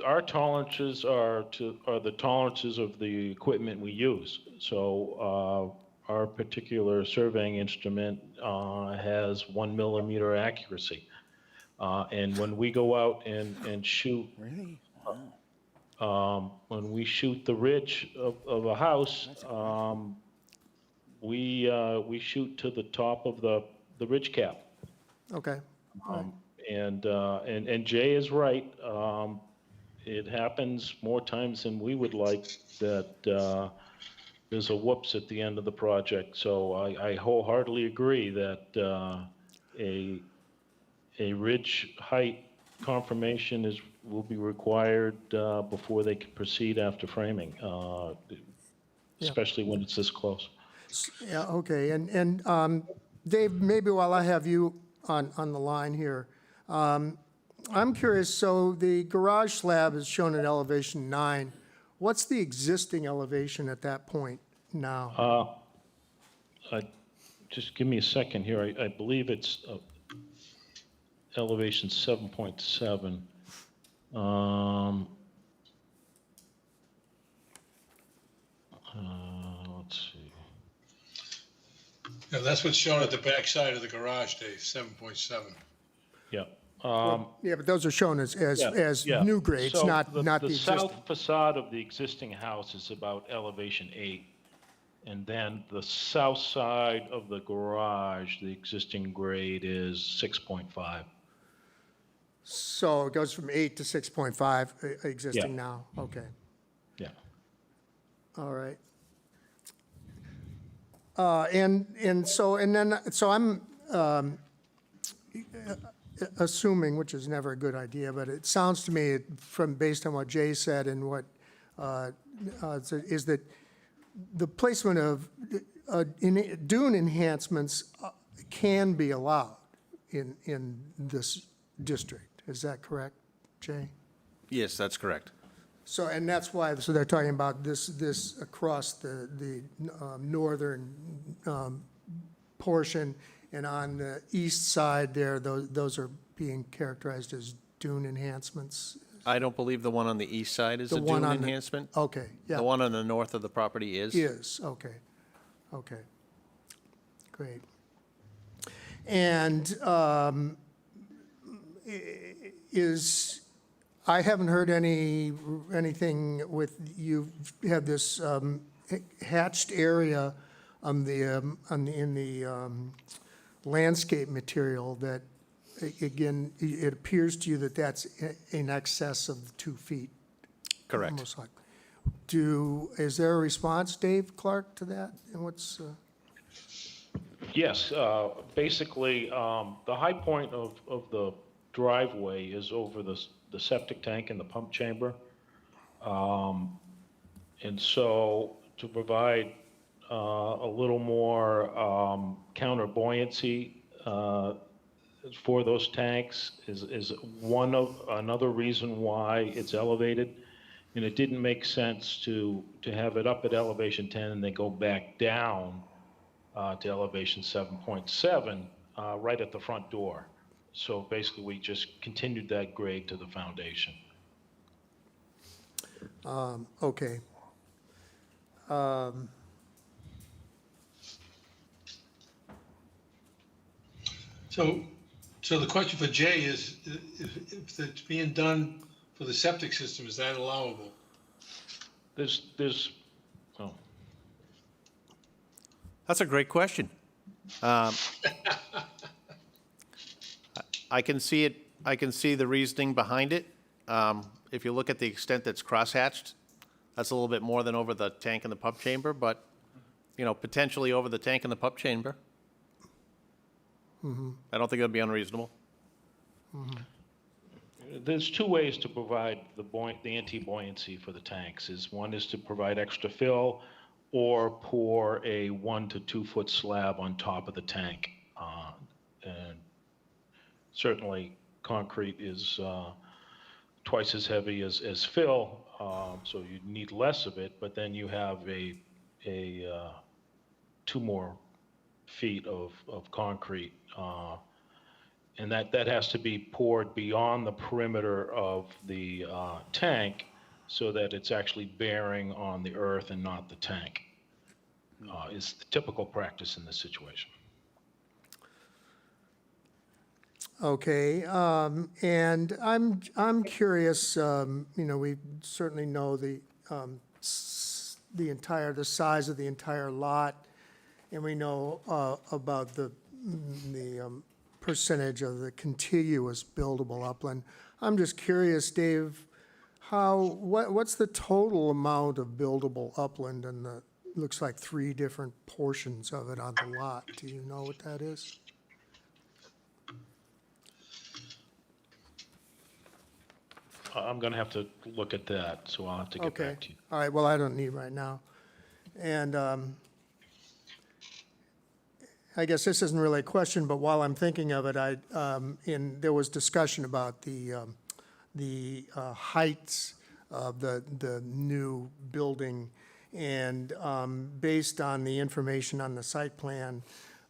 [SPEAKER 11] Our tolerances are the tolerances of the equipment we use. So our particular surveying instrument has 1 millimeter accuracy. And when we go out and shoot, when we shoot the ridge of a house, we shoot to the top of the ridge cap.
[SPEAKER 7] Okay, all right.
[SPEAKER 11] And Jay is right. It happens more times than we would like that there's a whoops at the end of the project. So I wholeheartedly agree that a ridge height confirmation will be required before they can proceed after framing, especially when it's this close.
[SPEAKER 7] Yeah, okay, and Dave, maybe while I have you on the line here, I'm curious, so the garage slab is shown at elevation 9. What's the existing elevation at that point now?
[SPEAKER 11] Just give me a second here. I believe it's elevation 7.7. Let's see.
[SPEAKER 9] Yeah, that's what's shown at the back side of the garage, Dave, 7.7.
[SPEAKER 11] Yeah.
[SPEAKER 7] Yeah, but those are shown as
[SPEAKER 11] Yeah.
[SPEAKER 7] new grades,
[SPEAKER 11] So
[SPEAKER 7] not the existing.
[SPEAKER 11] south facade of the existing house is about elevation 8. And then the south side of the garage, the existing grade is 6.5.
[SPEAKER 7] So it goes from 8 to 6.5 existing
[SPEAKER 11] Yeah.
[SPEAKER 7] now, okay,
[SPEAKER 11] Yeah.
[SPEAKER 7] all right. So I'm assuming, which is never a good idea, but it sounds to me based on what Jay said and what, is that the placement of dune enhancements can be allowed in this district. Is that correct, Jay?
[SPEAKER 8] Yes, that's correct.
[SPEAKER 7] So, and that's why, so they're talking about this across the northern portion, and on the east side there, those are being characterized as dune enhancements?
[SPEAKER 8] I don't believe the one on the east side is
[SPEAKER 7] The
[SPEAKER 8] a
[SPEAKER 7] one
[SPEAKER 8] dune
[SPEAKER 7] on the-
[SPEAKER 8] enhancement.
[SPEAKER 7] Okay, yeah.
[SPEAKER 8] The one on the north of the property is.
[SPEAKER 7] Okay, great. And I haven't heard anything with, you have this hatched area in the landscape material that, again, it appears to you that that's in excess of 2 feet.
[SPEAKER 8] Correct.
[SPEAKER 7] Almost like. Is there a response, Dave Clark, to that? And what's,
[SPEAKER 11] Yes, basically, the high point of the driveway is over the septic tank and the pump chamber. And so to provide a little more counter buoyancy for those tanks is another reason why it's elevated. And it didn't make sense to have it up at elevation 10 and then go back down to elevation 7.7 right at the front door. So basically, we just continued that grade to the foundation.
[SPEAKER 7] okay.
[SPEAKER 9] So the question for Jay is, if it's being done for the septic system, is that allowable?
[SPEAKER 11] Oh,
[SPEAKER 8] That's a great question. I can see it, I can see the reasoning behind it. If you look at the extent that's crosshatched, that's a little bit more than over the tank and the pump chamber, but, potentially over the tank and the pump chamber. I don't think that'd be unreasonable.
[SPEAKER 11] There's two ways to provide the anti-buoyancy for the tanks. One is to provide extra fill or pour a 1 to 2 foot slab on top of the tank. And certainly, concrete is twice as heavy as fill, so you need less of it, but then you have a 2 more feet of concrete. And that has to be poured beyond the perimeter of the tank so that it's actually bearing on the earth and not the tank. Is the typical practice in this situation.
[SPEAKER 7] Okay, and I'm curious, we certainly know the size of the entire lot, and we know about the percentage of the contiguous buildable upland. I'm just curious, Dave, what's the total amount of buildable upland and looks like 3 different portions of it on the lot? Do you know what that is?
[SPEAKER 11] I'm going to have to look at that, so I'll have to get
[SPEAKER 7] Okay.
[SPEAKER 11] back to you.
[SPEAKER 7] All right, well, I don't need right now. And I guess this isn't really a question, but while I'm thinking of it, there was discussion about the heights of the new building. And based on the information on the site plan,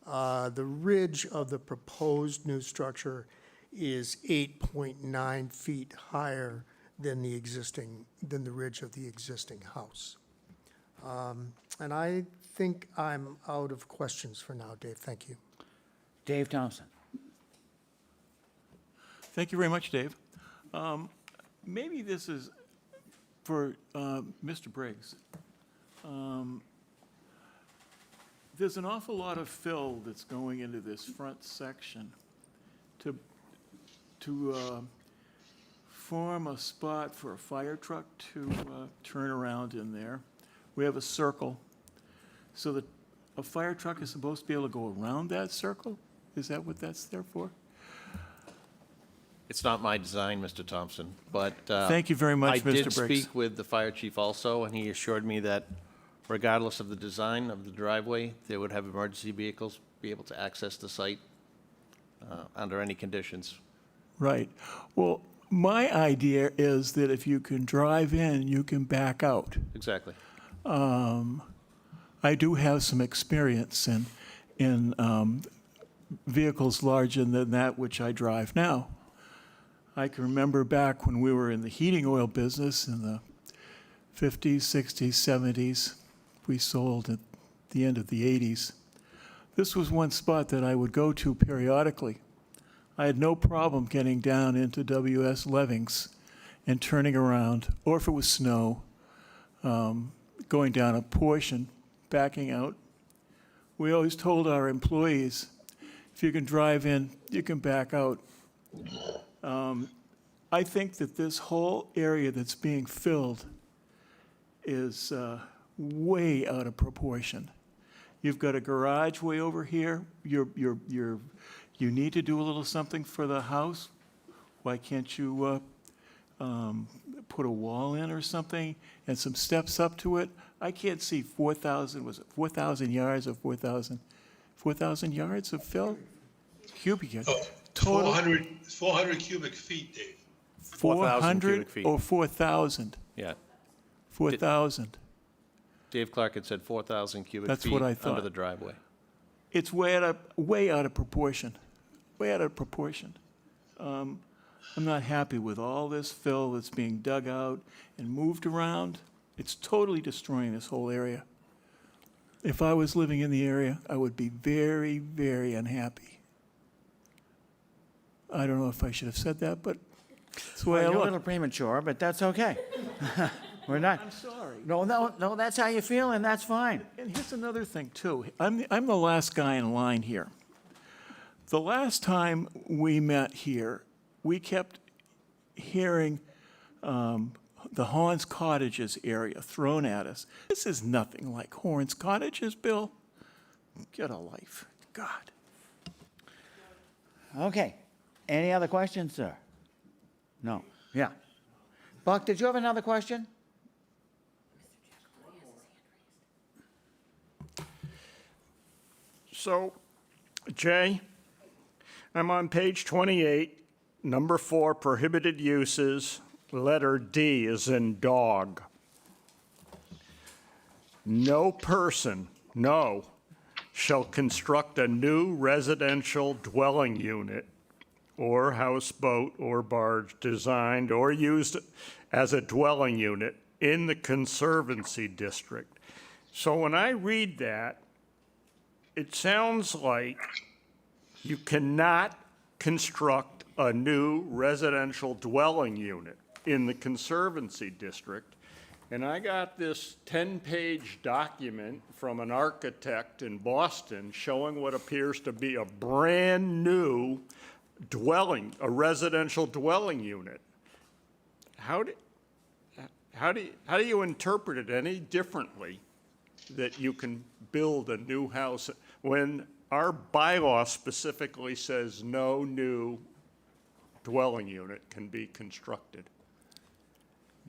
[SPEAKER 7] the ridge of the proposed new structure is 8.9 feet higher than the ridge of the existing house. And I think I'm out of questions for now, Dave. Thank you.
[SPEAKER 1] Dave Thompson.
[SPEAKER 16] Thank you very much, Dave. Maybe this is for Mr. Briggs. There's an awful lot of fill that's going into this front section to form a spot for a fire truck to turn around in there. We have a circle, so that a fire truck is supposed to be able to go around that circle? Is that what that's there for?
[SPEAKER 8] It's not my design, Mr. Thompson, but.
[SPEAKER 16] Thank you very much, Mr.
[SPEAKER 8] I did
[SPEAKER 16] Briggs.
[SPEAKER 8] speak with the fire chief also, and he assured me that regardless of the design of the driveway, they would have emergency vehicles be able to access the site under any conditions.
[SPEAKER 16] Right. Well, my idea is that if you can drive in, you can back out.
[SPEAKER 8] Exactly.
[SPEAKER 16] I do have some experience in vehicles larger than that which I drive now. I can remember back when we were in the heating oil business in the 50s, 60s, 70s. We sold at the end of the 80s. This was one spot that I would go to periodically. I had no problem getting down into W.S. Levings and turning around, or if it was snow, going down a portion, backing out. We always told our employees, if you can drive in, you can back out. I think that this whole area that's being filled is way out of proportion. You've got a garage way over here. You need to do a little something for the house. Why can't you put a wall in or something and some steps up to it? I can't see 4,000, was it 4,000 yards or 4,000 yards of fill? Cubic yards.
[SPEAKER 9] Oh,
[SPEAKER 16] Total
[SPEAKER 9] 400 cubic feet, Dave.
[SPEAKER 8] 4,000 cubic
[SPEAKER 16] 400
[SPEAKER 8] feet.
[SPEAKER 16] or 4,000?
[SPEAKER 8] Yeah.
[SPEAKER 16] 4,000.
[SPEAKER 8] Dave Clark had said 4,000 cubic
[SPEAKER 16] That's
[SPEAKER 8] feet
[SPEAKER 16] what I
[SPEAKER 8] under
[SPEAKER 16] thought.
[SPEAKER 8] the driveway.
[SPEAKER 16] It's way out of proportion. Way out of proportion. I'm not happy with all this fill that's being dug out and moved around. It's totally destroying this whole area. If I was living in the area, I would be very, very unhappy. I don't know if I should have said that, but it's the way I
[SPEAKER 1] You're a
[SPEAKER 16] look.
[SPEAKER 1] little premature, but that's okay. We're not.
[SPEAKER 16] I'm sorry.
[SPEAKER 1] No, that's how you feel, and that's fine.
[SPEAKER 16] And here's another thing, too. I'm the last guy in line here. The last time we met here, we kept hearing the Horns Cottages area thrown at us. This is nothing like Horns Cottages, Bill. Get a life. God.
[SPEAKER 1] Okay. Any other questions, sir? No. Yeah. Buck, did you have another question?
[SPEAKER 2] So, Jay, I'm on page 28, number 4, prohibited uses, letter D is in dog. No person, shall construct a new residential dwelling unit or houseboat or barge designed or used as a dwelling unit in the Conservancy District. So when I read that, it sounds like you cannot construct a new residential dwelling unit in the Conservancy District, And I got this 10-page document from an architect in Boston showing what appears to be a brand-new dwelling, a residential dwelling unit. How do you interpret it any differently that you can build a new house when our bylaw specifically says no new dwelling unit can be constructed?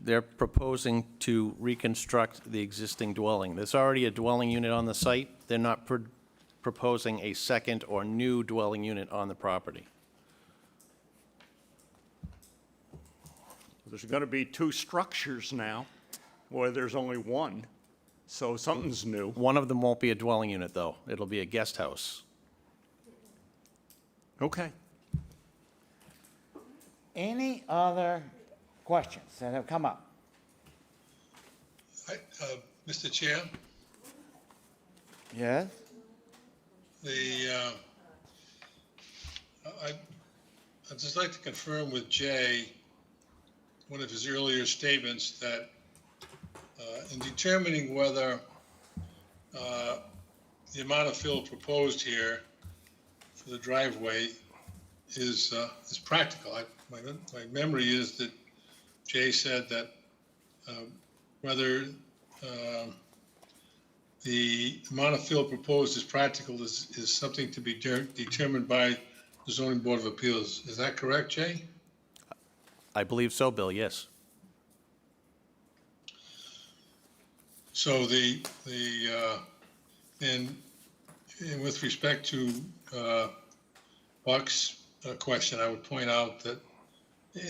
[SPEAKER 8] They're proposing to reconstruct the existing dwelling. There's already a dwelling unit on the site. They're not proposing a second or new dwelling unit on the property.
[SPEAKER 2] There's going to be 2 structures now, where there's only one, so something's new.
[SPEAKER 8] One of them won't be a dwelling unit, though. It'll be a guest house.
[SPEAKER 2] Okay.
[SPEAKER 1] Any other questions that have come up?
[SPEAKER 9] Mr. Chair,
[SPEAKER 1] Yes?
[SPEAKER 9] I'd just like to confirm with Jay, one of his earlier statements, that in determining whether the amount of fill proposed here for the driveway is practical. My memory is that Jay said that whether the amount of fill proposed is practical is something to be determined by the Zoning Board of Appeals. Is that correct, Jay?
[SPEAKER 8] I believe so, Bill, yes.
[SPEAKER 9] So and with respect to Buck's question, I would point out that,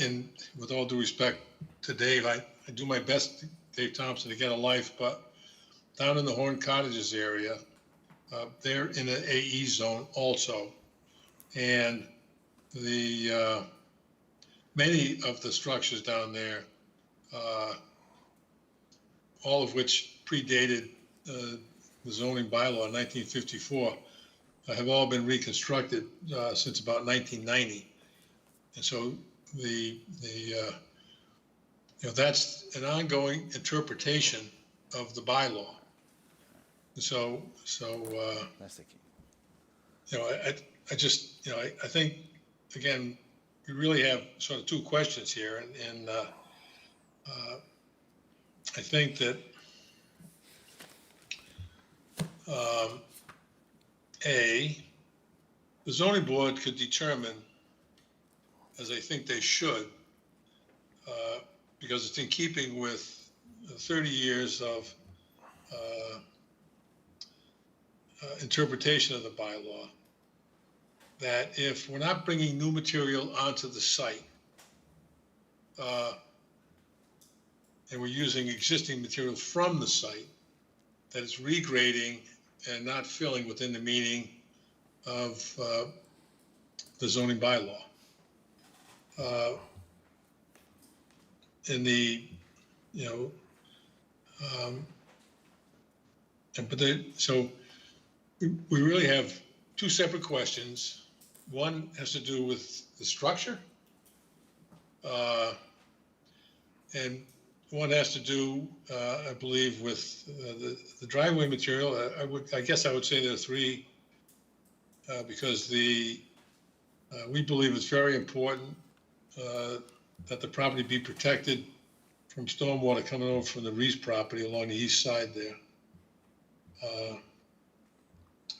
[SPEAKER 9] and with all due respect to Dave, I do my best, Dave Thompson, to get a life, but down in the Horn Cottages area, they're in an AE zone also. And many of the structures down there, all of which predated the zoning bylaw in 1954, have all been reconstructed since about 1990. And so that's an ongoing interpretation of the bylaw. So
[SPEAKER 1] That's the key.
[SPEAKER 9] I just, I think, again, we really have sort of 2 questions here, and I think that the zoning board could determine, as I think they should, because it's in keeping with 30 years of interpretation of the bylaw, that if we're not bringing new material onto the site, and we're using existing material from the site, that it's regrading and not filling within the meaning of the zoning bylaw. So we really have 2 separate questions. One has to do with the structure, and one has to do, I believe, with the driveway material. I guess I would say there are 3, because we believe it's very important that the property be protected from stormwater coming over from the Reese property along the east side there.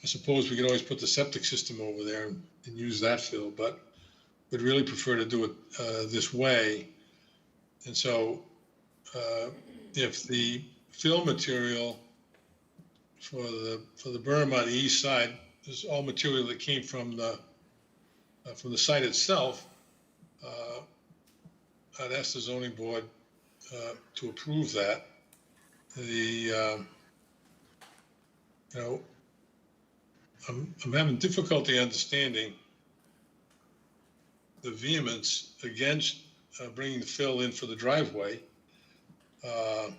[SPEAKER 9] I suppose we could always put the septic system over there and use that fill, but we'd really prefer to do it this way. And so if the fill material for the berm on the east side is all material that came from the site itself, I'd ask the zoning board to approve that. I'm having difficulty understanding the vehemence against bringing the fill in for the driveway. But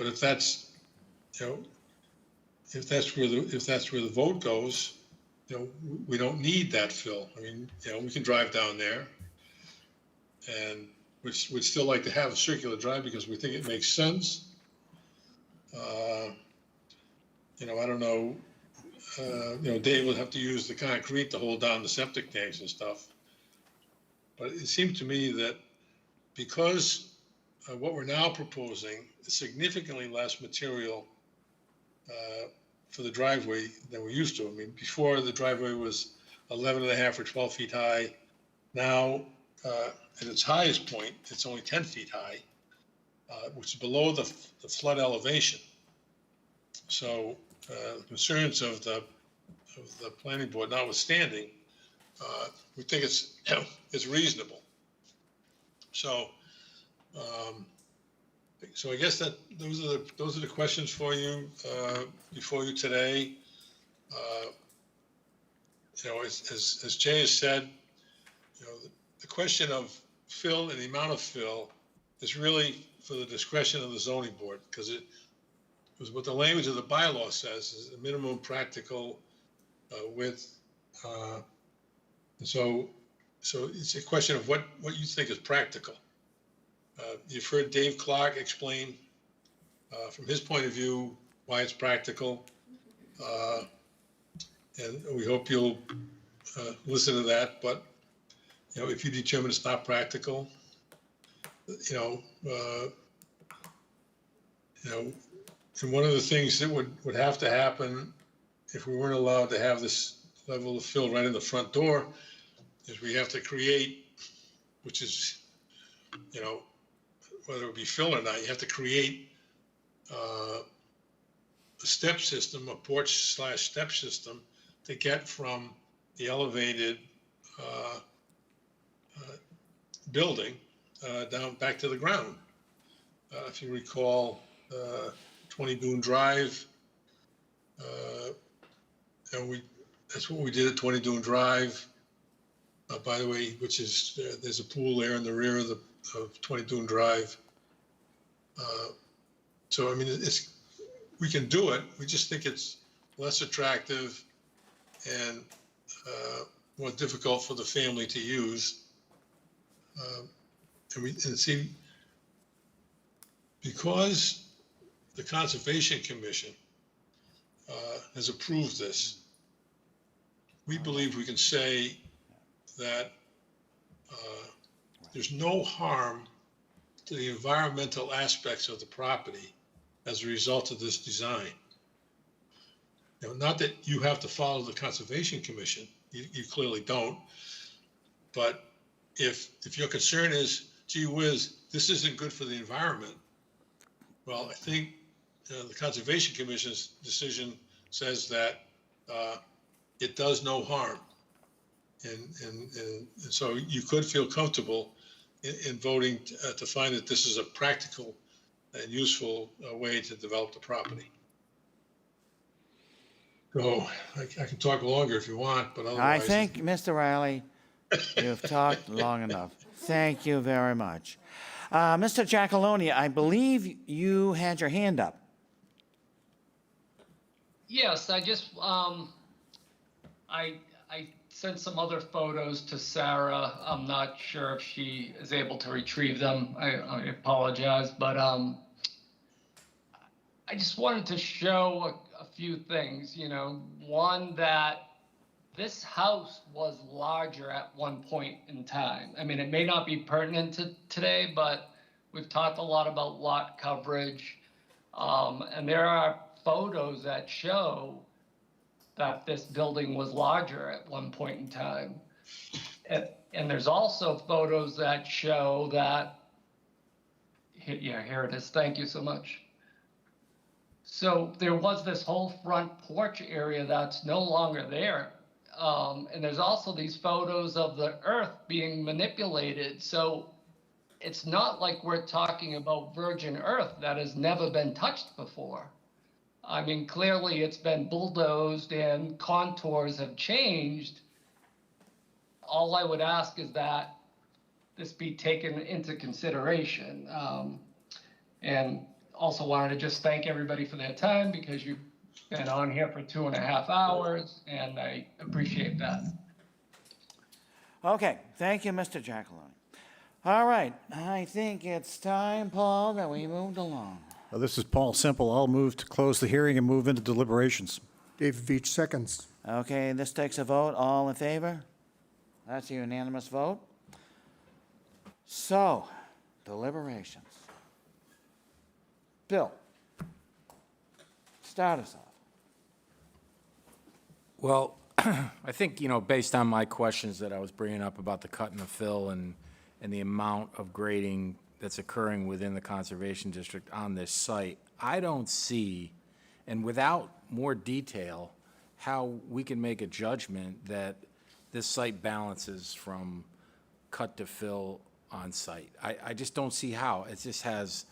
[SPEAKER 9] if that's where the vote goes, we don't need that fill. I mean, we can drive down there, and would still like to have a circular drive because we think it makes sense. I don't know, Dave would have to use the concrete to hold down the septic tanks and stuff. But it seemed to me that because what we're now proposing is significantly less material for the driveway than we're used to. I mean, before the driveway was 11 and a half or 12 feet high. Now, at its highest point, it's only 10 feet high, which is below the flood elevation. So the concerns of the planning board notwithstanding, we think it's reasonable. So, so I guess that those are the questions for you before you today. As Jay has said, the question of fill and the amount of fill is really for the discretion of the zoning board, because what the language of the bylaw says is the minimum practical width. And so it's a question of what you think is practical. You've heard Dave Clark explain from his point of view why it's practical. And we hope you'll listen to that. But, if you determine it's not practical, and one of the things that would have to happen if we weren't allowed to have this level of fill right in the front door is we have to create, which is, whether it be fill or not, you have to create a step system, a porch/step system to get from the elevated building down back to the ground. If you recall, 20 Boone Drive, that's what we did at 20 Boone Drive. By the way, which is there's a pool there in the rear of 20 Boone Drive. So I mean, we can do it. We just think it's less attractive and more difficult for the family to use. And see, because the Conservation Commission has approved this, we believe we can say that there's no harm to the environmental aspects of the property as a result of this design. Not that you have to follow the Conservation Commission, you clearly don't, but if your concern is, gee whiz, this isn't good for the environment, well, I think the Conservation Commission's decision says that it does no harm. And so you could feel comfortable in voting to find that this is a practical and useful way to develop the property. So I can talk longer if you want, but otherwise.
[SPEAKER 1] I think, Mr. Riley, you've talked long enough. Thank you very much. Mr. Giacalone, I believe you had your hand up.
[SPEAKER 14] Yes, I just, I sent some other photos to Sarah. I'm not sure if she is able to retrieve them. I apologize, but I just wanted to show a few things, one, that this house was larger at one point in time. I mean, it may not be pertinent to today, but we've talked a lot about lot coverage. And there are photos that show that this building was larger at one point in time. And there's also photos that show that, yeah, here it is. Thank you so much. So there was this whole front porch area that's no longer there. And there's also these photos of the earth being manipulated. So it's not like we're talking about virgin earth that has never been touched before. I mean, clearly it's been bulldozed and contours have changed. All I would ask is that this be taken into consideration. And also wanted to just thank everybody for their time, because you've been on here for 2.5 hours, and I appreciate that.
[SPEAKER 1] Okay, thank you, Mr. Giacalone. All right, I think it's time, Paul, that we moved along.
[SPEAKER 6] This is Paul Simple. I'll move to close the hearing and move into deliberations.
[SPEAKER 7] David Veach seconds.
[SPEAKER 1] Okay, this takes a vote. All in favor? That's a unanimous vote. So, deliberations. Bill, start us off.
[SPEAKER 4] Well, I think, based on my questions that I was bringing up about the cut and the fill and the amount of grading that's occurring within the Conservation District on this site, I don't see, and without more detail, how we can make a judgment that this site balances from cut to fill on site. I just don't see how. It just has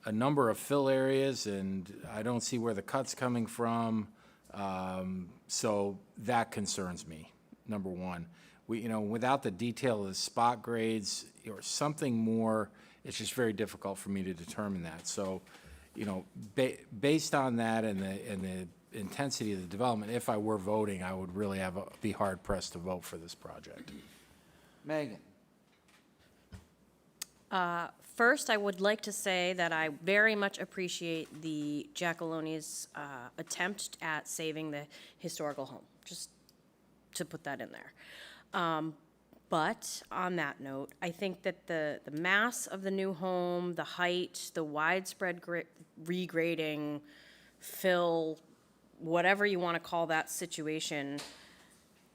[SPEAKER 4] a number of fill areas, and I don't see where the cut's coming from. So that concerns me, number one. Without the detail of the spot grades or something more, it's just very difficult for me to determine that. So, based on that and the intensity of the development, if I were voting, I would really be hard pressed to vote for this project.
[SPEAKER 1] Megan?
[SPEAKER 5] First, I would like to say that I very much appreciate the Giacaloni's attempt at saving the historical home, just to put that in there. But on that note, I think that the mass of the new home, the height, the widespread regrading, fill, whatever you want to call that situation,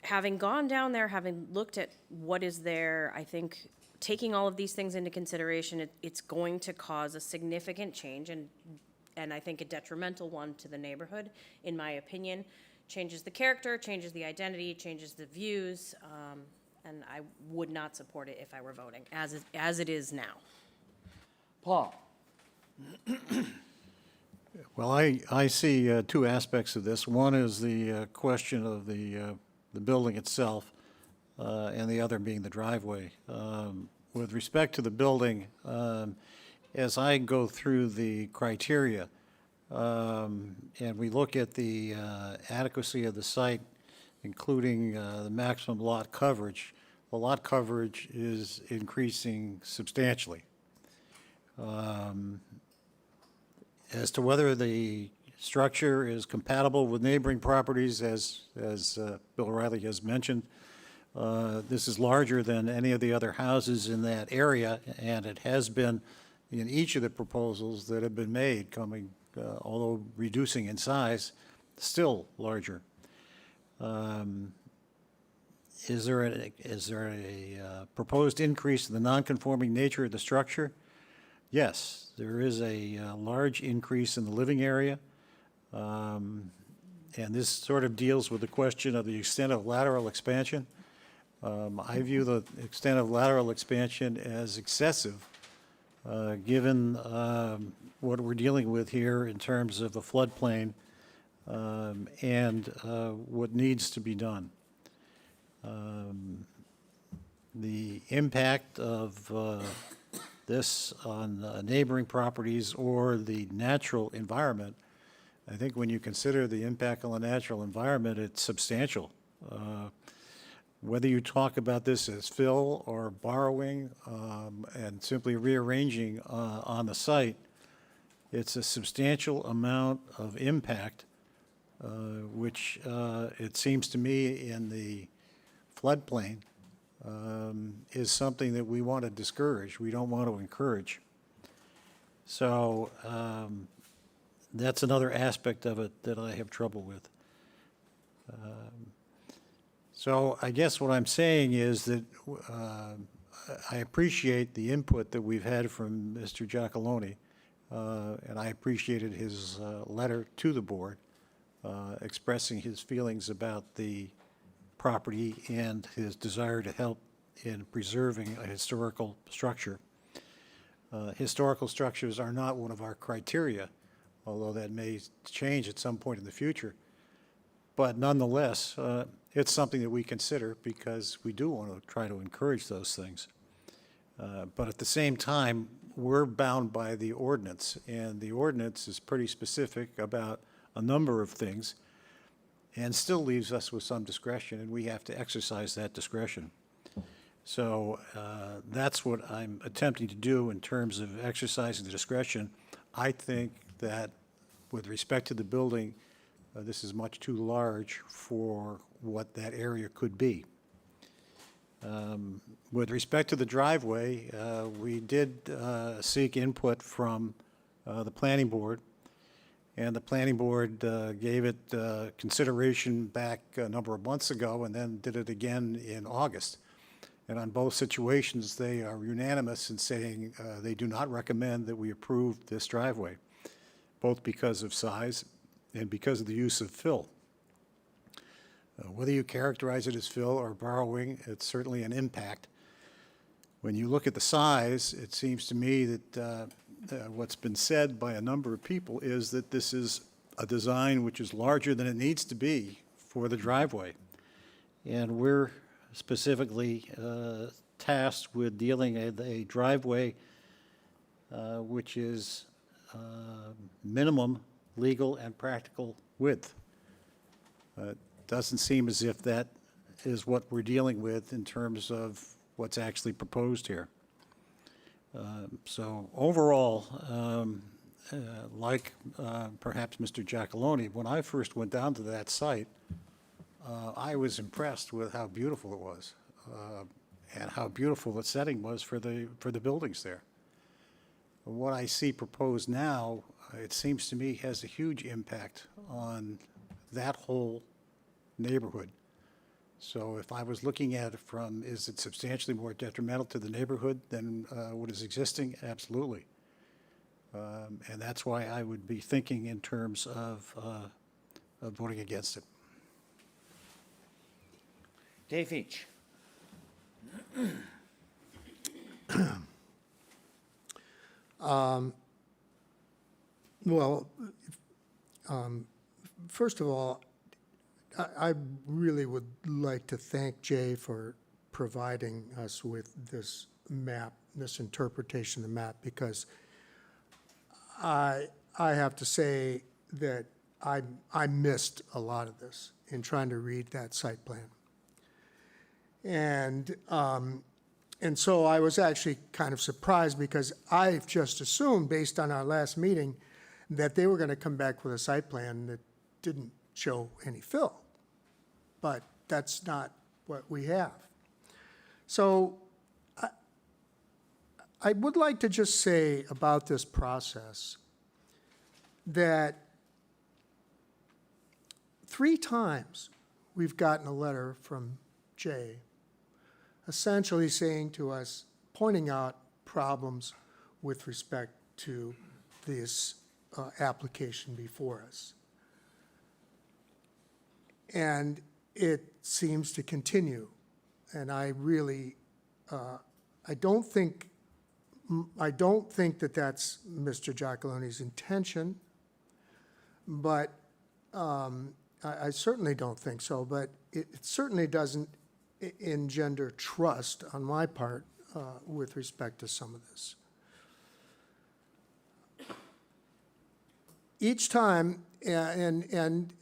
[SPEAKER 5] having gone down there, having looked at what is there, I think taking all of these things into consideration, it's going to cause a significant change and I think a detrimental one to the neighborhood, in my opinion. Changes the character, changes the identity, changes the views, and I would not support it if I were voting, as it is now.
[SPEAKER 1] Paul?
[SPEAKER 6] Well, I see two aspects of this. One is the question of the building itself, and the other being the driveway. With respect to the building, as I go through the criteria, and we look at the adequacy of the site, including the maximum lot coverage, the lot coverage is increasing substantially. As to whether the structure is compatible with neighboring properties, as Bill O'Reilly has mentioned, this is larger than any of the other houses in that area, and it has been in each of the proposals that have been made, although reducing in size, still larger. Is there a proposed increase in the nonconforming nature of the structure? Yes, there is a large increase in the living area. And this sort of deals with the question of the extent of lateral expansion. I view the extent of lateral expansion as excessive, given what we're dealing with here in terms of a floodplain and what needs to be done. The impact of this on neighboring properties or the natural environment, I think when you consider the impact on the natural environment, it's substantial. Whether you talk about this as fill or borrowing and simply rearranging on the site, it's a substantial amount of impact, which it seems to me in the floodplain is something that we want to discourage. We don't want to encourage. So that's another aspect of it that I have trouble with. So I guess what I'm saying is that I appreciate the input that we've had from Mr. Giacaloni, and I appreciated his letter to the board expressing his feelings about the property and his desire to help in preserving a historical structure. Historical structures are not one of our criteria, although that may change at some point in the future. But nonetheless, it's something that we consider because we do want to try to encourage those things. But at the same time, we're bound by the ordinance, and the ordinance is pretty specific about a number of things and still leaves us with some discretion, and we have to exercise that discretion. So that's what I'm attempting to do in terms of exercising the discretion. I think that with respect to the building, this is much too large for what that area could be. With respect to the driveway, we did seek input from the planning board, and the planning board gave it consideration back a number of months ago and then did it again in August. And on both situations, they are unanimous in saying they do not recommend that we approve this driveway, both because of size and because of the use of fill. Whether you characterize it as fill or borrowing, it's certainly an impact. When you look at the size, it seems to me that what's been said by a number of people is that this is a design which is larger than it needs to be for the driveway. And we're specifically tasked with dealing with a driveway which is minimum legal and practical width. Doesn't seem as if that is what we're dealing with in terms of what's actually proposed here. So overall, like perhaps Mr. Giacalone, when I first went down to that site, I was impressed with how beautiful it was and how beautiful the setting was for the buildings there. What I see proposed now, it seems to me, has a huge impact on that whole neighborhood. So if I was looking at it from, is it substantially more detrimental to the neighborhood than what is existing? Absolutely. And that's why I would be thinking in terms of voting against it.
[SPEAKER 1] Dave Each.
[SPEAKER 7] Well, first of all, I really would like to thank Jay for providing us with this map, this interpretation of the map, because I have to say that I missed a lot of this in trying to read that site plan. And so I was actually kind of surprised because I've just assumed, based on our last meeting, that they were going to come back with a site plan that didn't show any fill. But that's not what we have. So I would like to just say about this process that 3 times we've gotten a letter from Jay essentially saying to us, pointing out problems with respect to this application before us. And it seems to continue. And I really, I don't think that that's Mr. Giacalone's intention, but I certainly don't think so. But it certainly doesn't engender trust on my part with respect to some of this. Each time, and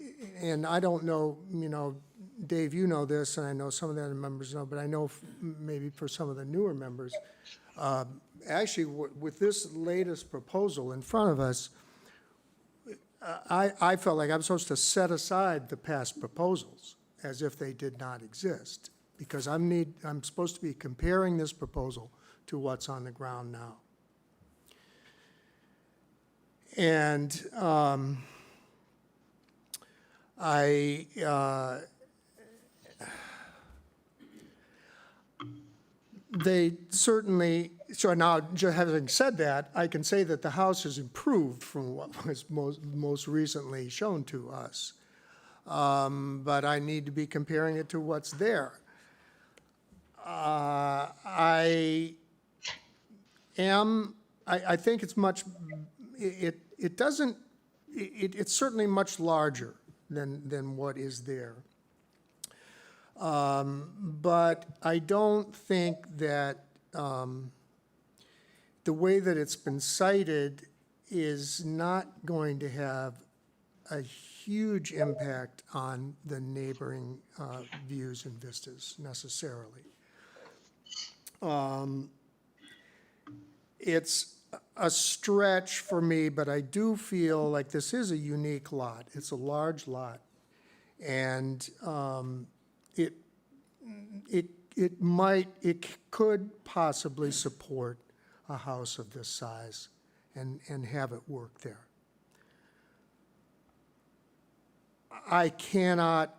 [SPEAKER 7] I don't know, you know, Dave, you know this, and I know some of the other members know, but I know maybe for some of the newer members, actually with this latest proposal in front of us, I felt like I'm supposed to set aside the past proposals as if they did not exist, because I'm supposed to be comparing this proposal to what's on the ground now. And they certainly, so now, just having said that, I can say that the house has improved from what was most recently shown to us. But I need to be comparing it to what's there. I think it's much, it's certainly much larger than what is there. But I don't think that the way that it's been cited is not going to have a huge impact on the neighboring views and vistas necessarily. It's a stretch for me, but I do feel like this is a unique lot. It's a large lot. And it could possibly support a house of this size and have it work there. I cannot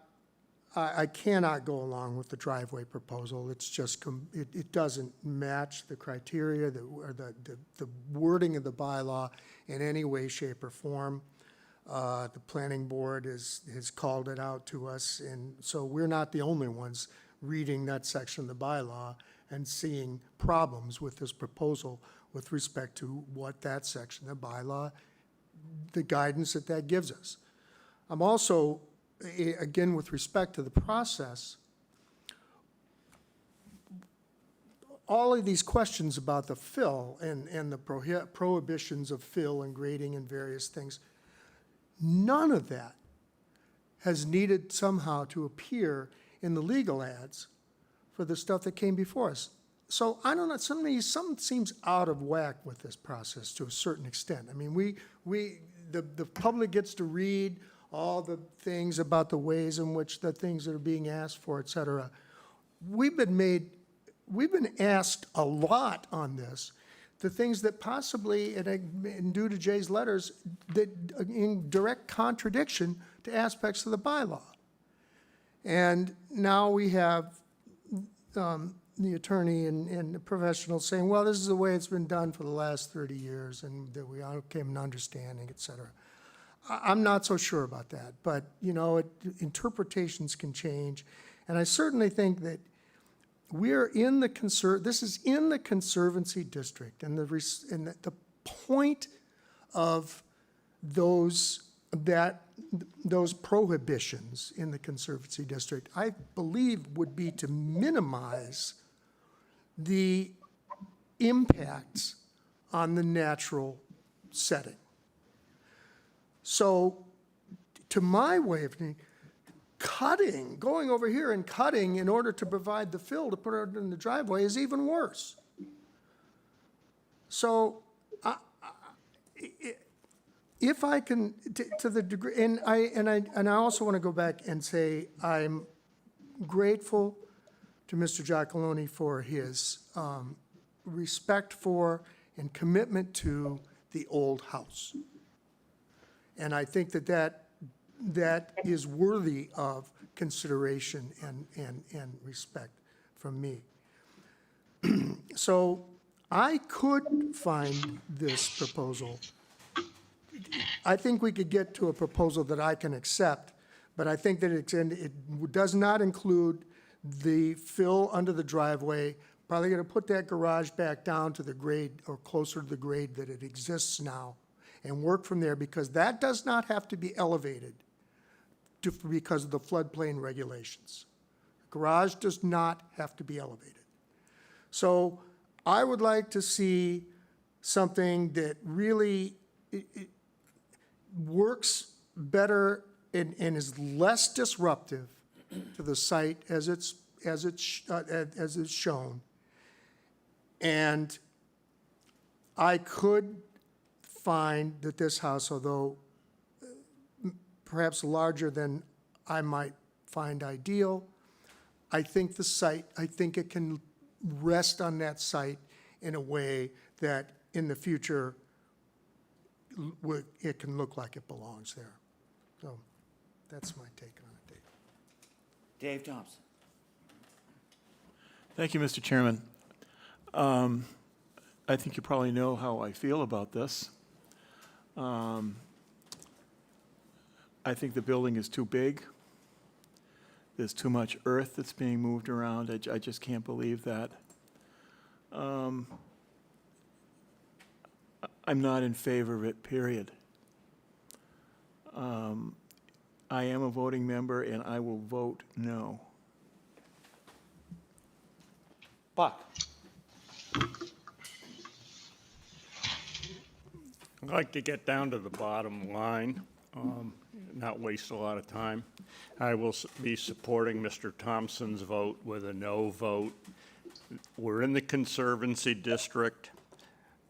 [SPEAKER 7] go along with the driveway proposal. It's just, it doesn't match the criteria or the wording of the bylaw in any way, shape, or form. The planning board has called it out to us, and so we're not the only ones reading that section of the bylaw and seeing problems with this proposal with respect to what that section of the bylaw, the guidance that gives us. I'm also, again, with respect to the process, all of these questions about the fill and the prohibitions of fill and grading and various things, none of that has needed somehow to appear in the legal ads for the stuff that came before us. So I don't know, something seems out of whack with this process to a certain extent. I mean, the public gets to read all the things about the ways in which the things that are being asked for, et cetera. We've been asked a lot on this, the things that possibly, and due to Jay's letters, that in direct contradiction to aspects of the bylaw. And now we have the attorney and the professional saying, well, this is the way it's been done for the last 30 years, and that we all came to understanding, et cetera. I'm not so sure about that, but, you know, interpretations can change. And I certainly think that this is in the Conservancy District, and the point of those prohibitions in the Conservancy District, I believe, would be to minimize the impacts on the natural setting. So, to my way of thinking, going over here and cutting in order to provide the fill to put it in the driveway is even worse. So, if I can, to the degree, and I also want to go back and say I'm grateful to Mr. Giacalone for his respect for and commitment to the old house. And I think that is worthy of consideration and respect from me. So I could find this proposal. I think we could get to a proposal that I can accept, but I think that it does not include the fill under the driveway. Probably going to put that garage back down to the grade or closer to the grade that it exists now and work from there, because that does not have to be elevated because of the floodplain regulations. The garage does not have to be elevated. So I would like to see something that really it works better and is less disruptive to the site as it's shown. And I could find that this house, although perhaps larger than I might find ideal, I think it can rest on that site in a way that in the future it can look like it belongs there. So that's my take on it, Dave.
[SPEAKER 1] Dave Thompson.
[SPEAKER 16] Thank you, Mr. Chairman. I think you probably know how I feel about this. I think the building is too big. There's too much earth that's being moved around. I just can't believe that. I'm not in favor of it, period. I am a voting member, and I will vote no.
[SPEAKER 1] Buck.
[SPEAKER 2] I'd like to get down to the bottom line, not waste a lot of time. I will be supporting Mr. Thompson's vote with a no vote. We're in the Conservancy District.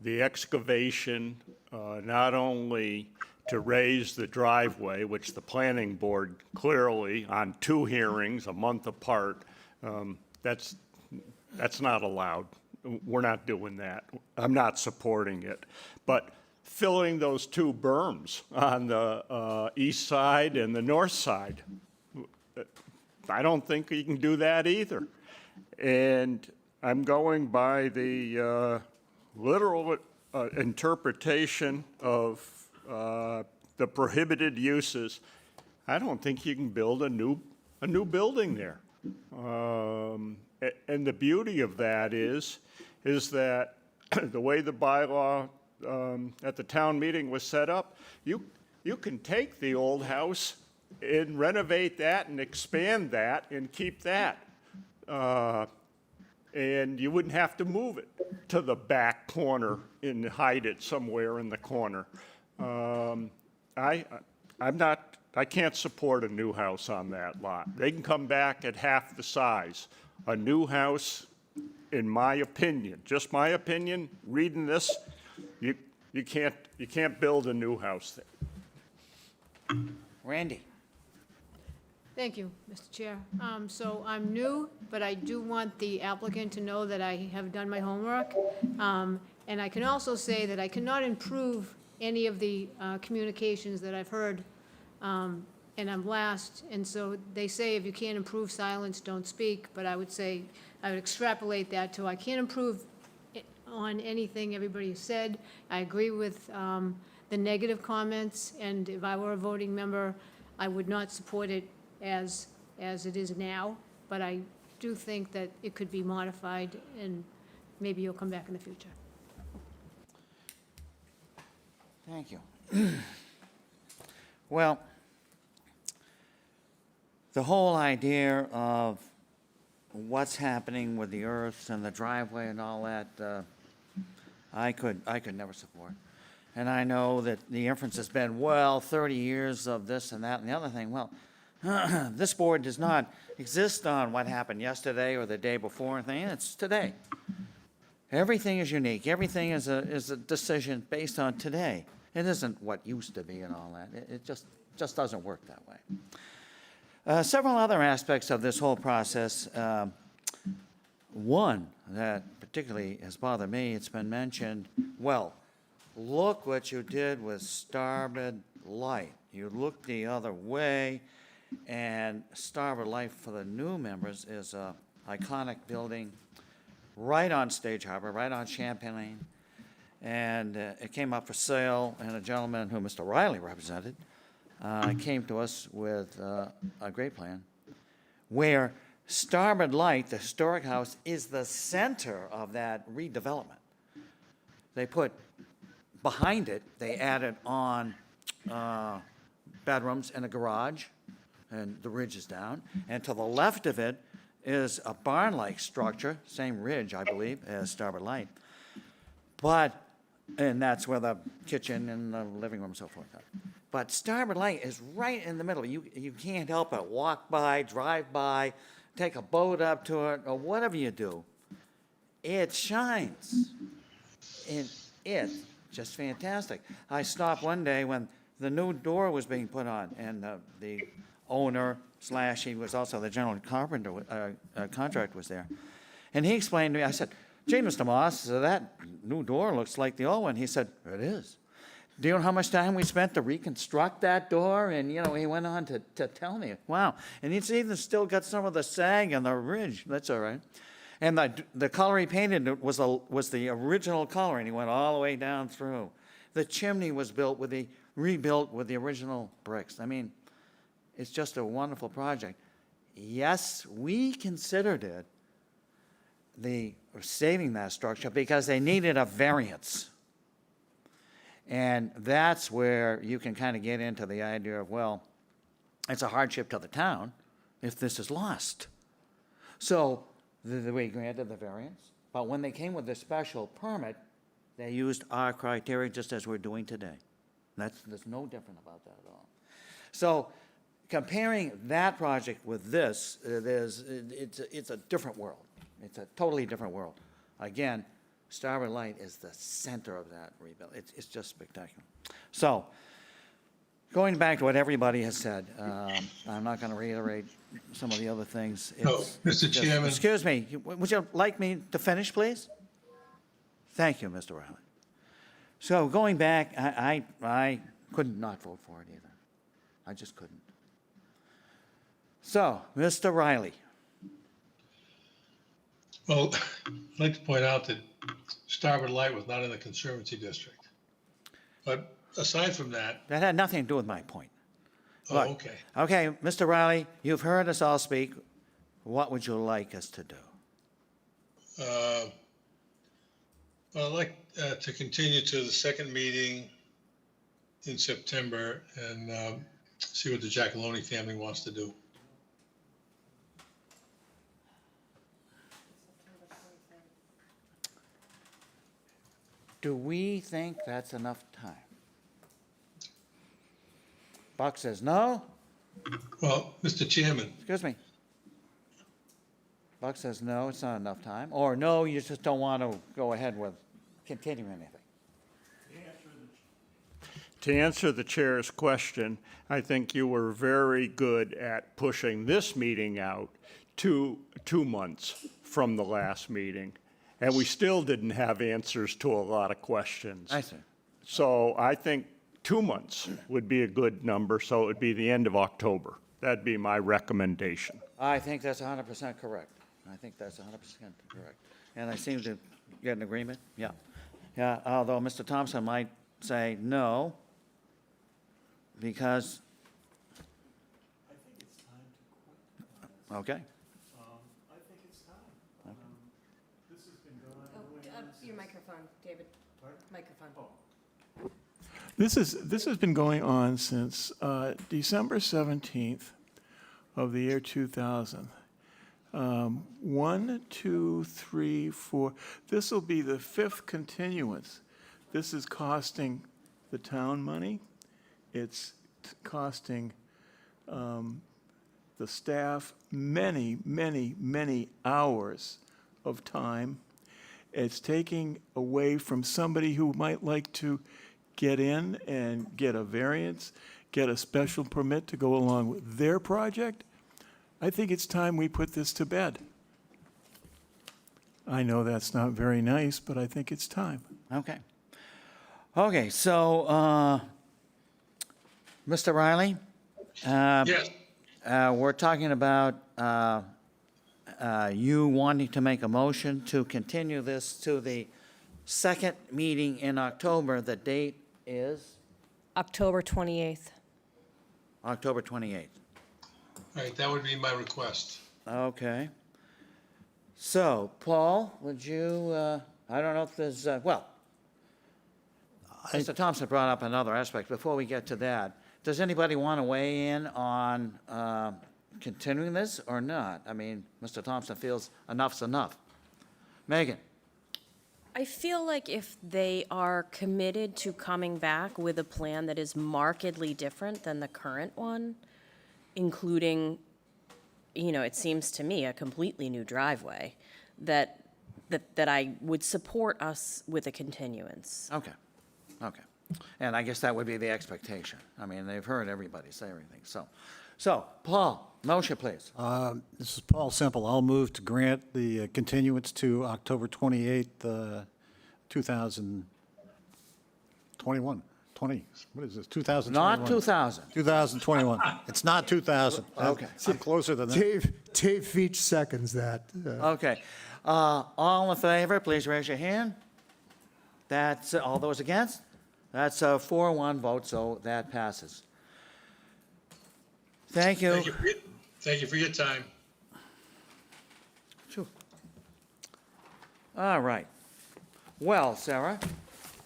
[SPEAKER 2] The excavation, not only to raise the driveway, which the planning board clearly, on 2 hearings, a month apart, that's not allowed. We're not doing that. I'm not supporting it. But filling those 2 berms on the east side and the north side, I don't think you can do that either. And I'm going by the literal interpretation of the prohibited uses. I don't think you can build a new building there. And the beauty of that is that the way the bylaw at the town meeting was set up, you can take the old house and renovate that and expand that and keep that. And you wouldn't have to move it to the back corner and hide it somewhere in the corner. I can't support a new house on that lot. They can come back at half the size. A new house, in my opinion, just my opinion, reading this, you can't build a new house there.
[SPEAKER 1] Randy?
[SPEAKER 3] Thank you, Mr. Chair. So I'm new, but I do want the applicant to know that I have done my homework. And I can also say that I cannot improve any of the communications that I've heard, and I'm last. And so they say if you can't improve silence, don't speak. But I would say, I would extrapolate that to I can't improve on anything everybody has said. I agree with the negative comments, and if I were a voting member, I would not support it as it is now, but I do think that it could be modified, and maybe you'll come back in the future.
[SPEAKER 1] Thank you. Well, the whole idea of what's happening with the earths and the driveway and all that, I could never support. And I know that the inference has been, well, 30 years of this and that and the other thing. Well, this board does not exist on what happened yesterday or the day before. It's today. Everything is unique. Everything is a decision based on today. It isn't what used to be and all that. It just doesn't work that way. Several other aspects of this whole process. One that particularly has bothered me, it's been mentioned, well, look what you did with starboard light. You looked the other way. And Starboard Light, for the new members, is an iconic building right on Stage Harbor, right on Champlain. And it came up for sale, and a gentleman who Mr. Riley represented came to us with a great plan where Starboard Light, the historic house, is the center of that redevelopment. They put behind it, they added on bedrooms and a garage, and the ridge is down. And to the left of it is a barn-like structure, same ridge, I believe, as Starboard Light. And that's where the kitchen and the living room and so forth are. But Starboard Light is right in the middle. You can't help but walk by, drive by, take a boat up to it, or whatever you do. It shines. And it's just fantastic. I stopped one day when the new door was being put on, and the owner / he was also the general carpenter, contractor was there. And he explained to me, I said, gee, Mr. Moss, that new door looks like the old one. He said, it is. Do you know how much time we spent to reconstruct that door? And, he went on to tell me, wow. And it's even still got some of the sag and the ridge. That's all right. And the color he painted was the original color, and he went all the way down through. The chimney was rebuilt with the original bricks. I mean, it's just a wonderful project. Yes, we considered it saving that structure because they needed a variance. And that's where you can kind of get into the idea of, well, it's a hardship to the town if this is lost. So we granted the variance, but when they came with the special permit, they used our criteria just as we're doing today. There's no different about that at all. So comparing that project with this, it's a different world. It's a totally different world. Again, Starboard Light is the center of that rebuild. It's just spectacular. So, going back to what everybody has said, I'm not going to reiterate some of the other things.
[SPEAKER 9] No,
[SPEAKER 1] It's
[SPEAKER 9] Mr.
[SPEAKER 1] just-
[SPEAKER 9] Chairman.
[SPEAKER 1] Excuse me, would you like me to finish, please? Thank you, Mr. Riley. So going back, I could not vote for it either. I just couldn't. So, Mr. Riley.
[SPEAKER 9] Well, I'd like to point out that Starboard Light was not in the Conservancy District. But aside from that,
[SPEAKER 1] That had nothing to do with my point. Look,
[SPEAKER 9] okay.
[SPEAKER 1] Okay, Mr. Riley, you've heard us all speak. What would you like us to do?
[SPEAKER 9] Well, I'd like to continue to the second meeting in September and see what the Giacalone family wants to do.
[SPEAKER 1] Do we think that's enough time? Buck says no.
[SPEAKER 9] Well, Mr. Chairman,
[SPEAKER 1] Excuse me. Buck says no, it's not enough time. Or no, you just don't want to go ahead with continuing anything.
[SPEAKER 2] To answer the chair's question, I think you were very good at pushing this meeting out to 2 months from the last meeting, and we still didn't have answers to a lot of questions.
[SPEAKER 1] I see.
[SPEAKER 2] So I think 2 months would be a good number, so it would be the end of October. That'd be my recommendation.
[SPEAKER 1] I think that's 100% correct. I think that's 100% correct. And I seem to get an agreement? Yeah. Yeah, although Mr. Thompson might say no, because... Okay.
[SPEAKER 6] I think it's time. This has been going
[SPEAKER 5] Your microphone, David. Microphone.
[SPEAKER 16] This has been going on since December 17th of the year 2000. 1, 2, 3, 4. This will be the 5th continuance. This is costing the town money. It's costing the staff many, many, many hours of time. It's taking away from somebody who might like to get in and get a variance, get a special permit to go along with their project. I think it's time we put this to bed. I know that's not very nice, but I think it's time.
[SPEAKER 1] Okay. Okay, so, Mr. Riley?
[SPEAKER 9] yes,
[SPEAKER 1] We're talking about you wanting to make a motion to continue this to the second meeting in October. The date is
[SPEAKER 5] October 28th.
[SPEAKER 1] October 28th.
[SPEAKER 9] all right, that would be my request.
[SPEAKER 1] Okay. So, Paul, would you, I don't know if there's, well, Mr. Thompson brought up another aspect. Before we get to that, does anybody want to weigh in on continuing this or not? I mean, Mr. Thompson feels enough's enough. Megan?
[SPEAKER 5] I feel like if they are committed to coming back with a plan that is markedly different than the current one, including, you know, it seems to me a completely new driveway, that I would support us with a continuance.
[SPEAKER 1] Okay, okay. And I guess that would be the expectation. I mean, they've heard everybody say everything, so, Paul, motion, please.
[SPEAKER 6] This is Paul Semple. I'll move to grant the continuance to October 28th, 2021. What is this, 2021?
[SPEAKER 1] Not 2,000.
[SPEAKER 6] 2021. It's not 2000.
[SPEAKER 1] Okay.
[SPEAKER 6] I'm closer than that.
[SPEAKER 7] Dave Veach seconds that.
[SPEAKER 1] Okay. All in favor, please raise your hand. That's, all those against? That's a 4-1 vote, so that passes. Thank you.
[SPEAKER 9] Thank you for your time.
[SPEAKER 1] Phew. All right. Well, Sarah,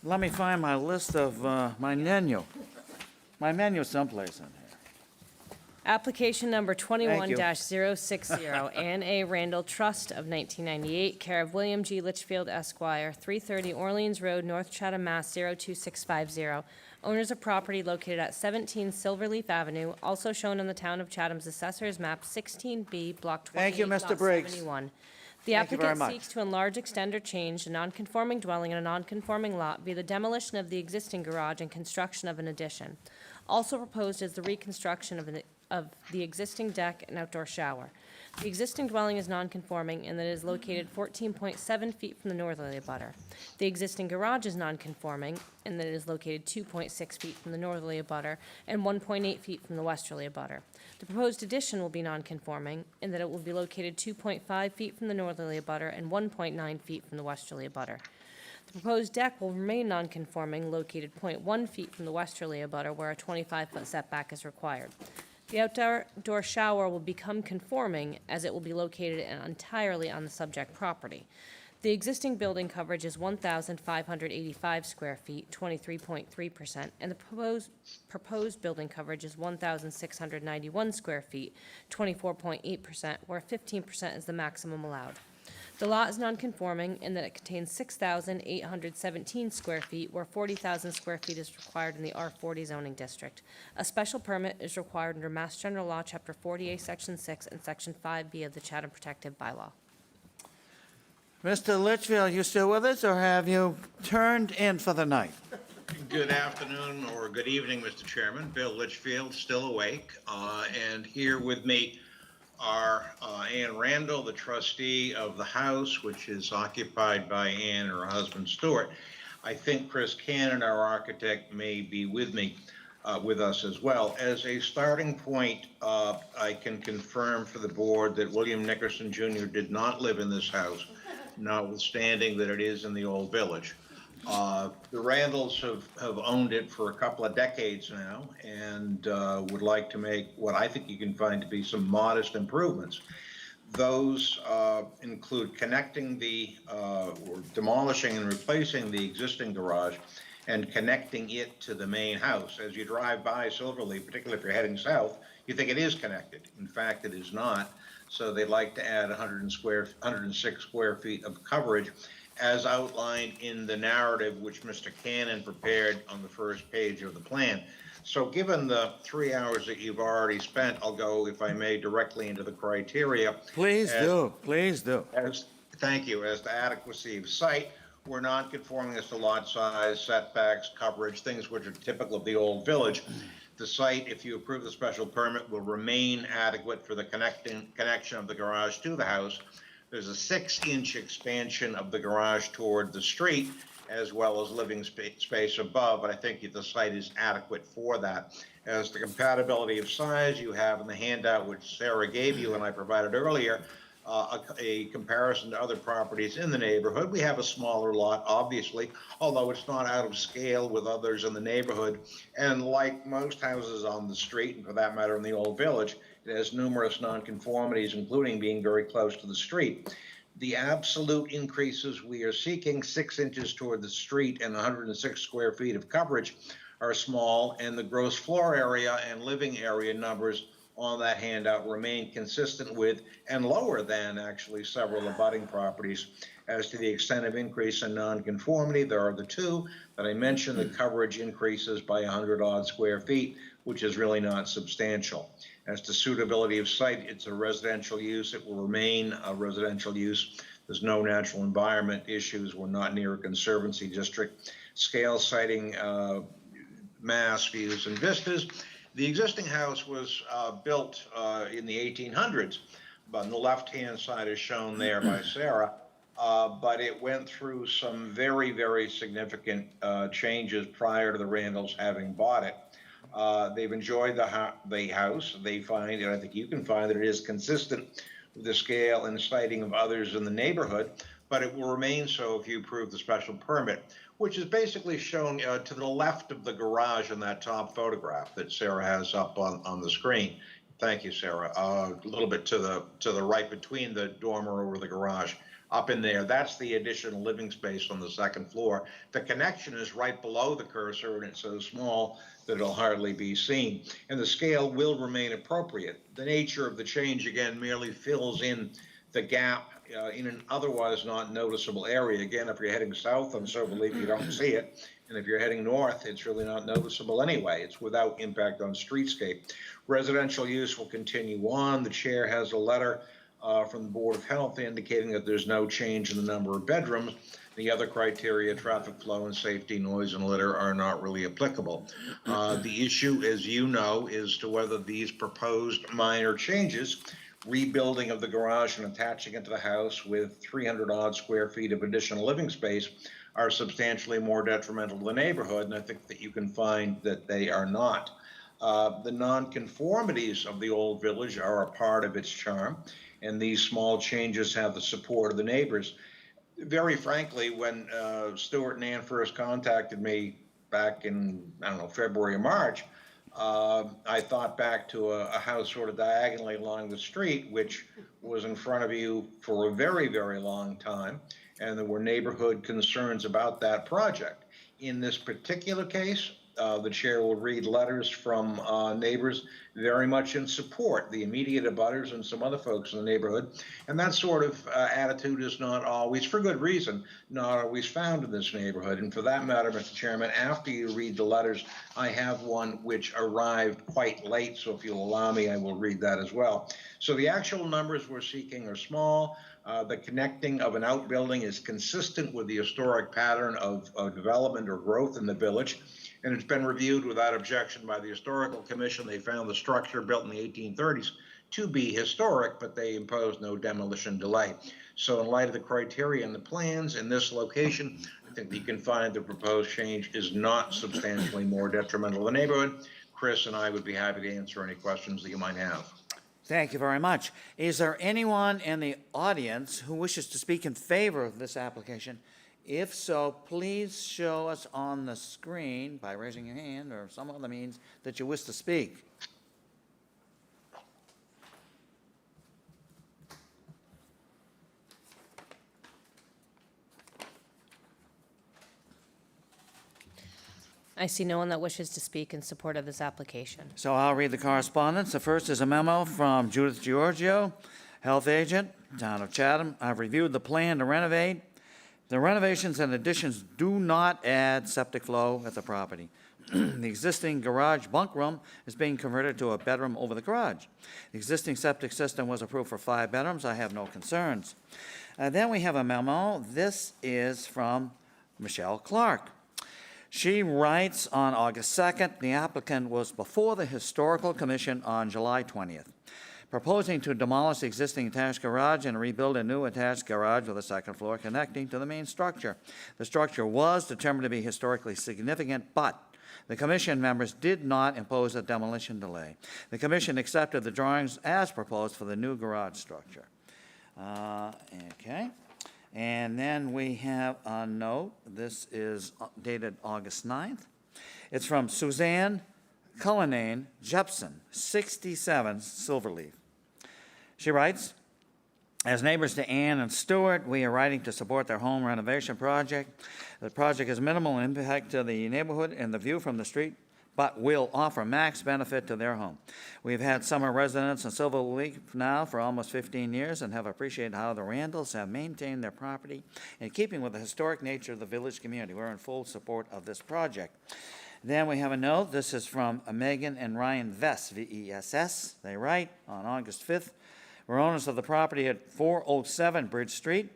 [SPEAKER 1] let me find my list of my menu. My menu's someplace in here.
[SPEAKER 5] Application number
[SPEAKER 1] Thank you.
[SPEAKER 5] 21-060, Ann A. Randall Trust of 1998, care of William G. Litchfield Esquire, 330 Orleans Road, North Chatham, Mass. 02650. Owners of property located at 17 Silverleaf Avenue, also shown on the Town of Chatham's Assessor's Map 16B, Block 28,
[SPEAKER 1] Thank you, Mr.
[SPEAKER 5] Lot
[SPEAKER 1] Briggs.
[SPEAKER 5] 71. The
[SPEAKER 1] Thank you very
[SPEAKER 5] applicant
[SPEAKER 1] much.
[SPEAKER 5] seeks to enlarge, extend, or change a non-conforming dwelling in a non-conforming lot via the demolition of the existing garage and construction of an addition. Also proposed is the reconstruction of the existing deck and outdoor shower. The existing dwelling is non-conforming in that it is located 14.7 feet from the northerly abutter. The existing garage is non-conforming in that it is located 2.6 feet from the northerly abutter and 1.8 feet from the westerly abutter. The proposed addition will be non-conforming in that it will be located 2.5 feet from the northerly abutter and 1.9 feet from the westerly abutter. The proposed deck will remain non-conforming, located 0.1 feet from the westerly abutter where a 25-foot setback is required. The outdoor shower will become conforming as it will be located entirely on the subject property. The existing building coverage is 1,585 square feet, 23.3%, and the proposed building coverage is 1,691 square feet, 24.8%, where 15% is the maximum allowed. The lot is non-conforming in that it contains 6,817 square feet, where 40,000 square feet is required in the R40 zoning district. A special permit is required under Mass General Law, Chapter 48, Section 6, and Section 5B of the Chatham Protective Bylaw.
[SPEAKER 1] Mr. Litchfield, you still with us, or have you turned in for the night?
[SPEAKER 17] Good afternoon or good evening, Mr. Chairman. Bill Litchfield, still awake, and here with me are Ann Randall, the trustee of the house, which is occupied by Ann and her husband Stuart. I think Chris Cannon, our architect, may be with me, with us as well. As a starting point, I can confirm for the board that William Nickerson Jr. did not live in this house, notwithstanding that it is in the old village. The Randalls have owned it for a couple of decades now and would like to make what I think you can find to be some modest improvements. Those include connecting or demolishing and replacing the existing garage and connecting it to the main house. As you drive by Silverleaf, particularly if you're heading south, you think it is connected. In fact, it is not. So they'd like to add 106 square feet of coverage as outlined in the narrative which Mr. Cannon prepared on the first page of the plan. So given the 3 hours that you've already spent, I'll go, if I may, directly into the criteria.
[SPEAKER 1] Please do.
[SPEAKER 17] Thank you. As to adequacy of site, we're non-conforming as to lot size, setbacks, coverage, things which are typical of the old village. The site, if you approve the special permit, will remain adequate for the connection of the garage to the house. There's a 6-inch expansion of the garage toward the street, as well as living space above, but I think the site is adequate for that. As to compatibility of size, you have in the handout which Sarah gave you and I provided earlier, a comparison to other properties in the neighborhood. We have a smaller lot, obviously, although it's not out of scale with others in the neighborhood. And like most houses on the street, and for that matter in the old village, it has numerous nonconformities, including being very close to the street. The absolute increases we are seeking, 6 inches toward the street and 106 square feet of coverage, are small, and the gross floor area and living area numbers on that handout remain consistent with and lower than actually several abutting properties. As to the extent of increase in nonconformity, there are the two that I mentioned. The coverage increases by 100-odd square feet, which is really not substantial. As to suitability of site, it's a residential use. It will remain a residential use. There's no natural environment issues. We're not near a conservancy district. Scale siting, mass views and vistas. The existing house was built in the 1800s, but on the left-hand side is shown there by Sarah. But it went through some very, very significant changes prior to the Randalls having bought it. They've enjoyed the house. They find, and I think you can find, that it is consistent with the scale and siting of others in the neighborhood, but it will remain so if you approve the special permit, which is basically shown to the left of the garage in that top photograph that Sarah has up on the screen. Thank you, Sarah. A little bit to the right between the dormer over the garage. Up in there, that's the additional living space on the second floor. The connection is right below the cursor, and it's so small that it'll hardly be seen. And the scale will remain appropriate. The nature of the change, again, merely fills in the gap in an otherwise not noticeable area. Again, if you're heading south on Silverleaf, you don't see it. And if you're heading north, it's really not noticeable anyway. It's without impact on streetscape. Residential use will continue on. The chair has a letter from the Board of Health indicating that there's no change in the number of bedrooms. The other criteria, traffic flow and safety, noise and litter, are not really applicable. The issue, as you know, is to whether these proposed minor changes, rebuilding of the garage and attaching it to the house with 300 odd square feet of additional living space, are substantially more detrimental to the neighborhood, and I think that you can find that they are not. The nonconformities of the old village are a part of its charm, and these small changes have the support of the neighbors. Very frankly, when Stuart and Ann first contacted me back in, I don't know, February or March, I thought back to a house sort of diagonally along the street, which was in front of you for a very, very long time, and there were neighborhood concerns about that project. In this particular case, the chair will read letters from neighbors very much in support, the immediate abutters and some other folks in the neighborhood. And that sort of attitude is not always, for good reason, not always found in this neighborhood. And for that matter, Mr. Chairman, after you read the letters, I have one which arrived quite late, so if you'll allow me, I will read that as well. So the actual numbers we're seeking are small. The connecting of an outbuilding is consistent with the historic pattern of development or growth in the village, and it's been reviewed without objection by the Historical Commission. They found the structure built in the 1830s to be historic, but they imposed no demolition delay. So in light of the criteria and the plans in this location, I think that you can find the proposed change is not substantially more detrimental to the neighborhood. Chris and I would be happy to answer any questions that you might have.
[SPEAKER 1] Thank you very much. Is there anyone in the audience who wishes to speak in favor of this application? If so, please show us on the screen by raising your hand or some other means that you wish to speak.
[SPEAKER 5] I see no one that wishes to speak in support of this application.
[SPEAKER 1] So I'll read the correspondence. The first is a memo from Judith Giorgio, health agent, town of Chatham. I've reviewed the plan to renovate. The renovations and additions do not add septic flow at the property. The existing garage bunk room is being converted to a bedroom over the garage. The existing septic system was approved for 5 bedrooms. I have no concerns. Then we have a memo. This is from Michelle Clark. She writes on August 2nd, the applicant was before the Historical Commission on July 20th, proposing to demolish the existing attached garage and rebuild a new attached garage with a second floor connecting to the main structure. The structure was determined to be historically significant, but the commission members did not impose a demolition delay. The commission accepted the drawings as proposed for the new garage structure. Okay. And then we have a note. This is dated August 9th. It's from Suzanne Cullinane Jepson, 67 Silverleaf. She writes, as neighbors to Ann and Stuart, we are writing to support their home renovation project. The project has minimal impact to the neighborhood and the view from the street, but will offer max benefit to their home. We've had summer residents in Silverleaf now for almost 15 years and have appreciated how the Randalls have maintained their property in keeping with the historic nature of the village community. We're in full support of this project. Then we have a note. This is from Megan and Ryan Vess, V-E-S-S. They write on August 5th, we're owners of the property at 407 Bridge Street.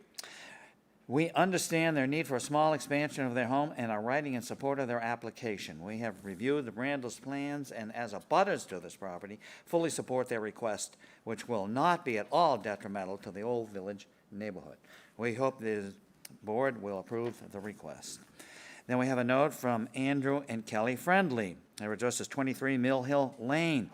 [SPEAKER 1] We understand their need for a small expansion of their home and are writing in support of their application. We have reviewed the Randall's plans and as abutters to this property, fully support their request, which will not be at all detrimental to the old village neighborhood. We hope the board will approve the request. Then we have a note from Andrew and Kelly Friendly. Their address is 23 Mill Hill Lane.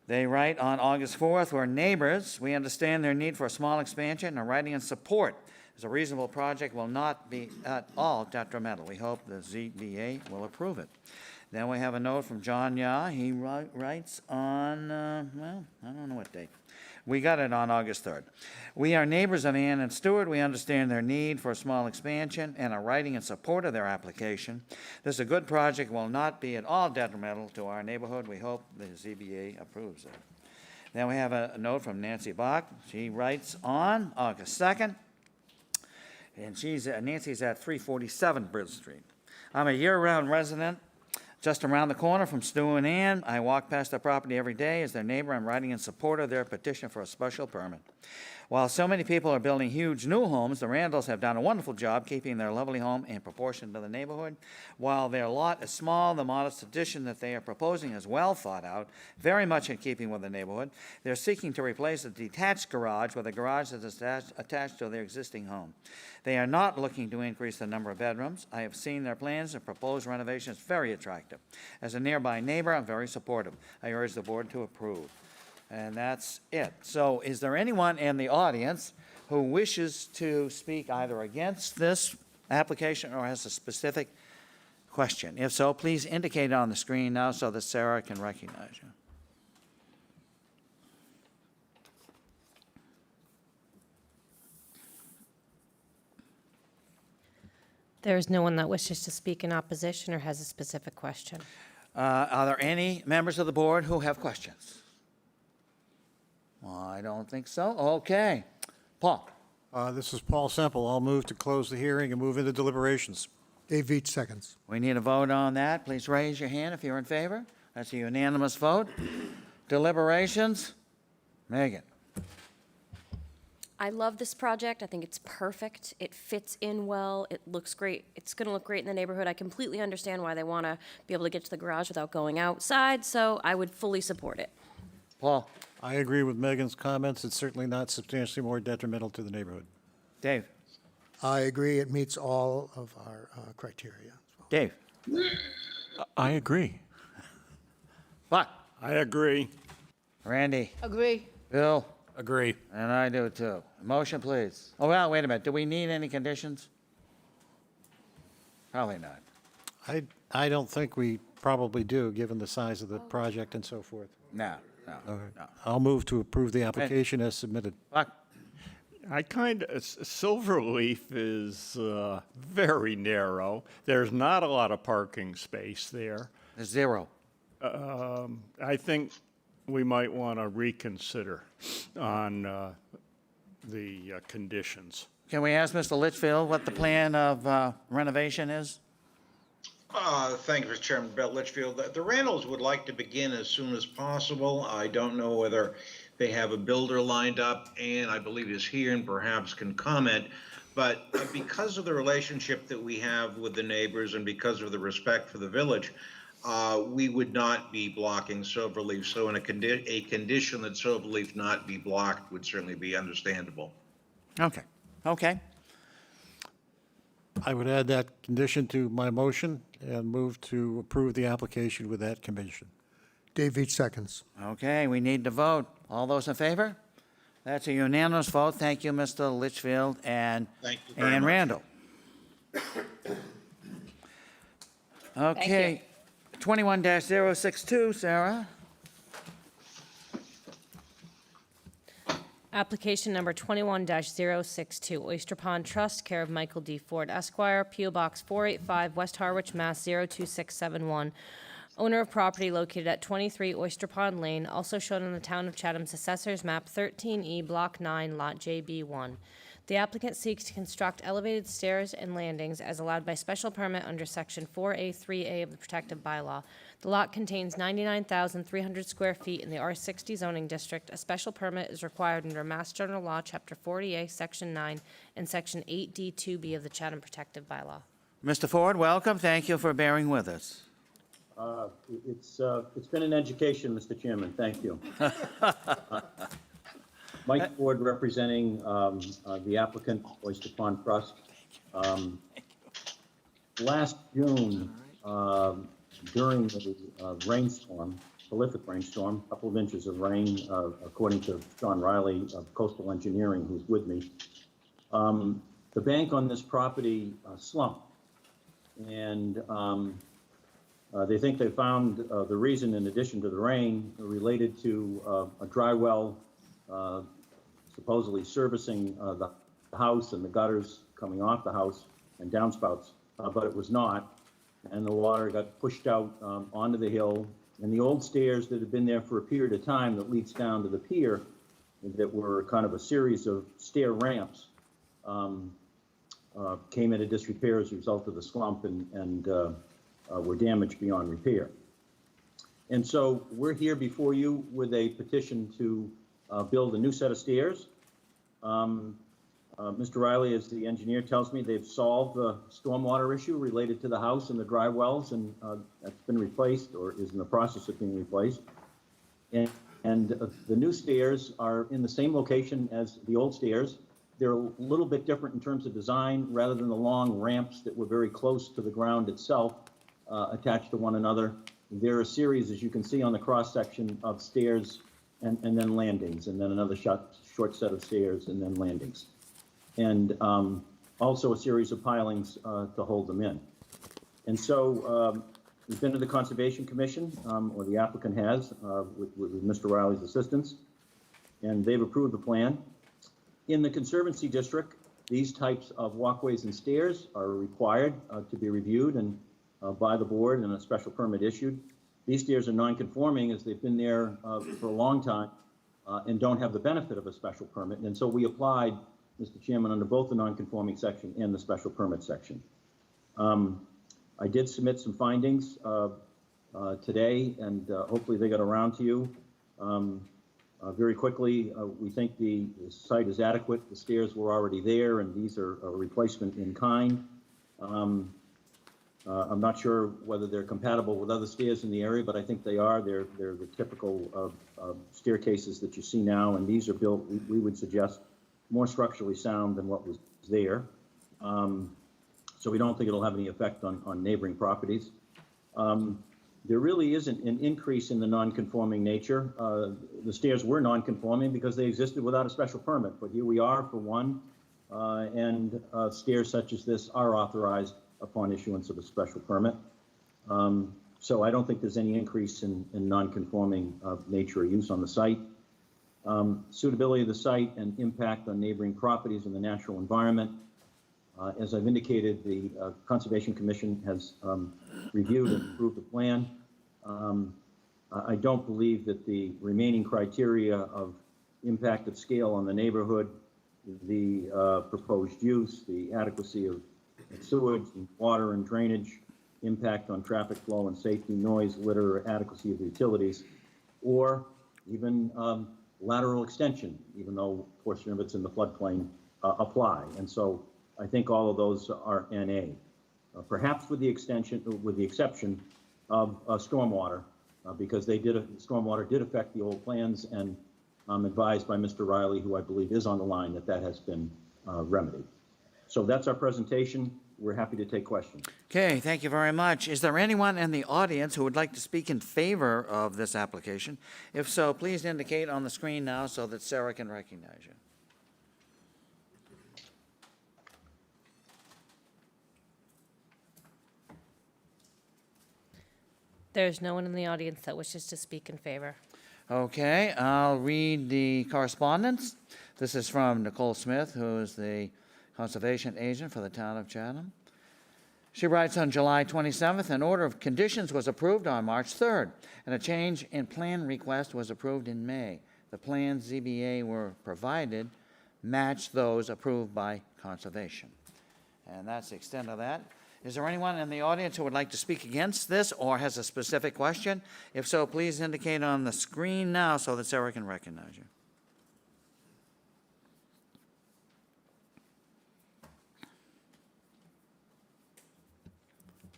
[SPEAKER 1] They write on August 4th, we're neighbors. We understand their need for a small expansion and are writing in support. As a reasonable project will not be at all detrimental. We hope the ZBA will approve it. Then we have a note from John Yah. He writes on, well, I don't know what date. We got it on August 3rd. We are neighbors of Ann and Stuart. We understand their need for a small expansion and are writing in support of their application. This is a good project, will not be at all detrimental to our neighborhood. We hope the ZBA approves it. Then we have a note from Nancy Bach. She writes on August 2nd, and Nancy's at 347 Bridge Street. I'm a year-round resident Just around the corner from Stu and Ann, I walk past their property every day. As their neighbor, I'm writing in support of their petition for a special permit. While so many people are building huge new homes, the Randalls have done a wonderful job keeping their lovely home in proportion to the neighborhood. While their lot is small, the modest addition that they are proposing is well thought out, very much in keeping with the neighborhood. They're seeking to replace a detached garage with a garage that is attached to their existing home. They are not looking to increase the number of bedrooms. I have seen their plans and proposed renovations very attractive. As a nearby neighbor, I'm very supportive. I urge the board to approve. And that's it. So is there anyone in the audience who wishes to speak either against this application or has a specific question? If so, please indicate it on the screen now so that Sarah can recognize you.
[SPEAKER 5] There is no one that wishes to speak in opposition or has a specific question.
[SPEAKER 1] Are there any members of the board who have questions? Well, I don't think so. Okay. Paul?
[SPEAKER 6] This is Paul Semple. I'll move to close the hearing and move into deliberations.
[SPEAKER 7] Dave Veach seconds.
[SPEAKER 1] We need a vote on that. Please raise your hand if you're in favor. That's a unanimous vote. Deliberations? Megan?
[SPEAKER 18] I love this project. I think it's perfect. It fits in well. It looks great. It's going to look great in the neighborhood. I completely understand why they want to be able to get to the garage without going outside, so I would fully support it.
[SPEAKER 1] Paul?
[SPEAKER 6] I agree with Megan's comments. It's certainly not substantially more detrimental to the neighborhood.
[SPEAKER 1] Dave?
[SPEAKER 7] I agree, it meets all of our criteria.
[SPEAKER 1] Dave?
[SPEAKER 16] I agree.
[SPEAKER 1] Buck?
[SPEAKER 2] I agree.
[SPEAKER 1] Randy?
[SPEAKER 3] Agree.
[SPEAKER 1] Bill?
[SPEAKER 4] Agree.
[SPEAKER 1] And I do too. Motion, please. Oh, well, wait a minute. Do we need any conditions? Probably not.
[SPEAKER 6] I don't think we probably do, given the size of the project and so forth.
[SPEAKER 1] No.
[SPEAKER 6] I'll move to approve the application as submitted.
[SPEAKER 1] Buck?
[SPEAKER 2] Silverleaf is very narrow. There's not a lot of parking space there.
[SPEAKER 1] Zero.
[SPEAKER 2] I think we might want to reconsider on the conditions.
[SPEAKER 1] Can we ask Mr. Litchfield what the plan of renovation is?
[SPEAKER 17] Thank you, Mr. Chairman. Bill Litchfield. The Randalls would like to begin as soon as possible. I don't know whether they have a builder lined up, and I believe is here and perhaps can comment. But because of the relationship that we have with the neighbors and because of the respect for the village, we would not be blocking Silverleaf. So in a condition that Silverleaf not be blocked would certainly be understandable.
[SPEAKER 1] Okay. Okay.
[SPEAKER 6] I would add that condition to my motion and move to approve the application with that condition.
[SPEAKER 7] Dave Veach seconds.
[SPEAKER 1] Okay, we need to vote. All those in favor? That's a unanimous vote. Thank you, Mr. Litchfield and
[SPEAKER 17] Thank you very
[SPEAKER 1] Ann
[SPEAKER 17] much.
[SPEAKER 1] Randall. Okay. 21-062, Sarah.
[SPEAKER 5] Application number 21-062, Oyster Pond Trust, care of Michael D. Ford Esquire, P.O. Box 485, West Harwich, Mass. 02671. Owner of property located at 23 Oyster Pond Lane, also shown on the Town of Chatham's Assessors Map 13E, Block 9, Lot JB1. The applicant seeks to construct elevated stairs and landings as allowed by special permit under Section 4A3A of the Protective Bylaw. The lot contains 99,300 square feet in the R60 zoning district. A special permit is required under Mass General Law, Chapter 40A, Section 9, and Section 8D2B of the Chatham Protective Bylaw.
[SPEAKER 1] Mr. Ford, welcome. Thank you for bearing with us.
[SPEAKER 19] It's been an education, Mr. Chairman. Thank you. Mike Ford, representing the applicant, Oyster Pond Trust. Last June, during the rainstorm, prolific rainstorm, a couple of inches of rain, according to John Riley of Coastal Engineering, who's with me, the bank on this property slumped. And they think they found the reason, in addition to the rain, related to a dry well supposedly servicing the house and the gutters coming off the house and downspouts, but it was not. And the water got pushed out onto the hill. And the old stairs that had been there for a period of time that leads down to the pier, that were kind of a series of stair ramps, came into disrepair as a result of the slump. And were damaged beyond repair. And so we're here before you with a petition to build a new set of stairs. Mr. Riley, as the engineer tells me, they've solved the stormwater issue related to the house and the dry wells, and that's been replaced or is in the process of being replaced. And the new stairs are in the same location as the old stairs. They're a little bit different in terms of design. Rather than the long ramps that were very close to the ground itself, attached to one another, there are a series, as you can see on the cross-section, of stairs and then landings, and then another short set of stairs and then landings. And also a series of pilings to hold them in. And so we've been to the Conservation Commission, or the applicant has, with Mr. Riley's assistance, and they've approved the plan. In the Conservancy District, these types of walkways and stairs are required to be reviewed and by the board and a special permit issued. These stairs are non-conforming as they've been there for a long time and don't have the benefit of a special permit. And so we applied, Mr. Chairman, under both the non-conforming section and the special permit section. I did submit some findings today, and hopefully they got around to you. Very quickly, we think the site is adequate. The stairs were already there, and these are a replacement in kind. I'm not sure whether they're compatible with other stairs in the area, but I think they are. They're the typical staircases that you see now, and these are built, we would suggest, more structurally sound than what was there. So we don't think it'll have any effect on neighboring properties. There really isn't an increase in the non-conforming nature. The stairs were non-conforming because they existed without a special permit, but here we are for one, and stairs such as this are authorized upon issuance of a special permit. So I don't think there's any increase in non-conforming nature or use on the site. Suitability of the site and impact on neighboring properties and the natural environment. As I've indicated, the Conservation Commission has reviewed and approved the plan. I don't believe that the remaining criteria of impact of scale on the neighborhood, the proposed use, the adequacy of sewage, and water and drainage, impact on traffic flow and safety, noise, litter, or adequacy of utilities, or even lateral extension, even though a portion of it's in the floodplain, apply. And so I think all of those are NA. Perhaps with the exception of stormwater, because stormwater did affect the old plans, and I'm advised by Mr. Riley, who I believe is on the line, that has been remedied. So that's our presentation. We're happy to take questions.
[SPEAKER 1] Okay, thank you very much. Is there anyone in the audience who would like to speak in favor of this application? If so, please indicate on the screen now so that Sarah can recognize you.
[SPEAKER 5] There's no one in the audience that wishes to speak in favor.
[SPEAKER 1] Okay, I'll read the correspondence. This is from Nicole Smith, who is the conservation agent for the town of Chatham. She writes, on July 27th, an order of conditions was approved on March 3rd, and a change in plan request was approved in May. The plans ZBA were provided matched those approved by conservation. And that's the extent of that. Is there anyone in the audience who would like to speak against this or has a specific question? If so, please indicate on the screen now so that Sarah can recognize you.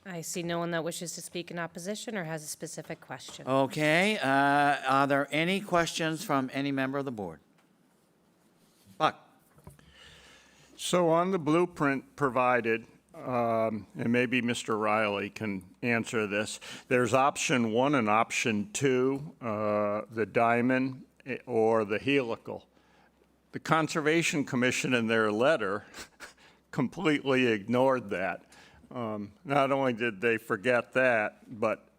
[SPEAKER 5] I see no one that wishes to speak in opposition or has a specific question.
[SPEAKER 1] Okay, are there any questions from any member of the board? Buck.
[SPEAKER 2] So on the blueprint provided, and maybe Mr. Riley can answer this, there's option 1 and option 2, the diamond or the helical. The Conservation Commission in their letter completely ignored that. Not only did they forget that, but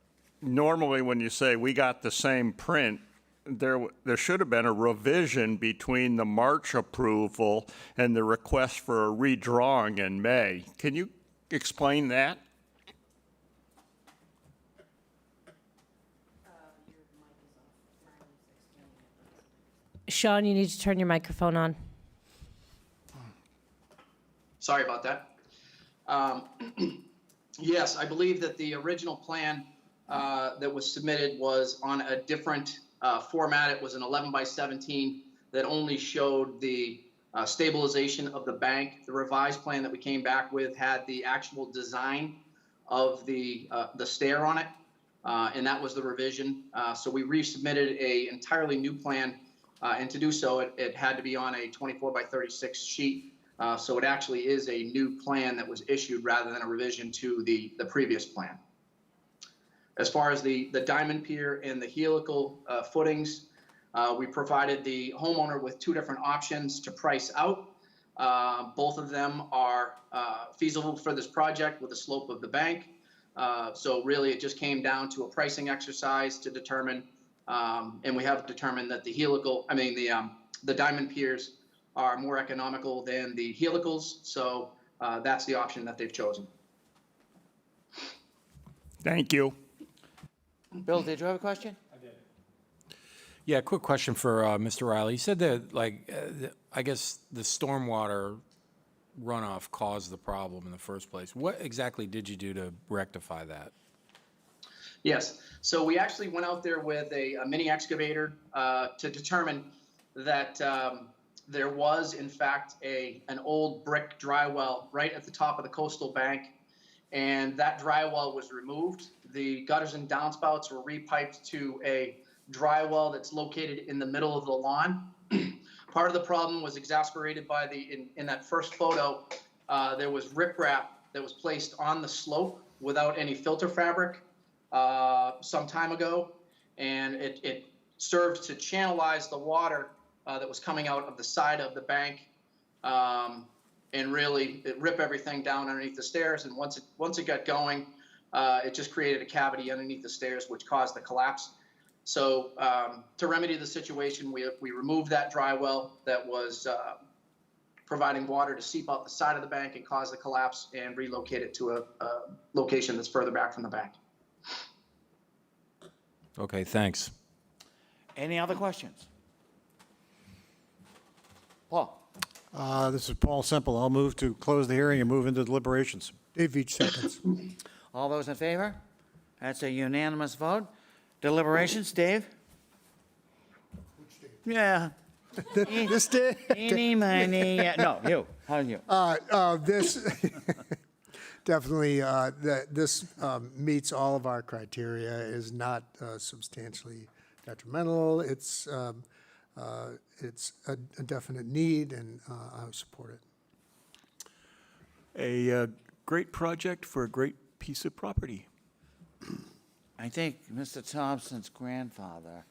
[SPEAKER 2] normally when you say we got the same print, there should have been a revision between the March approval and the request for a redrawing in May. Can you explain that?
[SPEAKER 5] Sean, you need to turn your microphone on.
[SPEAKER 20] Sorry about that. Yes, I believe that the original plan that was submitted was on a different format. It was an 11 by 17 that only showed the stabilization of the bank. The revised plan that we came back with had the actual design of the stair on it, and that was the revision. So we resubmitted a entirely new plan, and to do so, it had to be on a 24 by 36 sheet. So it actually is a new plan that was issued rather than a revision to the previous plan. As far as the diamond pier and the helical footings, we provided the homeowner with two different options to price out. Both of them are feasible for this project with the slope of the bank. So really it just came down to a pricing exercise to determine, and we have determined that the diamond piers are more economical than the helicals. So that's the option that they've chosen.
[SPEAKER 2] Thank you.
[SPEAKER 1] Bill, did you have a question?
[SPEAKER 4] Yeah, quick question for Mr. Riley. You said that, I guess the stormwater runoff caused the problem in the first place. What exactly did you do to rectify that?
[SPEAKER 20] Yes, so we actually went out there with a mini excavator to determine that there was, in fact, an old brick dry well right at the top of the coastal bank, and that dry well was removed. The gutters and downspouts were repiped to a dry well that's located in the middle of the lawn. Part of the problem was exacerbated by in that first photo, there was riprap that was placed on the slope without any filter fabric some time ago, and it served to channelize the water that was coming out of the side of the bank, and really it ripped everything down underneath the stairs. And once it got going, it just created a cavity underneath the stairs, which caused the collapse. So to remedy the situation, we removed that dry well that was providing water to seep out the side of the bank and cause the collapse, and relocate it to a location that's further back from the bank.
[SPEAKER 4] Okay, thanks.
[SPEAKER 1] Any other questions? Paul?
[SPEAKER 6] This is Paul Semple. I'll move to close the hearing and move into deliberations.
[SPEAKER 7] Dave Veach seconds.
[SPEAKER 1] All those in favor? That's a unanimous vote. Deliberations, Dave? Yeah.
[SPEAKER 7] This day?
[SPEAKER 1] Eeny, miny, no, you. How do you?
[SPEAKER 7] This definitely, this meets all of our criteria, is not substantially detrimental. It's a definite need, and I support it.
[SPEAKER 16] A great project for a great piece of property.
[SPEAKER 1] I think Mr. Thompson's grandfather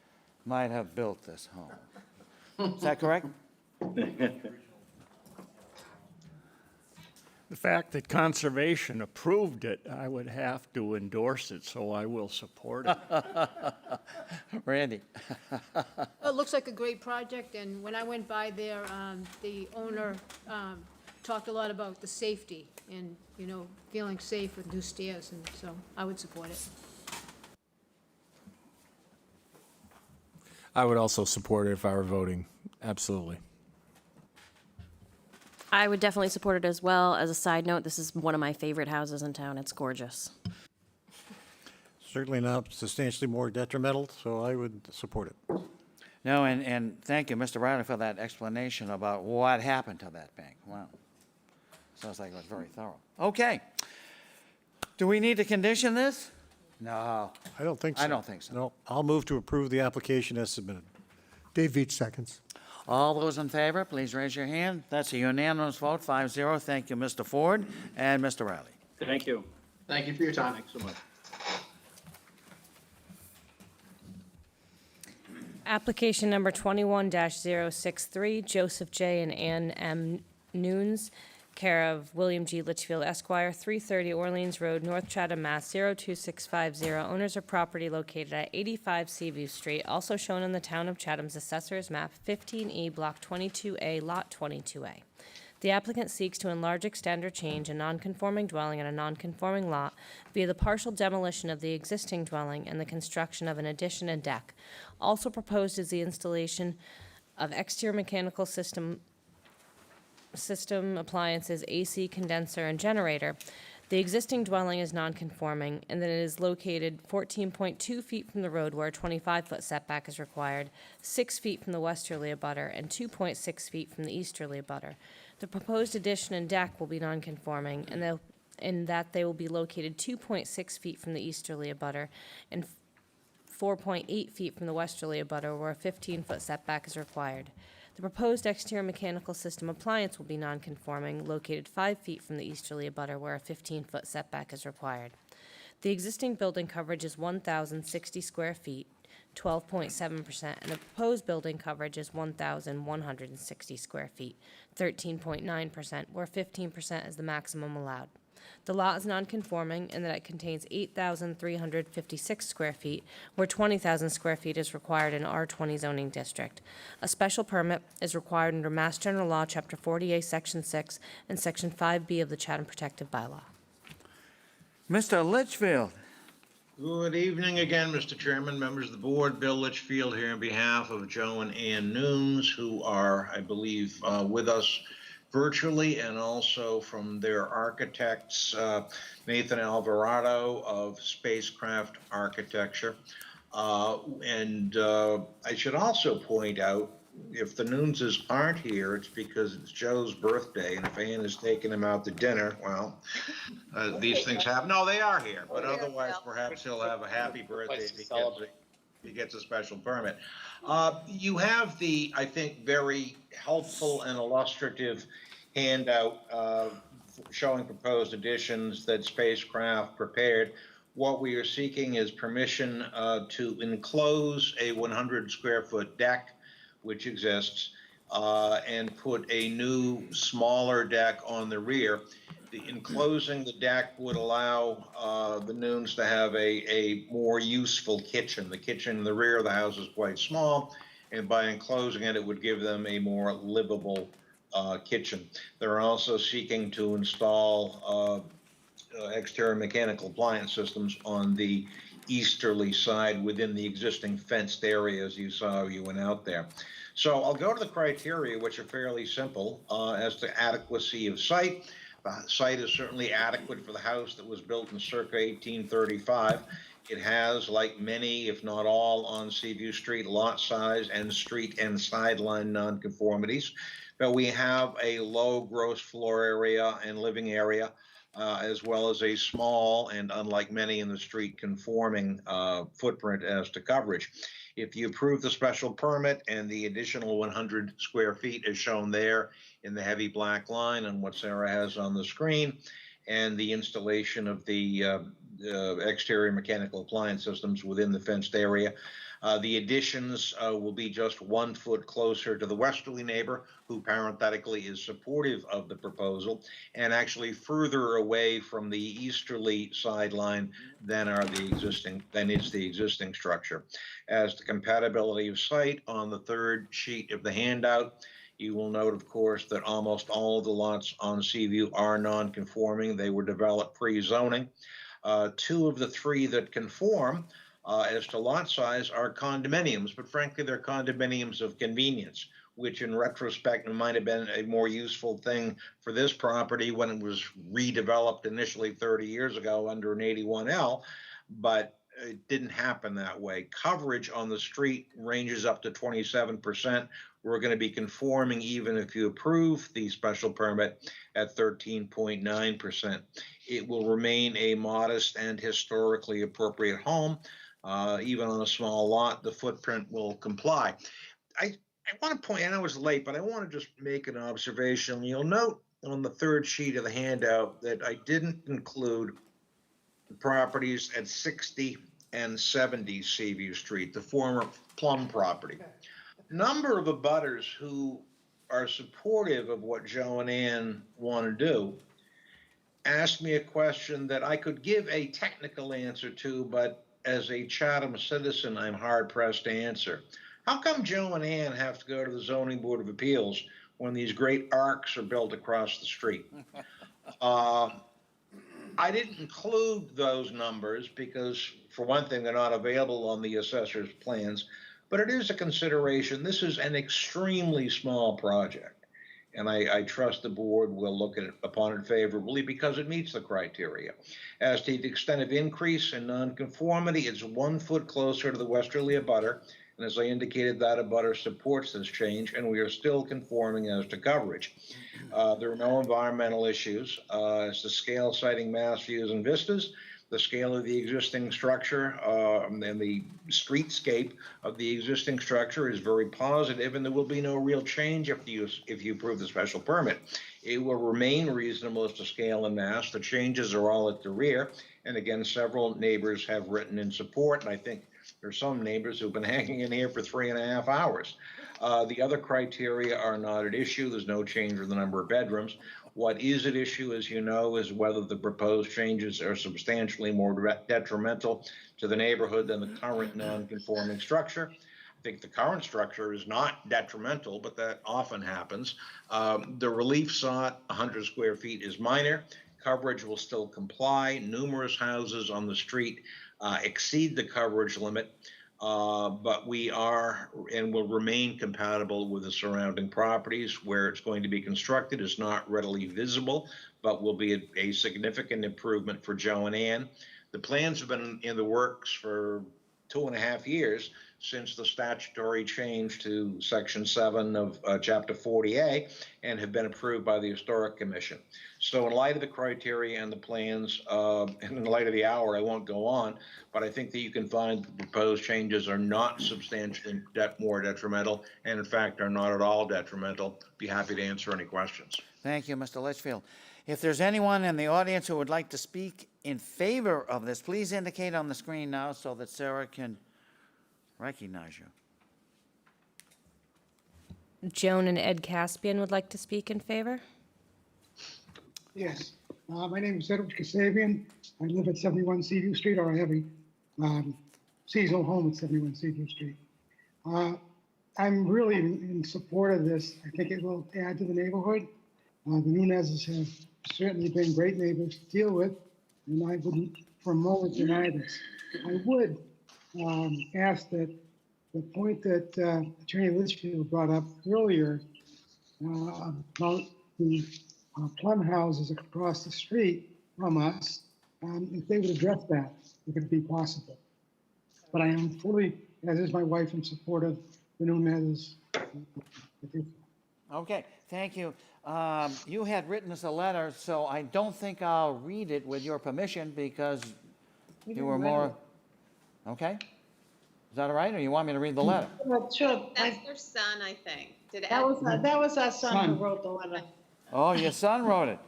[SPEAKER 1] might have built this home. Is that correct?
[SPEAKER 2] The fact that conservation approved it, I would have to endorse it, so I will support it.
[SPEAKER 1] Randy?
[SPEAKER 3] It looks like a great project, and when I went by there, the owner talked a lot about the safety and, feeling safe with new stairs, and so I would support it.
[SPEAKER 4] I would also support it if I were voting. Absolutely.
[SPEAKER 18] I would definitely support it as well. As a side note, this is one of my favorite houses in town. It's gorgeous.
[SPEAKER 6] Certainly not substantially more detrimental, so I would support it.
[SPEAKER 1] No, and thank you, Mr. Riley, for that explanation about what happened to that bank. Wow. Sounds like it was very thorough. Okay. Do we need to condition this? No.
[SPEAKER 6] I don't think so.
[SPEAKER 1] I don't think so.
[SPEAKER 6] No, I'll move to approve the application as submitted.
[SPEAKER 7] Dave Veach seconds.
[SPEAKER 1] All those in favor, please raise your hand. That's a unanimous vote, 5-0. Thank you, Mr. Ford and Mr. Riley.
[SPEAKER 10] Thank you.
[SPEAKER 20] Thank you for your time.
[SPEAKER 10] Thanks so much.
[SPEAKER 5] Application number 21-063, Joseph J. and Ann M. Nunes, care of William G. Litchfield Esquire, 330 Orleans Road, North Chatham, Mass. 02650. Owners of property located at 85 Seaview Street, also shown in the Town of Chatham's Assessor's Map 15E, Block 22A, Lot 22A. The applicant seeks to enlarge, extend, or change a non-conforming dwelling on a non-conforming lot via the partial demolition of the existing dwelling and the construction of an addition and deck. Also proposed is the installation of exterior mechanical system appliances, AC, condenser, and generator. The existing dwelling is non-conforming and that it is located 14.2 feet from the road where a 25-foot setback is required, 6 feet from the westerly abutter, and 2.6 feet from the easterly abutter. The proposed addition and deck will be non-conforming in that they will be located 2.6 feet from the easterly abutter and 4.8 feet from the westerly abutter where a 15-foot setback is required. The proposed exterior mechanical system appliance will be non-conforming, located 5 feet from the easterly abutter where a 15-foot setback is required. The existing building coverage is 1,060 square feet, 12.7%, and the proposed building coverage is 1,160 square feet, 13.9%, where 15% is the maximum allowed. The lot is non-conforming in that it contains 8,356 square feet, where 20,000 square feet is required in R20 zoning district. A special permit is required under Mass General Law, Chapter 48, Section 6, and Section 5B of the Chatham Protective Bylaw.
[SPEAKER 1] Mr. Litchfield.
[SPEAKER 17] Good evening again, Mr. Chairman, members of the board. Bill Litchfield here on behalf of Joe and Ann Nunes, who are, I believe, with us virtually, and also from their architects, Nathan Alvarado of Spacecraft Architecture. I should also point out, if the Nuneses aren't here, it's because it's Joe's birthday, and if Ann has taken him out to dinner, well, these things happen. No, they are here, but otherwise, perhaps he'll have a happy birthday if he gets a special permit. You have the, I think, very helpful and illustrative handout showing proposed additions that Spacecraft prepared. What we are seeking is permission to enclose a 100 square foot deck, which exists, and put a new, smaller deck on the rear. Enclosing the deck would allow the Nunes to have a more useful kitchen. The kitchen in the rear of the house is quite small, and by enclosing it, it would give them a more livable kitchen. They're also seeking to install exterior mechanical appliance systems on the easterly side within the existing fenced areas you saw you went out there. So I'll go to the criteria, which are fairly simple as to adequacy of site. The site is certainly adequate for the house that was built in circa 1835. It has, like many, if not all, on Seaview Street, lot size and street and sideline nonconformities. But we have a low gross floor area and living area, as well as a small and, unlike many in the street, conforming footprint as to coverage. If you approve the special permit and the additional 100 square feet is shown there in the heavy black line and what Sarah has on the screen, and the installation of the exterior mechanical appliance systems within the fenced area, the additions will be just 1 foot closer to the westerly neighbor, who parenthetically is supportive of the proposal, and actually further away from the easterly sideline than is the existing structure. As to compatibility of site, on the third sheet of the handout, you will note, of course, that almost all of the lots on Seaview are non-conforming. They were developed pre-zoning. 2 of the 3 that conform as to lot size are condominiums, but frankly, they're condominiums of convenience, which in retrospect might have been a more useful thing for this property when it was redeveloped initially 30 years ago under an 81L, but it didn't happen that way. Coverage on the street ranges up to 27%. We're going to be conforming even if you approve the special permit at 13.9%. It will remain a modest and historically appropriate home. Even on a small lot, the footprint will comply. I want to point, and I was late, but I want to just make an observation. You'll note on the third sheet of the handout that I didn't include the properties at 60 and 70 Seaview Street, the former Plum property. Number of abutters who are supportive of what Joe and Ann want to do asked me a question that I could give a technical answer to, but as a Chatham citizen, I'm hard-pressed to answer. How come Joe and Ann have to go to the Zoning Board of Appeals when these great arcs are built across the street? I didn't include those numbers because, for one thing, they're not available on the assessor's plans, but it is a consideration. This is an extremely small project. and I trust the board will look upon it favorably because it meets the criteria. As to the extent of increase in nonconformity, it's 1 foot closer to the westerly abutter, and as I indicated, that abutter supports this change, and we are still conforming as to coverage. There are no environmental issues. As to scale, sighting, mass views, and vistas, the scale of the existing structure and the streetscape of the existing structure is very positive, and there will be no real change if you approve the special permit. It will remain reasonable as to scale and mass. The changes are all at the rear, and again, several neighbors have written in support, and I think there's some neighbors who've been hanging in here for 3.5 hours. The other criteria are not at issue. There's no change in the number of bedrooms. What is at issue, as you know, is whether the proposed changes are substantially more detrimental to the neighborhood than the current non-conforming structure. I think the current structure is not detrimental, but that often happens. The relief sought, 100 square feet, is minor. Coverage will still comply. Numerous houses on the street exceed the coverage limit. But we are and will remain compatible with the surrounding properties. Where it's going to be constructed is not readily visible, but will be a significant improvement for Joe and Ann. The plans have been in the works for 2.5 years since the statutory change to Section 7 of Chapter 40A and have been approved by the Historic Commission. So in light of the criteria and the plans, and in light of the hour, I won't go on, but I think that you can find the proposed changes are not substantially more detrimental, and in fact are not at all detrimental. Be happy to answer any questions.
[SPEAKER 1] Thank you, Mr. Litchfield. If there's anyone in the audience who would like to speak in favor of this, please indicate on the screen now so that Sarah can recognize you.
[SPEAKER 5] Joan and Ed Caspian would like to speak in favor.
[SPEAKER 21] Yes, my name is Edward Kasabian. I live at 71 Seaview Street, or I have a seasonal home at 71 Seaview Street. I'm really in support of this. I think it will add to the neighborhood. The Nunez's have certainly been great neighbors to deal with, and I wouldn't for a moment deny this. I would ask that the point that Attorney Litchfield brought up earlier about the plum houses across the street from us, if they would address that, if it be possible. But I am fully, as is my wife, in support of the Nunez's.
[SPEAKER 1] Okay, thank you. You had written us a letter, so I don't think I'll read it with your permission because you were more, okay? Is that all right, or you want me to read the letter?
[SPEAKER 22] Sure. That's their son, I think.
[SPEAKER 21] That was our son who wrote the letter.
[SPEAKER 1] Oh, your son wrote it?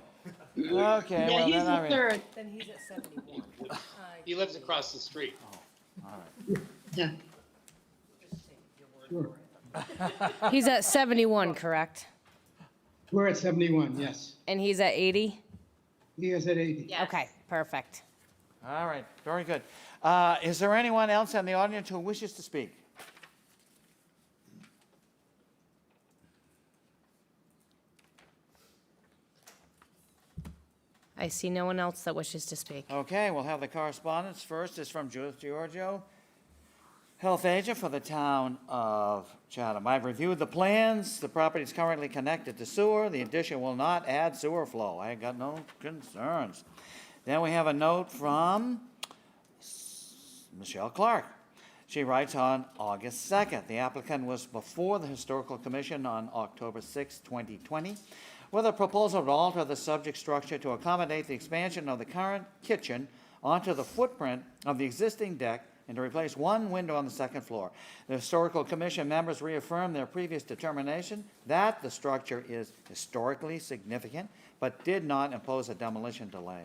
[SPEAKER 1] Okay,
[SPEAKER 22] Yeah,
[SPEAKER 1] well,
[SPEAKER 22] he's
[SPEAKER 1] then I
[SPEAKER 22] the
[SPEAKER 1] read.
[SPEAKER 22] third.
[SPEAKER 5] Then he's at 71.
[SPEAKER 23] He lives across the street.
[SPEAKER 21] Yeah.
[SPEAKER 5] He's at 71, correct?
[SPEAKER 21] We're at 71, yes.
[SPEAKER 5] And he's at 80?
[SPEAKER 21] He is at 80.
[SPEAKER 22] Yes.
[SPEAKER 5] Okay, perfect.
[SPEAKER 1] All right, very good. Is there anyone else in the audience who wishes to speak?
[SPEAKER 5] I see no one else that wishes to speak.
[SPEAKER 1] Okay, we'll have the correspondence. First is from Judith Giorgio, health agent for the town of Chatham. I've reviewed the plans. The property is currently connected to sewer. The addition will not add sewer flow. I got no concerns. Then we have a note from Michelle Clark. She writes on August 2nd. The applicant was before the Historical Commission on October 6, 2020, with a proposal to alter the subject structure to accommodate the expansion of the current kitchen onto the footprint of the existing deck and to replace one window on the second floor. The Historical Commission members reaffirmed their previous determination that the structure is historically significant, but did not impose a demolition delay.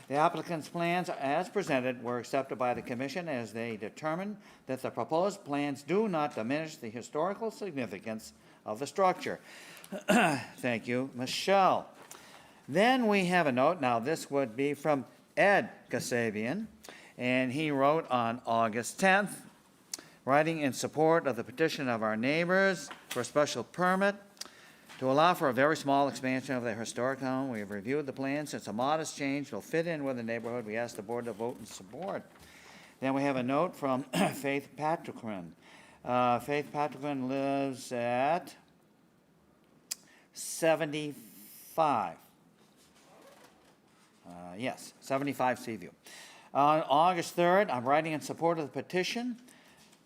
[SPEAKER 1] The applicant's plans, as presented, were accepted by the Commission as they determined that the proposed plans do not diminish the historical significance of the structure. Thank you, Michelle. Then we have a note. Now, this would be from Ed Kasabian, and he wrote on August 10th, writing in support of the petition of our neighbors for a special permit to allow for a very small expansion of their historic home. We have reviewed the plans. It's a modest change. Will fit in with the neighborhood. We ask the board to vote in support. Then we have a note from Faith Patrickman. Faith Patrickman lives at 75. Yes, 75 Seaview. On August 3rd, I'm writing in support of the petition.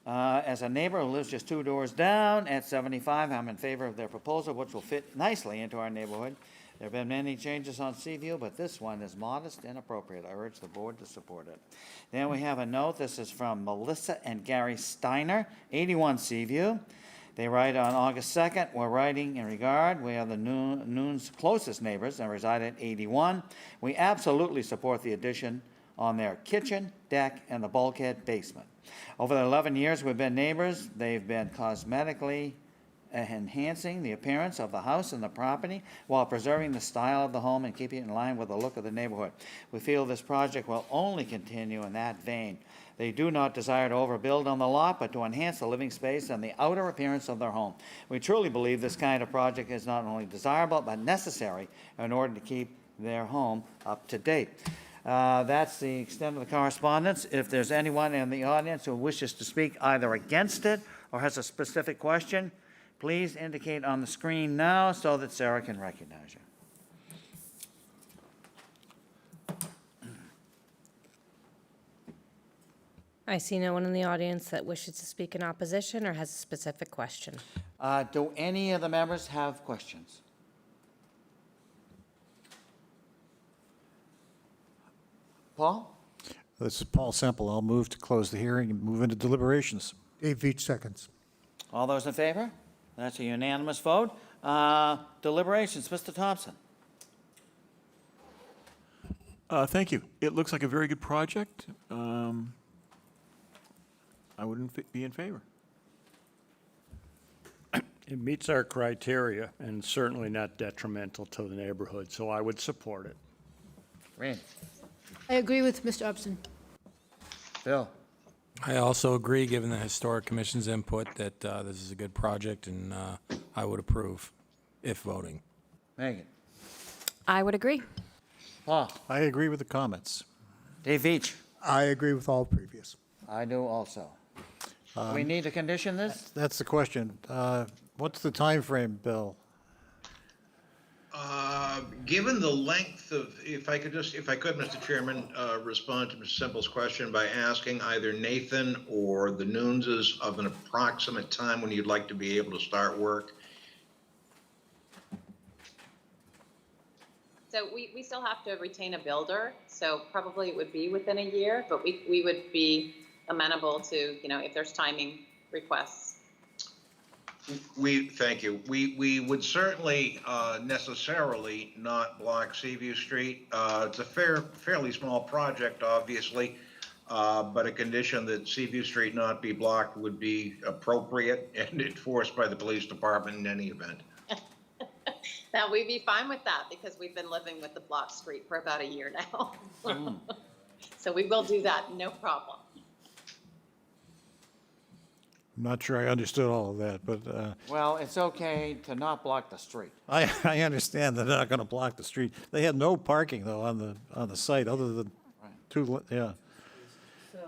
[SPEAKER 1] As a neighbor who lives just 2 doors down at 75, I'm in favor of their proposal, which will fit nicely into our neighborhood. There have been many changes on Seaview, but this one is modest and appropriate. I urge the board to support it. Then we have a note. This is from Melissa and Gary Steiner, 81 Seaview. They write on August 2nd, we're writing in regard. We are the Noon's closest neighbors and reside at 81. We absolutely support the addition on their kitchen, deck, and the bulkhead basement. Over the 11 years we've been neighbors, they've been cosmetically enhancing the appearance of the house and the property while preserving the style of the home and keeping it in line with the look of the neighborhood. We feel this project will only continue in that vein. They do not desire to overbuild on the lot, but to enhance the living space and the outer appearance of their home. We truly believe this kind of project is not only desirable, but necessary in order to keep their home up to date. That's the extent of the correspondence. If there's anyone in the audience who wishes to speak either against it or has a specific question, please indicate on the screen now so that Sarah can recognize you.
[SPEAKER 5] I see no one in the audience that wishes to speak in opposition or has a specific question.
[SPEAKER 1] Do any of the members have questions? Paul?
[SPEAKER 6] This is Paul Semple. I'll move to close the hearing and move into deliberations.
[SPEAKER 7] Dave Veach seconds.
[SPEAKER 1] All those in favor? That's a unanimous vote. Deliberations, Mr. Thompson.
[SPEAKER 16] Thank you. It looks like a very good project. I would be in favor.
[SPEAKER 2] It meets our criteria and certainly not detrimental to the neighborhood, so I would support it.
[SPEAKER 1] Randy.
[SPEAKER 3] I agree with Mr. Upson.
[SPEAKER 1] Bill.
[SPEAKER 4] I also agree, given the Historic Commission's input, that this is a good project, and I would approve if voting.
[SPEAKER 1] Megan.
[SPEAKER 18] I would agree.
[SPEAKER 1] Paul.
[SPEAKER 6] I agree with the comments.
[SPEAKER 1] Dave Veach.
[SPEAKER 7] I agree with all previous.
[SPEAKER 1] I do also. We need to condition this?
[SPEAKER 6] That's the question. What's the time frame, Bill?
[SPEAKER 17] Given the length of, if I could, Mr. Chairman, respond to Mr. Simple's question by asking either Nathan or the Noonses of an approximate time when you'd like to be able to start work.
[SPEAKER 22] So we still have to retain a builder, so probably it would be within a year, but we would be amenable to, if there's timing requests.
[SPEAKER 17] Thank you. We would certainly necessarily not block Seaview Street. It's a fairly small project, obviously, but a condition that Seaview Street not be blocked would be appropriate and enforced by the police department in any event.
[SPEAKER 22] Now, we'd be fine with that because we've been living with the block street for about a year now. So we will do that, no problem.
[SPEAKER 6] I'm not sure I understood all of that, but
[SPEAKER 1] Well, it's okay to not block the street.
[SPEAKER 6] I understand they're not going to block the street. They have no parking though on the site other than two. Yeah.
[SPEAKER 5] So,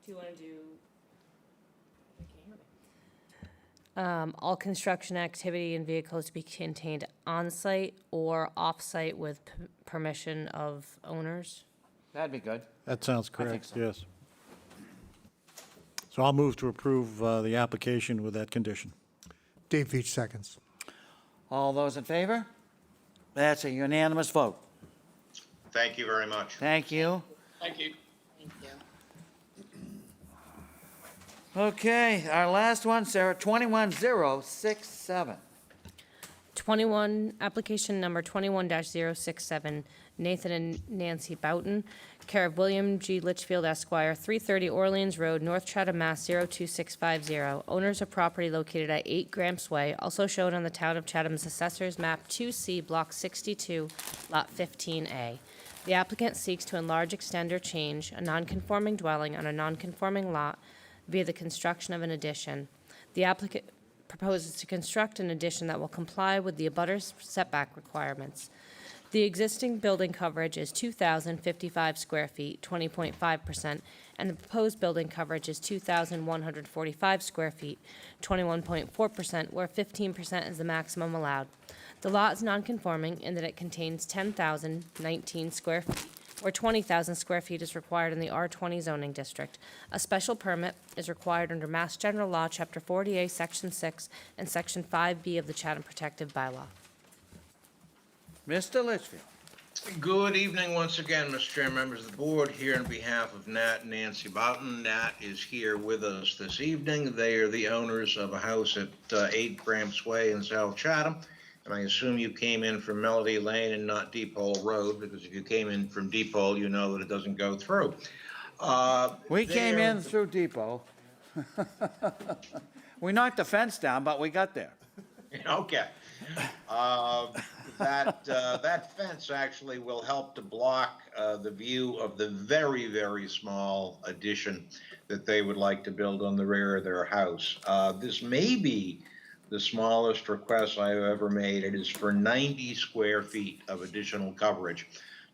[SPEAKER 5] do you want to do? All construction activity and vehicles to be contained on-site or off-site with permission of owners?
[SPEAKER 1] That'd be good.
[SPEAKER 6] That sounds
[SPEAKER 1] I think
[SPEAKER 6] correct.
[SPEAKER 1] so.
[SPEAKER 6] Yes. So I'll move to approve the application with that condition.
[SPEAKER 7] Dave Veach seconds.
[SPEAKER 1] All those in favor? That's a unanimous vote.
[SPEAKER 17] Thank you very much.
[SPEAKER 1] Thank you.
[SPEAKER 23] Thank you.
[SPEAKER 22] Thank you.
[SPEAKER 1] Okay, our last one, Sarah, 21067.
[SPEAKER 5] Application number 21-067, Nathan and Nancy Boughton, care of William G. Litchfield Esquire, 330 Orleans Road, North Chatham, Mass. 02650. Owners of property located at 8 Gramps Way, also shown on the Town of Chatham's Assessors Map 2C, Block 62, Lot 15A. The applicant seeks to enlarge, extend, or change a nonconforming dwelling on a nonconforming lot via the construction of an addition. The applicant proposes to construct an addition that will comply with the abutter's setback requirements. The existing building coverage is 2,055 square feet, 20.5%, and the proposed building coverage is 2,145 square feet, 21.4%, where 15% is the maximum allowed. The lot is nonconforming in that it contains 10,019 square feet, where 20,000 square feet is required in the R20 zoning district. A special permit is required under Mass General Law, Chapter 40A, Section 6, and Section 5B of the Chatham Protective Bylaw.
[SPEAKER 1] Mr. Litchfield.
[SPEAKER 17] Good evening once again, Mr. Chair, members of the board. Here on behalf of Nat and Nancy Boughton. Nat is here with us this evening. They are the owners of a house at 8 Gramps Way in South Chatham. And I assume you came in from Melody Lane and not Depot Road, because if you came in from Depot, you know that it doesn't go through.
[SPEAKER 1] We came in through Depot. We knocked the fence down, but we got there.
[SPEAKER 17] Okay. That fence actually will help to block the view of the very, very small addition that they would like to build on the rear of their house. This may be the smallest request I've ever made. It is for 90 square feet of additional coverage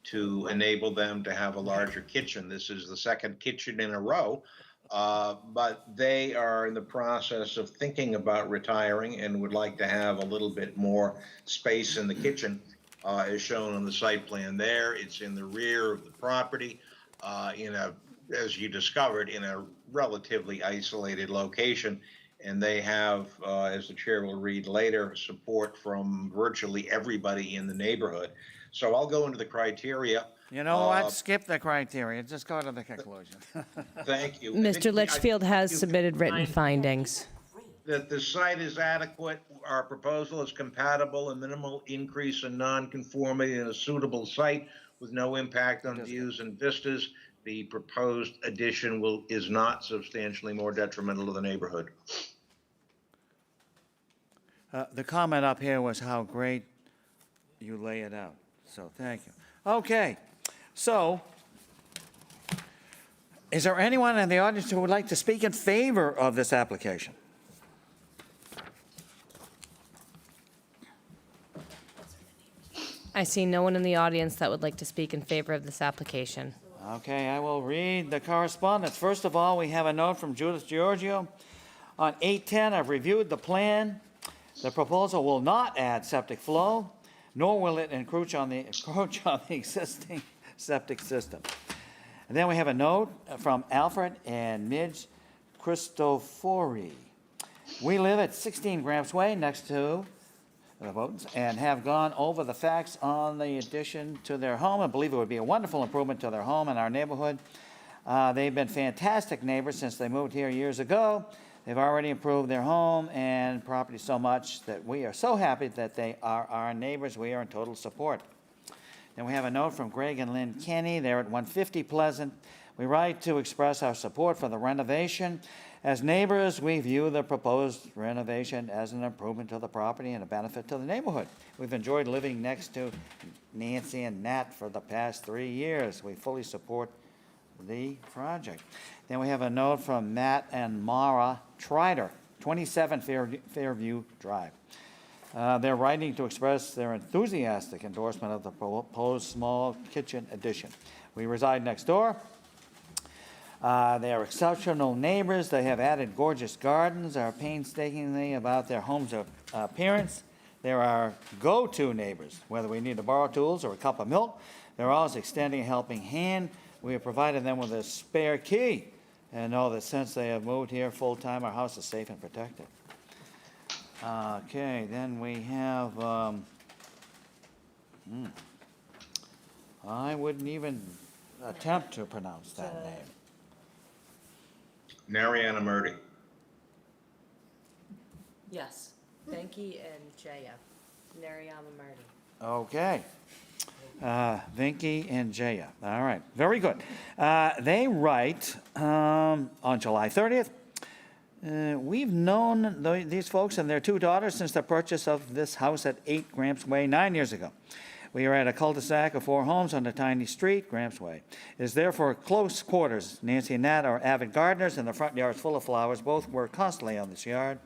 [SPEAKER 17] to enable them to have a larger kitchen. This is the second kitchen in a row. But they are in the process of thinking about retiring and would like to have a little bit more space in the kitchen, as shown on the site plan there. It's in the rear of the property, as you discovered, in a relatively isolated location. And they have, as the chair will read later, support from virtually everybody in the neighborhood. So I'll go into the criteria.
[SPEAKER 1] You know what? Skip the criteria. Just go to the conclusion.
[SPEAKER 17] Thank you.
[SPEAKER 5] Mr. Litchfield has submitted written findings.
[SPEAKER 17] That the site is adequate, our proposal is compatible, a minimal increase in nonconformity in a suitable site with no impact on views and vistas. The proposed addition is not substantially more detrimental to the neighborhood.
[SPEAKER 1] The comment up here was how great you lay it out. So thank you. Okay. So, is there anyone in the audience who would like to speak in favor of this application?
[SPEAKER 5] I see no one in the audience that would like to speak in favor of this application.
[SPEAKER 1] Okay, I will read the correspondence. First of all, we have a note from Judith Giorgio. On 8/10, I've reviewed the plan. The proposal will not add septic flow, nor will it encroach on the existing septic system. And then we have a note from Alfred and Midge Cristofori. We live at 16 Gramps Way next to the Bowtons and have gone over the facts on the addition to their home and believe it would be a wonderful improvement to their home and our neighborhood. They've been fantastic neighbors since they moved here years ago. They've already improved their home and property so much that we are so happy that they are our neighbors. We are in total support. Then we have a note from Greg and Lynn Kenny. They're at 150 Pleasant. We write to express our support for the renovation. As neighbors, we view the proposed renovation as an improvement to the property and a benefit to the neighborhood. We've enjoyed living next to Nancy and Nat for the past 3 years. We fully support the project. Then we have a note from Matt and Mara Trider, 27 Fairview Drive. They're writing to express their enthusiastic endorsement of the proposed small kitchen addition. We reside next door. They are exceptional neighbors. They have added gorgeous gardens, are painstakingly about their home's appearance. They're our go-to neighbors, whether we need to borrow tools or a cup of milk. They're always extending a helping hand. We have provided them with a spare key and know that since they have moved here full-time, our house is safe and protected. Okay, then we have, I wouldn't even attempt to pronounce that name.
[SPEAKER 17] Mariana Murdy.
[SPEAKER 5] Yes. Venki and Jaya. Narayama Marty.
[SPEAKER 1] Okay. Venki and Jaya. All right. Very good. They write on July 30th, we've known these folks and their 2 daughters since the purchase of this house at 8 Gramps Way 9 years ago. We are at a cul-de-sac of 4 homes on a tiny street, Gramps Way. It is therefore close quarters. Nancy and Nat are avid gardeners, and the front yard is full of flowers. Both work constantly on this yard.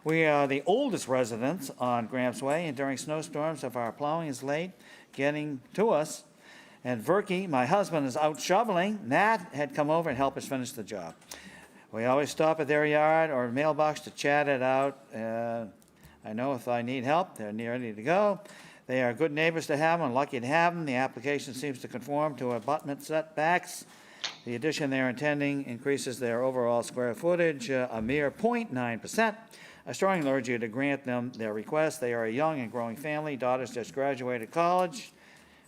[SPEAKER 1] We are the oldest residents on Gramps Way, and during snowstorms, if our plowing is late, getting to us. And Verky, my husband, is out shoveling. Nat had come over and helped us finish the job. We always stop at their yard or mailbox to chat it out. I know if I need help, they're ready to go. They are good neighbors to have and lucky to have them. The application seems to conform to abutment setbacks. The addition they're intending increases their overall square footage a mere 0.9%. I strongly urge you to grant them their request. They are a young and growing family. Daughters just graduated college,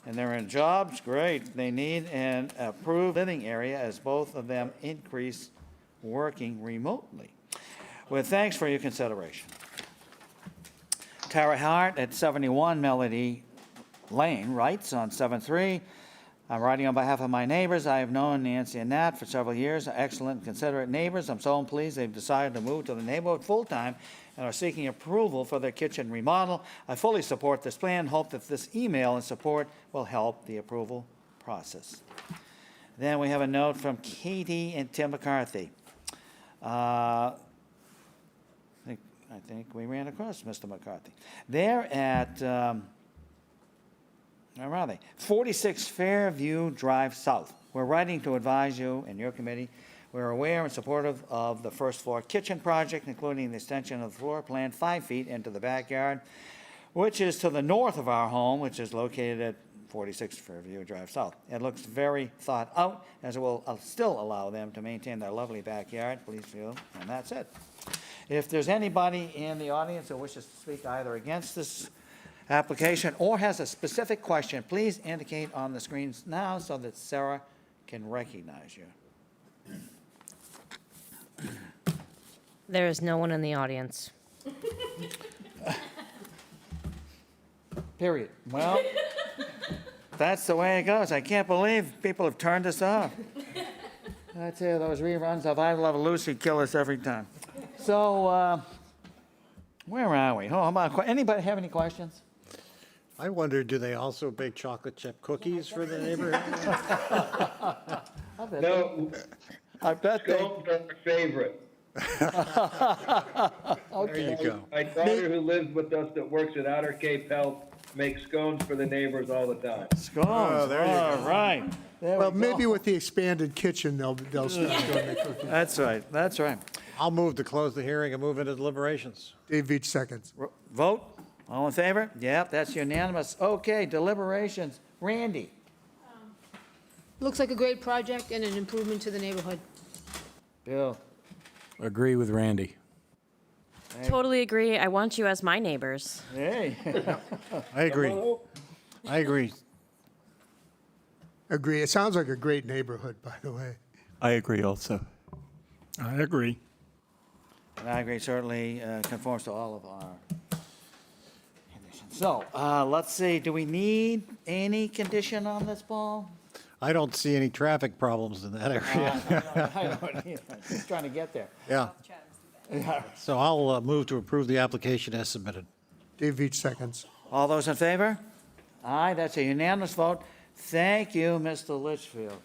[SPEAKER 1] and they're in jobs. Great. They need an approved living area as both of them increase working remotely. With thanks for your consideration. Tara Hart at 71 Melody Lane writes on 7-3, I'm writing on behalf of my neighbors. I have known Nancy and Nat for several years, excellent, considerate neighbors. I'm so pleased they've decided to move to the neighborhood full-time and are seeking approval for their kitchen remodel. I fully support this plan, hope that this email and support will help the approval process. Then we have a note from Katie and Tim McCarthy. I think we ran across Mr. McCarthy. They're at, where are they? 46 Fairview Drive South. We're writing to advise you and your committee. We're aware and supportive of the first floor kitchen project, including the extension of the floor plan 5 feet into the backyard, which is to the north of our home, which is located at 46 Fairview Drive South. It looks very thought out, as it will still allow them to maintain their lovely backyard. Please feel, and that's it. If there's anybody in the audience who wishes to speak either against this application or has a specific question, please indicate on the screens now so that Sarah can recognize you.
[SPEAKER 5] There is no one in the audience.
[SPEAKER 1] Period. Well, that's the way it goes. I can't believe people have turned us off. I tell you, those reruns of I Love Lucy kill us every time. So, where are we? Oh, anybody have any questions?
[SPEAKER 6] I wonder, do they also bake chocolate chip cookies for the neighborhood?
[SPEAKER 12] No,
[SPEAKER 1] I bet they.
[SPEAKER 12] scones are my favorite.
[SPEAKER 6] There you go.
[SPEAKER 12] My daughter who lives with us that works at Outer Cape Health makes scones for the neighbors all the time.
[SPEAKER 1] Scones,
[SPEAKER 6] there you go.
[SPEAKER 1] all right. There
[SPEAKER 7] Well,
[SPEAKER 1] we go.
[SPEAKER 7] maybe with the expanded kitchen, they'll start doing the cooking.
[SPEAKER 1] That's right, that's right.
[SPEAKER 6] I'll move to close the hearing and move into deliberations.
[SPEAKER 7] Dave Veach seconds.
[SPEAKER 1] Vote? All in favor? Yep, that's unanimous. Okay, deliberations. Randy?
[SPEAKER 3] Looks like a great project and an improvement to the neighborhood.
[SPEAKER 1] Bill?
[SPEAKER 4] Agree with Randy.
[SPEAKER 18] Totally agree. I want you as my neighbors.
[SPEAKER 1] Hey.
[SPEAKER 6] I agree. I agree.
[SPEAKER 7] Agree. It sounds like a great neighborhood, by the way.
[SPEAKER 16] I agree also. I agree.
[SPEAKER 1] And I agree, certainly conforms to all of our conditions. So, let's see, do we need any condition on this, Paul?
[SPEAKER 6] I don't see any traffic problems in that area.
[SPEAKER 1] I don't either. Just trying to get there.
[SPEAKER 6] Yeah. So I'll move to approve the application as submitted.
[SPEAKER 7] Dave Veach seconds.
[SPEAKER 1] All those in favor? Aye, that's a unanimous vote. Thank you, Mr. Litchfield.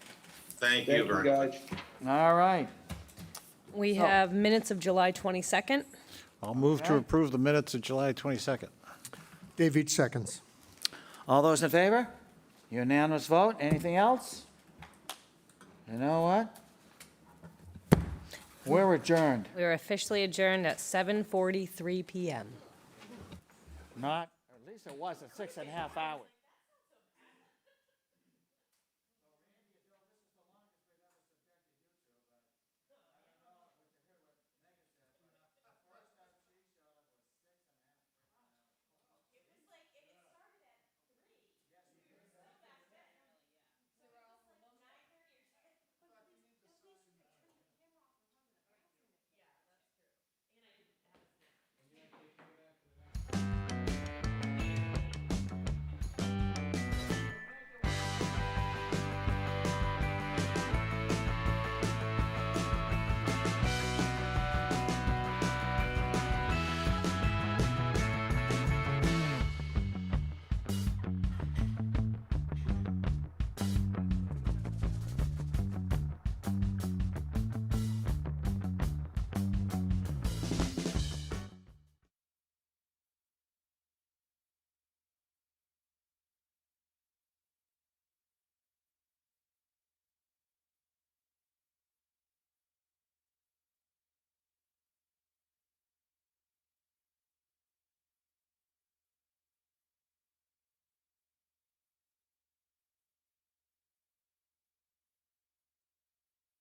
[SPEAKER 17] Thank you very much.
[SPEAKER 1] All right.
[SPEAKER 5] We have minutes of July 22nd.
[SPEAKER 6] I'll move to approve the minutes of July 22nd.
[SPEAKER 7] Dave Veach seconds.
[SPEAKER 1] All those in favor? Unanimous vote. Anything else? You know what? We're adjourned.
[SPEAKER 5] We are officially adjourned at 7:43 PM.
[SPEAKER 1] Not, or at least it was at 6.5 hours.